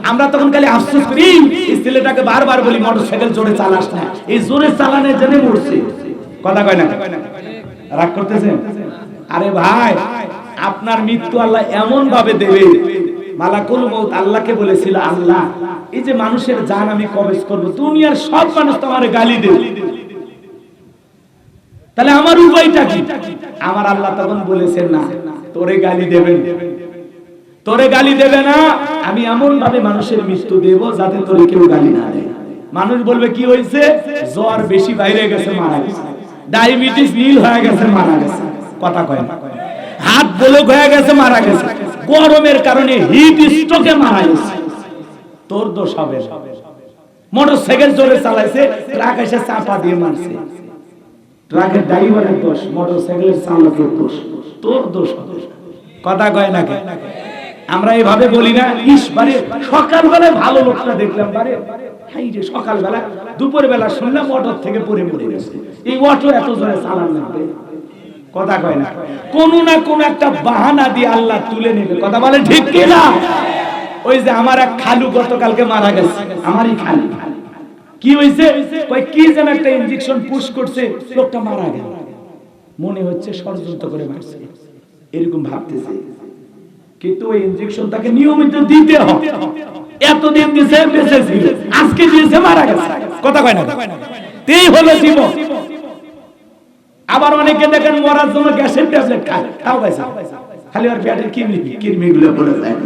আমরা তখন খালি আফসোস করি, এই ছেলেটাকে বারবার বলি মোটরসাইকেল জোরে চালাস না, এই জোরে চালানোর জন্য মরছে। কথা কয় না? রাগ করতেছেন? আরে ভাই আপনার মৃত্যু আল্লাহ এমন ভাবে দেবে, মালাকুল মউত আল্লাহকে বলেছিল, আল্লাহ এই যে মানুষের জান আমি কবজ করব, দুনিয়ার সব মানুষ তো আমারে গালি দেবে, তাহলে আমার উপায়টা কি? আমার আল্লাহ তখন বলেছেন, না তোরে গালি দেবেন, তোরে গালি দেবে না, আমি এমন ভাবে মানুষের মৃত্যু দেব যাতে তোরে কেউ গালি না দেয়। মানুষ বলবে কি হয়েছে? জ্বর বেশি বাইরে গেছে, মারা গেছে, ডায়াবেটিস নীল হয়ে গেছে, মারা গেছে। কথা কয় না? হাত ব্লক হয়ে গেছে, মারা গেছে, গরমের কারণে হিট স্ট্রোকে মারা গেছে। তোর দোষ হবে। মোটরসাইকেল জোরে চালাইছে, ট্রাক এসে চাপা দিয়ে মারছে, ট্রাকের ড্রাইভারের দোষ, মোটরসাইকেলের চালকের দোষ, তোর দোষ হবে। কথা কয় না? আমরা এইভাবে বলি না? ইসবারে সকালবেলায় ভালো লোকটা দেখলাম, বারে হাই রে সকালবেলা দুপুর বেলা শুনলাম অটো থেকে পড়ে মরে গেছে, এই অটো এত জোরে চালান লাগবে। কথা কয় না? কোন না কোন একটা বাহানা দিয়ে আল্লাহ তুলে নেবে। কথা বলে ঠিক কি না? ওই যে আমার এক খালু গতকালকে মারা গেছে, আমারই খালু। কি হয়েছে? কই কি যেন একটা ইনজেকশন পুশ করছে, লোকটা মারা গেল, মনে হচ্ছে ষড়যন্ত্র করে মারছে, এরকম ভাবতেছে। কিন্তু ওই ইনজেকশন তাকে নিয়মিত দিতে হবে, এতদিন দিয়েছে বেঁচে ছিল, আজকে দিয়েছে মারা গেছে। কথা কয় না? এই হলো জীবন। আবার অনেকে দেখেন মরার জন্য গ্যাসের ট্যাবলেট খায়, তাও পাইছে, খালি আর পেটের কিডনিগুলো পড়ে যায়।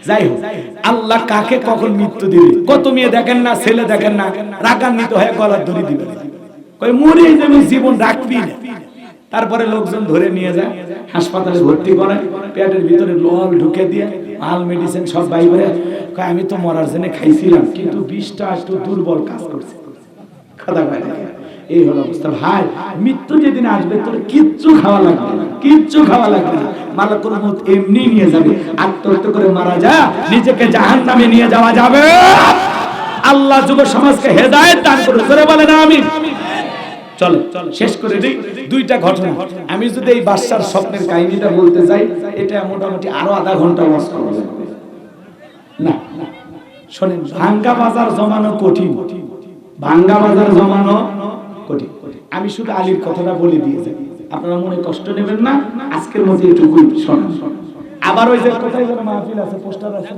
যাই হোক, আল্লাহ কাকে কখন মৃত্যু দিবে? কত মেয়ে দেখেন না, ছেলে দেখেন না, রাগান্বিত হয়ে গলার দড়ি দিবে, কই মরে যাবে, জীবন রাখবি না। তারপরে লোকজন ধরে নিয়ে যায়, হাসপাতালে ভর্তি করে, পেটের ভিতরে লল ঢুকে দিয়ে মাল মেডিসিন সব বাইরে, কয় আমি তো মরার জন্য খাইছিলাম, কিন্তু বিষটা একটু দুর্বল কাজ করছে। কথা কয় না? এই হলো অবস্থা। ভাই মৃত্যু যেদিন আসবে তোর কিচ্ছু খাওয়া লাগবে না, কিচ্ছু খাওয়া লাগবে না, মালাকুল মউত এমনি নিয়ে যাবে। আত্মহত্যা করে মারা যা, নিজেকে জাহান্নামে নিয়ে যাওয়া যাবে। আল্লাহ যুব সমাজকে হেদায়েত দান করুন, করে বলেন আমিন। চলো শেষ করে দিই দুইটা ঘটনা। আমি যদি এই বাদশার স্বপ্নের কাহিনীটা বলতে যাই, এটা মোটামুটি আরো আধা ঘন্টা ওয়াজ করা যাবে না। শোনেন, ভাঙ্গা বাজার জমানো কঠিন, ভাঙ্গা বাজার জমানো কঠিন। আমি শুধু আলীর কথাটা বলে দিয়ে যাই, আপনারা মনে কষ্ট নেবেন না, আজকের মধ্যে এটুকুই শোনেন। আবার ওই যে কোথায় যেন মাহফিল আছে, পোস্টার আছে,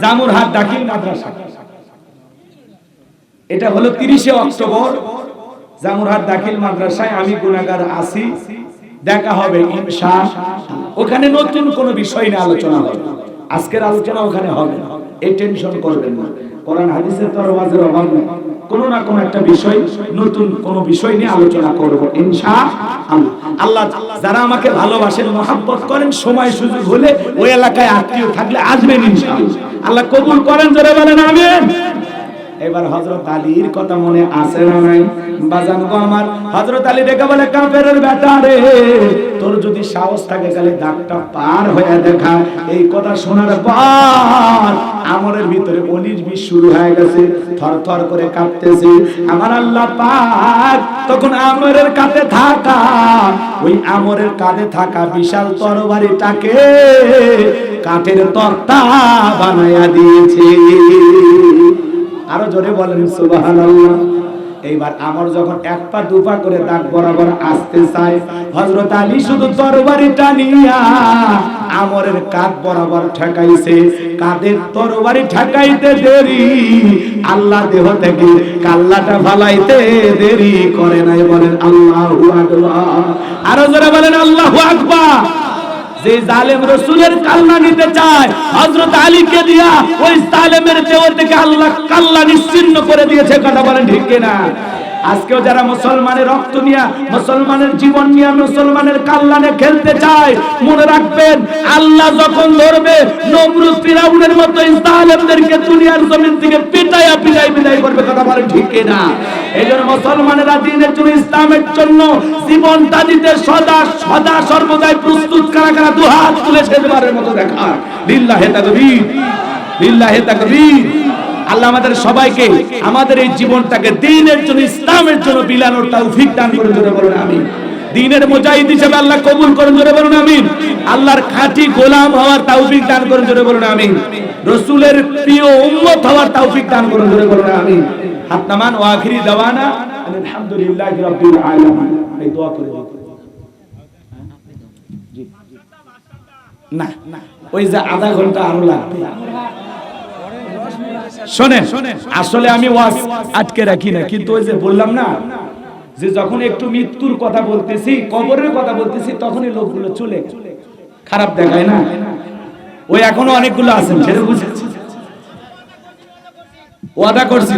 জামুরহাট দাখিল মাদ্রাসা, এটা হলো 30শে অক্টোবর জামুরহাট দাখিল মাদ্রাসায় আমি গুনাহগার আছি, দেখা হবে ইনশাআল্লাহ। ওখানে নতুন কোনো বিষয় নিয়ে আলোচনা হবে, আজকের আলোচনা ওখানে হবে, এই টেনশন করবেন না। কোরআন হাদিসের তরবাজের অভাব নেই, কোনো না কোনো একটা বিষয়, নতুন কোনো বিষয় নিয়ে আলোচনা করব ইনশাআল্লাহ। আল্লাহ যারা আমাকে ভালোবাসেন, মহব্বত করেন, সময় সুযোগ হলে ওই এলাকায় আত্মীয় থাকলে আসবেন ইনশাআল্লাহ। আল্লাহ কবুল করেন, জোরে বলেন আমিন। এবার হযরত আলীর কথা মনে আছে না নাই? বাজান গো আমার, হযরত আলী ডেকে বলে, কাফেরের বেটা রে, তোর যদি সাহস থাকে তাহলে দাগটা পার হয়ে দেখা। এই কথা শোনার পর আমরের ভিতরে অলির বিষ শুরু হয়ে গেছে, থরথর করে কাঁপতেছে। আমার আল্লাহ পাক তখন আমরের কাঁধে থাকা, ওই আমরের কাঁধে থাকা বিশাল তরবারিটাকে কাঠের তক্তা বানায়া দিয়েছে। আরো জোরে বলেন সুবহানাল্লাহ। এইবার আমর যখন এক পা দুপা করে দাগ বরাবর আসতে চায়, হযরত আলী শুধু তরবারিটা নিয়া আমরের কাঁধ বরাবর ঠেকাইছে। কাঁধের তরবারি ঠেকাইতে দেরি, আল্লাহ দেহ থেকে কাল্লাটা ফালাইতে দেরি করে নাই। বলেন আল্লাহু আকবার। আরো জোরে বলেন আল্লাহু আকবার। যে জালেম রাসূলের কাল্লা নিতে চায়, হযরত আলীকে দিয়া ওই জালেমের দেহ থেকে আল্লাহ কাল্লা নিশ্চিহ্ন করে দিয়েছে। কথা বলেন ঠিক কিনা? আজকেও যারা মুসলমানের রক্ত নিয়ে, মুসলমানের জীবন নিয়ে, মুসলমানের কাল্লানে খেলতে চায়, মনে রাখবেন আল্লাহ যখন ধরবে নমরুদ ফিরাউনের মতো এই জালেমদেরকে দুনিয়ার জমিন থেকে পিটায়া পিটাই বিদায় করবে। কথা বলেন ঠিক কিনা? এইজন্য মুসলমানেরা দ্বীনের জন্য, ইসলামের জন্য জীবনটা দিতে সদা সদা সর্বদাই প্রস্তুত। কারা কারা দুহাত তুলে শেষবারের মতো দেখা? লিল্লাহি তাকবীর, লিল্লাহি তাকবীর। আল্লাহ আমাদের সবাইকে আমাদের এই জীবনটাকে দ্বীনের জন্য, ইসলামের জন্য বিলানোর তৌফিক দান করুন। জোরে বলুন আমিন। দ্বীনের মুজাহিদ হিসেবে আল্লাহ কবুল করুন। জোরে বলুন আমিন। আল্লাহর খাঁটি গোলাম হওয়ার তৌফিক দান করুন। জোরে বলুন আমিন। রাসূলের প্রিয় উম্মত হওয়ার তৌফিক দান করুন। জোরে বলুন আমিন। হাত নামান। ওয়া আখিরি দাওয়ানা আলহামদুলিল্লাহি রাব্বিল আলামিন। এই দোয়া করে দিন। জি না, ওই যে আধা ঘন্টা আরো লাগবে। শোনেন, আসলে আমি ওয়াজ আটকে রাখি না, কিন্তু ওই যে বললাম না যে যখন একটু মৃত্যুর কথা বলতেছি, কবরের কথা বলতেছি, তখনই লোকগুলো চলে খারাপ দেখায় না। ওই এখনো অনেকগুলো আছেন, সেটা বুঝেছি, ওয়াদা করছি।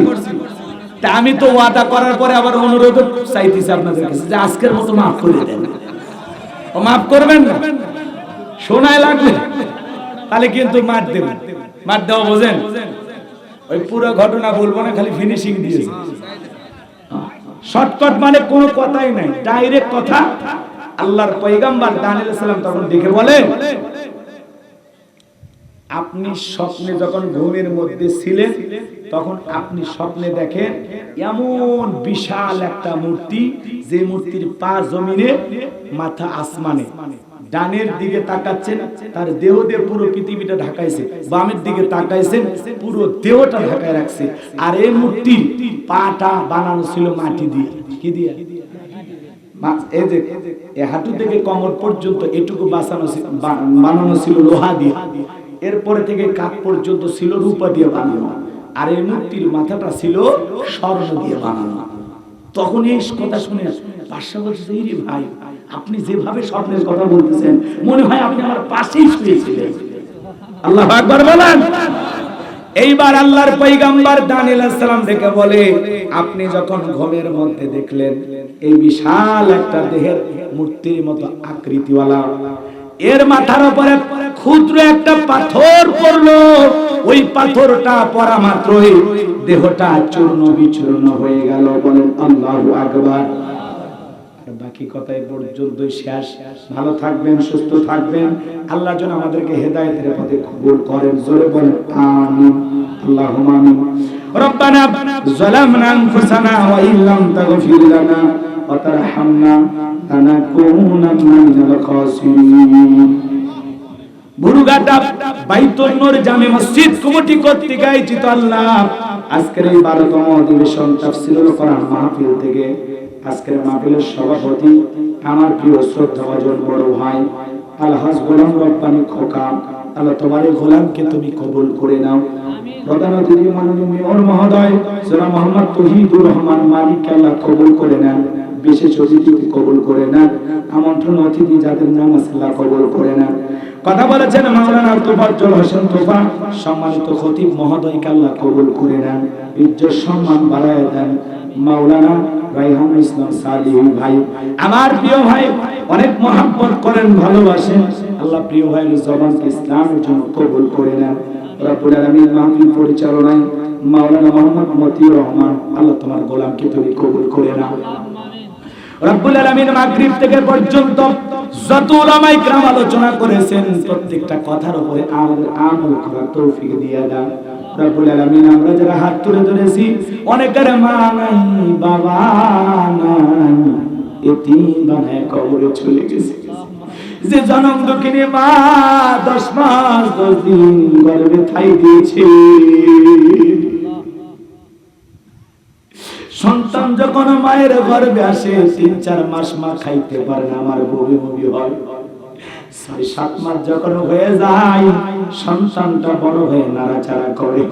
তা আমি তো ওয়াদা করার পরে আবার অনুরোধ চাইতেছি আপনাদের কাছে যে আজকের মতো মাফ করে দেন। ও মাফ করবেন না, শোনায় লাগবে তাহলে কিন্তু মার দেবেন। মার দেওয়া বোঝেন? ওই পুরো ঘটনা বলবো না, খালি ফিনিশিং দিয়েছে। শর্টকাট মানে কোনো কথাই নাই, ডাইরেক্ট কথা। আল্লাহর পয়গম্বর দানিয়েল আলাইহিস সালাম তখন দেখে বলে, আপনি স্বপ্নে যখন ঘুমের মধ্যে ছিলেন, তখন আপনি স্বপ্নে দেখেন এমন বিশাল একটা মূর্তি, যে মূর্তির পা জমিনে, মাথা আসমানে। ডানের দিকে তাকাচ্ছেন, তার দেহ দিয়ে পুরো পৃথিবীটা ঢাকাইছে। বামের দিকে তাকাইছেন, পুরো দেহটা ঢাকায় রাখছে। আর এই মূর্তি পাটা বানানো ছিল মাটি দিয়ে। কি দিয়ে? এই যে হাঁটু থেকে কোমর পর্যন্ত এটুকু বানানো ছিল লোহা দিয়ে। এরপরে থেকে কাঁধ পর্যন্ত ছিল রূপা দিয়ে বানানো। আর এই মূর্তির মাথাটা ছিল স্বর্ণ দিয়ে বানানো। তখন এই কথা শুনে বাদশা বলছে, রে ভাই, আপনি যেভাবে স্বপ্নের কথা বলতেছেন, মনে হয় আপনি আমার পাশেই শুয়েছিলেন। আল্লাহু আকবার বলেন। এইবার আল্লাহর পয়গম্বর দানিয়েল আলাইহিস সালাম দেখে বলে, আপনি যখন ঘুমের মধ্যে দেখলেন এই বিশাল একটা দেহের মূর্তির মতো আকৃতিওয়ালা, এর মাথার উপরে ক্ষুদ্র একটা পাথর পড়লো, ওই পাথরটা পড়া মাত্রই দেহটা চূর্ণ বিচূর্ণ হয়ে গেল। বলেন আল্লাহু আকবার। বাকি কথা এই পর্যন্তই শেষ। ভালো থাকবেন, সুস্থ থাকবেন। আল্লাহ যেন আমাদেরকে হেদায়েতের পথে কবুল করেন। জোরে বলেন আমিন। আল্লাহুম্মা আমিন। রব্বানা যালামনা আনফুসানা ওয়া ইল্লাম তাগফির লানা ওয়া তারহামনা লানাকুনান্না মিনাল খাসিরিন। বুরুঘাটা বাইতুল নূর জামে মসজিদ কমিটি কর্তৃক আয়োজিত আল্লাহ আজকের এই 12তম অধিবেশন তাফসীরুল কোরআন মাহফিল থেকে আজকের মাহফিলের সভাপতি আমার প্রিয় শ্রদ্ধাভাজন বড় ভাই আলহাজ গোলাম রব্বানী খোকা, আল্লাহ তোমার এই গোলামকে তুমি কবুল করে নাও। প্রধান অতিথি মাননীয় মেয়র মহোদয় জনাব মোহাম্মদ তৌহিদুর রহমান মালিক আল্লাহ কবুল করে নেন, বিশেষ অতিথিকে কবুল করে নেন, আমন্ত্রণ অতিথি যাদের নাম আছে আল্লাহ কবুল করে নেন। কথা বলেছেন মাওলানা তোফাজ্জল হোসেন তোফা, সম্মানিত খতিব মহোদয়কে আল্লাহ কবুল করে নেন, ইজ্জত সম্মান বাড়ায় দেন। মাওলানা রায়হানুল ইসলাম সালিহ ভাই, আমার প্রিয় ভাই, অনেক মহব্বত করেন, ভালোবাসেন, আল্লাহ প্রিয় ভাইয়ের জবানকে ইসলামের জন্য কবুল করে নেন। রব্বুল আলামিন মাহফিল পরিচালনায় মাওলানা মোহাম্মদ মতিউর রহমান, আল্লাহ তোমার গোলামকে তুমি কবুল করে নাও। রব্বুল আলামিন মাগরিব থেকে পর্যন্ত যত উলামায়ে কিরাম আলোচনা করেছেন প্রত্যেকটা কথার উপরে আমাদের আমল করার তৌফিক দিয়ে দাও। রব্বুল আলামিন আমরা যারা হাত তুলে ধরেছি, অনেকের মা নাই, বাবা নাই, এতিম বানায় কবরে চলে গেছে। যে জনম দুঃখিনী মা 10 মাস 10 দিন গর্ভে ঠাই দিয়েছে, সন্তান যখন মায়ের গর্ভে আসে 3-4 মাস মা খাইতে পারে না, আমার বমি বমি হয়। 6-7 মাস যখন হয়ে যায় সন্তানটা বড় হয়ে নাড়াচাড়া করে।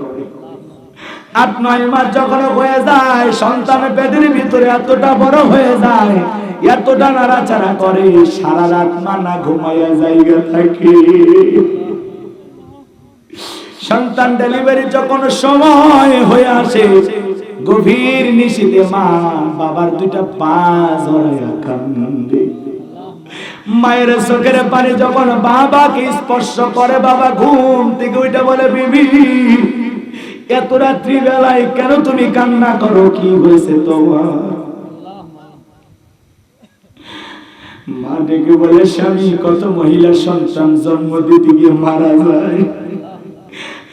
8-9 মাস যখন হয়ে যায় সন্তানের পেটের ভিতরে এতটা বড় হয়ে যায়, এতটা নাড়াচাড়া করে, সারা রাত মা না ঘুমাইয়া জায়গা থাকে। সন্তান ডেলিভারি যখন সময় হয়ে আসে, গভীর নিশীথে মা বাবার 2টা পা জড়াইয়া কান্দে। মায়ের চোখের পানি যখন বাবাকে স্পর্শ করে, বাবা ঘুম থেকে উঠে বলে, বিবি এত রাত্রি বেলায় কেন তুমি কান্না করো, কি হয়েছে তোমার? মা ডেকে বলে, স্বামী কত মহিলা সন্তান জন্ম দিতে গিয়ে মারা যায়,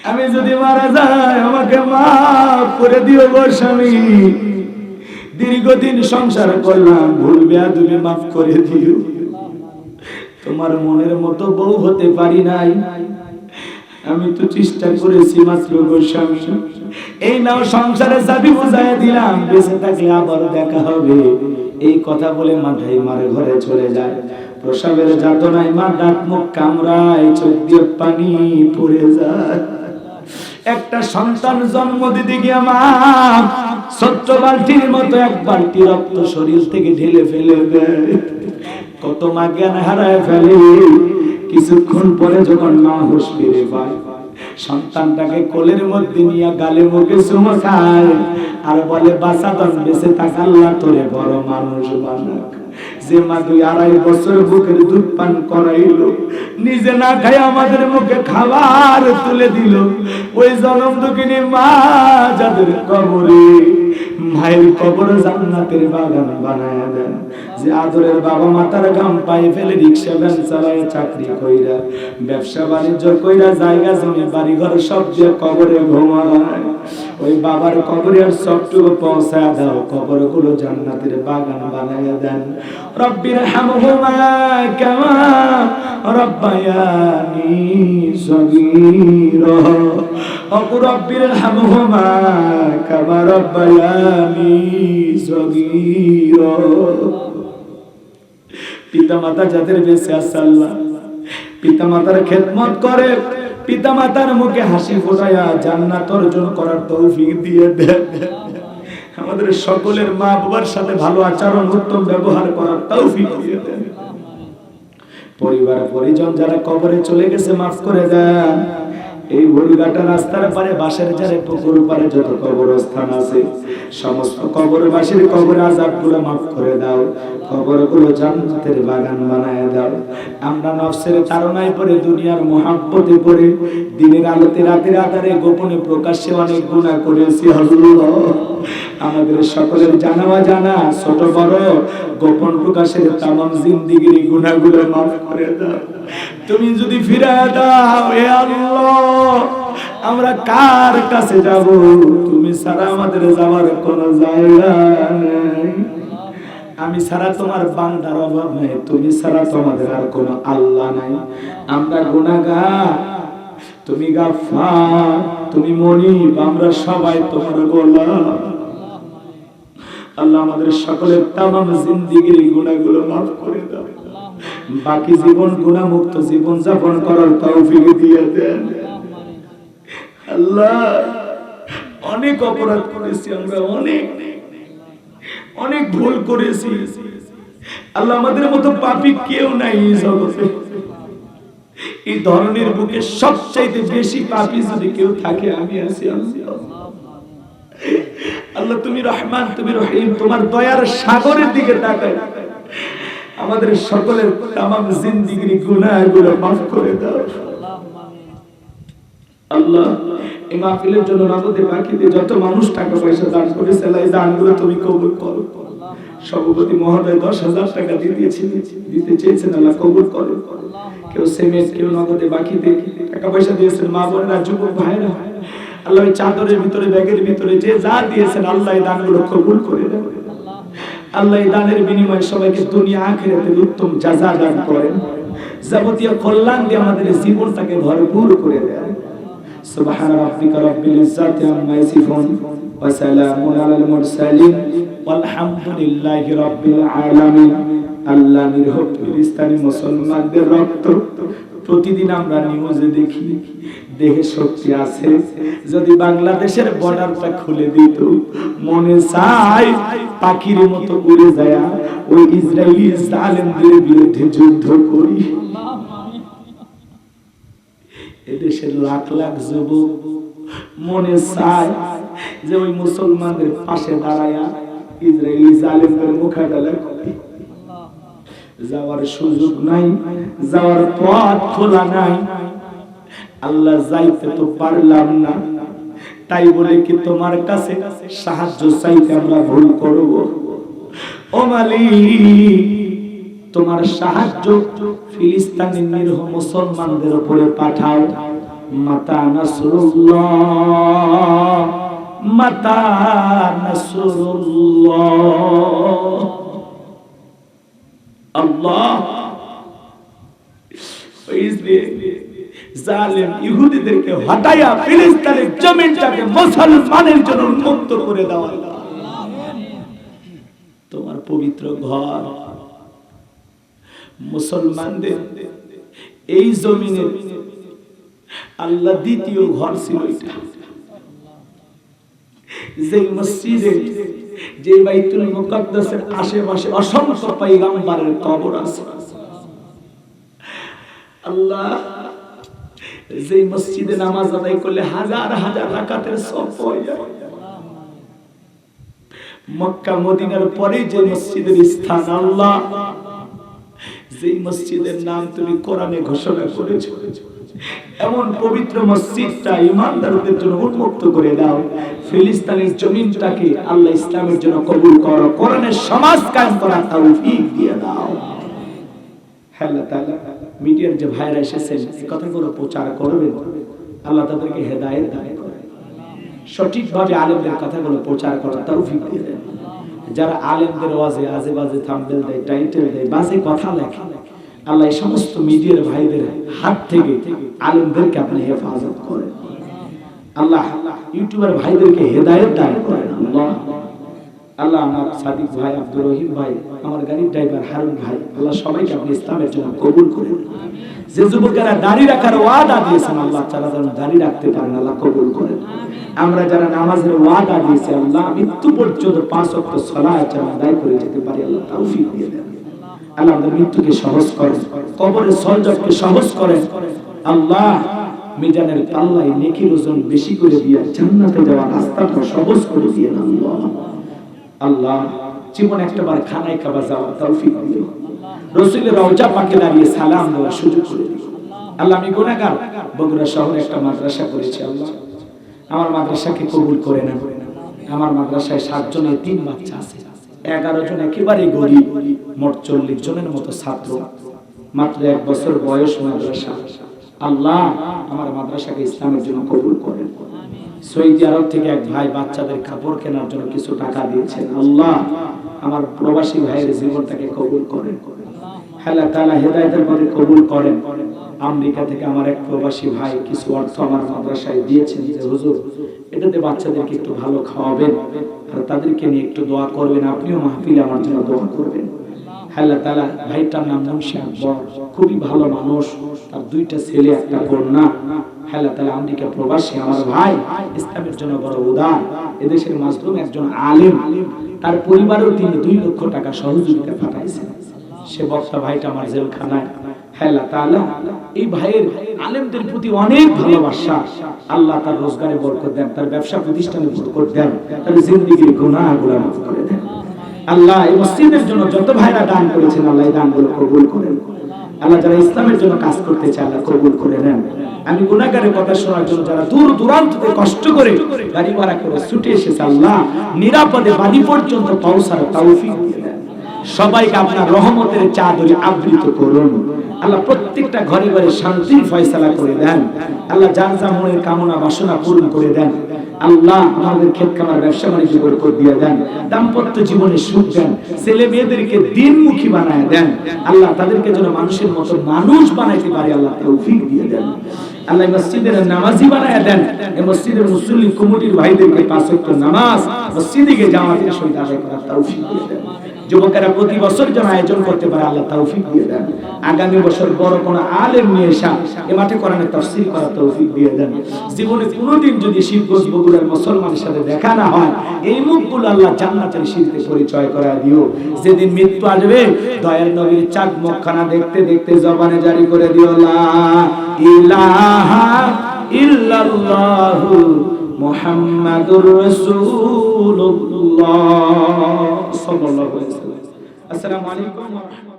আমি যদি মারা যাই আমাকে মাফ করে দিও গো স্বামী, দীর্ঘদিন সংসার করলাম, ভুল বেয়াদবি মাফ করে দিও, তোমার মনের মতো বউ হতে পারি নাই, আমি তো চেষ্টা করেছি মাত্র গো স্বামী, এই নাও সংসারে চাবি বুঝাইয়া দিলাম, বেঁচে থাকলে আবার দেখা হবে। এই কথা বলে মাথায় মারে ঘরে চলে যায়। প্রসবের যাতনায় মা ডাক মুখ কামড়ায়, চোখ দিয়ে পানি পড়ে যায়। একটা সন্তান জন্ম দিতে গিয়ে মা ছোট্ট বালতির মতো 1 বালতি রক্ত শরীর থেকে ঢেলে ফেলে দেয়। কত মা জ্ঞান হারায় ফেলে। কিছুক্ষণ পরে যখন মা হুঁশ ফিরে পায়, সন্তানটাকে কোলের মধ্যে নিয়ে গালে মুখে চুমো খায় আর বলে, বাঁচাতন বেঁচে থাক, আল্লাহ তোরে বড় মানুষ বানাক। যে মা 2-2.5 বছর বুকের দুধ পান করাইলো, নিজে না খাই আমাদের মুখে খাবার তুলে দিল, ওই জনম দুঃখিনী মা যাদের কবরে মায়ের কবর জান্নাতের বাগান বানায় দেন। যে আদরের বাবা মাতার গাম পায়ে ফেলে রিক্সা ভ্যান চালায়, চাকরি কইরা, ব্যবসা বাণিজ্য কইরা, জায়গা জমি বাড়ি ঘর সব দিয়ে কবরে ঘুমায়, ওই বাবার কবরে আর সবটুকু পৌঁছায় দাও, কবরগুলো জান্নাতের বাগান বানায় দেন। রব্বির হামহুমা কামা রব্বায়ানি সগীরা, রব্বির হামহুমা কামা রব্বায়ানি সগীরা। পিতামাতা যাদের বেঁচে আছে আল্লাহ পিতামাতার খেদমত করে, পিতামাতার মুখে হাসি ফোটায়া জান্নাত অর্জন করার তৌফিক দিয়ে দেন। আমাদের সকলের মা বাবার সাথে ভালো আচরণ, উত্তম ব্যবহার করার তৌফিক দিয়ে দেন। পরিবার পরিজন যারা কবরে চলে গেছে মাফ করে দেন। এই ভুলঘাটা রাস্তার পারে, বাঁশের ধারে, পুকুর পারে যত কবরস্থান আছে সমস্ত কবরবাসীর কবর আযাবগুলো মাফ করে দাও, কবরগুলো জান্নাতের বাগান বানায় দাও। আমরা নফসের তাড়নায় পড়ে, দুনিয়ার মোহাব্বতে পড়ে, দিনের আলোতে রাতের আধারে গোপনে প্রকাশ্যে অনেক গুনাহ করেছি আল্লাহ। আমাদের সকলের জানা অজানা, ছোট বড়, গোপন প্রকাশের তামাম জিন্দেগির গুনাহগুলো মাফ করে দাও। তুমি যদি ফিরায় দাও হে আল্লাহ, আমরা কার কাছে যাব? তুমি ছাড়া আমাদের যাওয়ার কোনো জায়গা নেই। আমি ছাড়া তোমার বান্দার অভাব নেই, তুমি ছাড়া তোমাদের আর কোনো আল্লাহ নাই। আমরা গুনাহগার, তুমি গাফফার, তুমি মুনীব, আমরা সবাই তোমার গোলাম। আল্লাহ আমাদের সকলের তামাম জিন্দেগির গুনাহগুলো মাফ করে দাও। বাকি জীবন গুনাহমুক্ত জীবন যাপন করার তৌফিক দিয়ে দেন আল্লাহ। অনেক অপরাধ করেছি আমরা, অনেক ভুল করেছি আল্লাহ। আমাদের মতো পাপী কেউ নাই এই জগতে। এই ধরনের বুকে সবচাইতে বেশি পাপী যদি কেউ থাকে আমি আছি আল্লাহ। তুমি রহমান, তুমি রহিম, তোমার দয়ার সাগরের দিকে তাকায় আমাদের সকলের তামাম জিন্দেগির গুনাহগুলো মাফ করে দাও আল্লাহ। এই মাহফিলের জন্য নগদে বাকিতে যত মানুষ টাকা পয়সা দান করেছে আল্লাহ, এই দানগুলো তুমি কবুল করো। সভাপতি মহোদয় 10,000 টাকা দিতে চেয়েছেন, আল্লাহ কবুল করো। কেউ সেমেন্ট, কেউ নগদে বাকিতে টাকা পয়সা দিয়েছেন, মা বোনেরা, যুবক ভাইরা আল্লাহ ওই চাদরের ভিতরে, ব্যাগের ভিতরে যে যা দিয়েছেন আল্লাহ এই দানগুলো কবুল করে দেন আল্লাহ। এই দানের বিনিময়ে সবাইকে দুনিয়া আখিরাতের উত্তম জাযা দান করেন। যাবতীয় কল্যাণ দিয়ে আমাদের জীবনটাকে ভরপুর করে দেন। সুবহান রাব্বিকা রাব্বিল ইজ্জাতি আম্মা ইয়াসিফুন ওয়া সালামুন আলাল মুরসালিন ওয়ালহামদুলিল্লাহি রাব্বিল আলামিন। আল্লাহ নিরহত ফিলিস্তিনি মুসলমানদের রক্ত প্রতিদিন আমরা নিউজে দেখি, দেহে শক্তি আছে। যদি বাংলাদেশের বর্ডারটা খুলে দিত, মনে চায় পাখির মতো উড়ে যায় ওই ইসরায়েলি জালেমদের বিরুদ্ধে যুদ্ধ করি। এদেশের লাখ লাখ যুবক মনে চায় যে ওই মুসলমানদের পাশে দাঁড়ায়া ইসরায়েলি জালেমদের মোকাবেলা করি। যাওয়ার সুযোগ নাই, যাওয়ার পথ খোলা নাই। আল্লাহ যাইতে তো পারলাম না, তাই বলে কি তোমার কাছে সাহায্য চাইতে আমরা ভুল করব? ও মালিক, তোমার সাহায্য ফিলিস্তিনের নিরীহ মুসলমানদের উপরে পাঠাও। মাতা নাসরুল্লাহ, মাতা নাসরুল্লাহ। আল্লাহ জালেম ইহুদিদেরকে হটাইয়া ফিলিস্তিনের জমিনটাকে মুসলমানের জন্য উন্মুক্ত করে দাও আল্লাহ। তোমার পবিত্র ঘর মুসলমানদের এই জমিনে আল্লাহ দ্বিতীয় ঘর ছিল এটা। যে মসজিদে, যে বাইতুল মুকাদ্দাসের আশেপাশে অসংখ্য পয়গম্বরের কবর আছে আল্লাহ, যে মসজিদে নামাজ আদায় করলে হাজার হাজার রাকাতের সওয়াব পাওয়া যায়। মক্কা মদিনার পরে যে মসজিদের স্থান আল্লাহ, যে মসজিদের নাম তুমি কোরআনে ঘোষণা করেছো, এমন পবিত্র মসজিদটা ইমানদারদের জন্য উন্মুক্ত করে দাও। ফিলিস্তিনের জমিনটাকে আল্লাহ ইসলামের জন্য কবুল করো, কোরআনের সমাজ কায়েম করার তৌফিক দিয়ে দাও। আল্লাহ তাআলা মিডিয়ার যে ভাইরা এসেছেন এই কথাগুলো প্রচার করবেন, আল্লাহ তাদেরকে হেদায়েত দান করেন, সঠিকভাবে আলেমদের কথাগুলো প্রচার করার তৌফিক দিয়ে দেন। যারা আলেমদের ওয়াজে আজে বাজে থাম্বনেল দেয়, টাইটেল দেয়, বাজে কথা লেখে, আল্লাহ এই সমস্ত মিডিয়ার ভাইদের হাত থেকে আলেমদেরকে আপনি হেফাজত করেন। আল্লাহ ইউটিউবার ভাইদেরকে হেদায়েত দান করেন। আল্লাহ আল্লাহ আমার সাদিক ভাই, আব্দুর রহিম ভাই, আমার গাড়ির ড্রাইভার হারুন ভাই, আল্লাহ সবাইকে আপনি ইসলামের জন্য কবুল করুন। যে যুবকেরা দাড়ি রাখার ওয়াদা দিয়েছেন আল্লাহ তাআলা যেন দাড়ি রাখতে পারেন, আল্লাহ কবুল করেন। আমরা যারা নামাজের ওয়াদা দিয়েছি আল্লাহ মৃত্যু পর্যন্ত 5 ওয়াক্ত সালাত যেন আদায় করে যেতে পারি, আল্লাহ তৌফিক দিয়ে দেন। আল্লাহ আমাদের মৃত্যুকে সহজ করেন, কবরের সলজটকে সহজ করেন। আল্লাহ মিজানের পাল্লায় নেকির ওজন বেশি করে দিয়ে জান্নাতে যাওয়ার রাস্তাটা সহজ করে দিয়ে আল্লাহ। আল্লাহ জীবন একটাবার খানায় খাবার যাওয়ার তৌফিক দিও, রাসূলের রওজা পাকে দাঁড়িয়ে সালাম দেওয়ার সুযোগ করে দিও। আল্লাহ আমি গুনাহগার, বগুড়া শহরে একটা মাদ্রাসা করেছি আল্লাহ, আমার মাদ্রাসাকে কবুল করে নেন। আমার মাদ্রাসায় 7 জনের 3 বাচ্চা আছে, 11 জন একেবারে গরীব, মোট 40 জনের মতো ছাত্র, মাত্র 1 বছর বয়স মাদ্রাসা। আল্লাহ আমার মাদ্রাসাকে ইসলামের জন্য কবুল করেন। সৌদি আরব থেকে এক ভাই বাচ্চাদের কাপড় কেনার জন্য কিছু টাকা দিয়েছেন, আল্লাহ আমার প্রবাসী ভাইয়ের জীবনটাকে কবুল করেন। আল্লাহ তাআলা হেদায়েতের পথে কবুল করেন। আমেরিকা থেকে আমার এক প্রবাসী ভাই কিছু অর্থ আমার মাদ্রাসায় দিয়েছেন যে হুজুর এটাতে বাচ্চাদেরকে একটু ভালো খাওয়াবেন আর তাদেরকে নিয়ে একটু দোয়া করবেন, আপনিও মাহফিলে আমার জন্য দোয়া করবেন। আল্লাহ তাআলা ভাইটার নাম মুন্সি আকবর, খুবই ভালো মানুষ, তার দুইটা ছেলে একটা কন্যা। আল্লাহ তাআলা আমেরিকা প্রবাসী আমার ভাই, ইসলামের জন্য বড় উদার, এদেশের মাজলুম একজন আলেম, তার পরিবারও তিনি 2 লক্ষ টাকা সহযোগিতা পাঠাইছেন। সে বক্তা ভাইটা আমার জেলখানায়। আল্লাহ তাআলা এই ভাইয়ের আলেমদের প্রতি অনেক ভালোবাসা, আল্লাহ তার রোজগারে বরকত দেন, তার ব্যবসা প্রতিষ্ঠানে বরকত দেন, তার জিন্দেগির গুনাহগুলো মাফ করে দেন। আল্লাহ এই মসজিদের জন্য যত ভাইরা দান করেছেন আল্লাহ এই দানগুলো কবুল করেন। আল্লাহ যারা ইসলামের জন্য কাজ করতে চায় আল্লাহ কবুল করে নেন। আমি গুনাহগারের কথা শোনার জন্য যারা দূর দূরান্ত থেকে কষ্ট করে গাড়ি ভাড়া করে ছুটে এসেছে আল্লাহ নিরাপদে বাড়ি পর্যন্ত পৌঁছার তৌফিক দিয়ে দেন। সবাইকে আপনার রহমতের চাদরে আবৃত করুন। আল্লাহ প্রত্যেকটা ঘরে ঘরে শান্তির ফয়সালা করে দেন। আল্লাহ যার যার মনের কামনা বাসনা পূরণ করে দেন। আল্লাহ আমাদের ক্ষেত খামার ব্যবসা বাণিজ্য বরকত দিয়ে দেন, দাম্পত্য জীবনে সুখ দেন, ছেলে মেয়েদেরকে দ্বীনমুখী বানায় দেন। আল্লাহ তাদেরকে যেন মানুষের মতো মানুষ বানাইতে পারে আল্লাহ তৌফিক দিয়ে দেন। আল্লাহ মসজিদের নামাজি বানায় দেন। এই মসজিদের মুসল্লি কমিটির ভাইদেরকে 5 ওয়াক্ত নামাজ মসজিদে গিয়ে জামাতের সহিত আদায় করার তৌফিক দিয়ে দেন। যুবকেরা প্রতি বছর যেন আয়োজন করতে পারে আল্লাহ তৌফিক দিয়ে দেন। আগামী বছর বড় কোনো আলেম নিয়ে এসে এ মাঠে কোরআনের তাফসীর করার তৌফিক দিয়ে দেন। জীবনে কোনোদিন যদি শিবগঞ্জ বগুড়ার মুসলমানের সাথে দেখা না হয়, এই মুখগুলো আল্লাহ জান্নাতের শীতে পরিচয় করায় দিও। যেদিন মৃত্যু আসবে দয়ার নবীর চাঁদ মুখখানা দেখতে দেখতে জবানে জারি করে দিও লা ইলাহা ইল্লাল্লাহু মুহাম্মাদুর রাসূলুল্লাহ সাল্লাল্লাহু আলাইহি ওয়াসাল্লাম। আসসালামু আলাইকুম ওয়া রাহমাতুল্লাহ।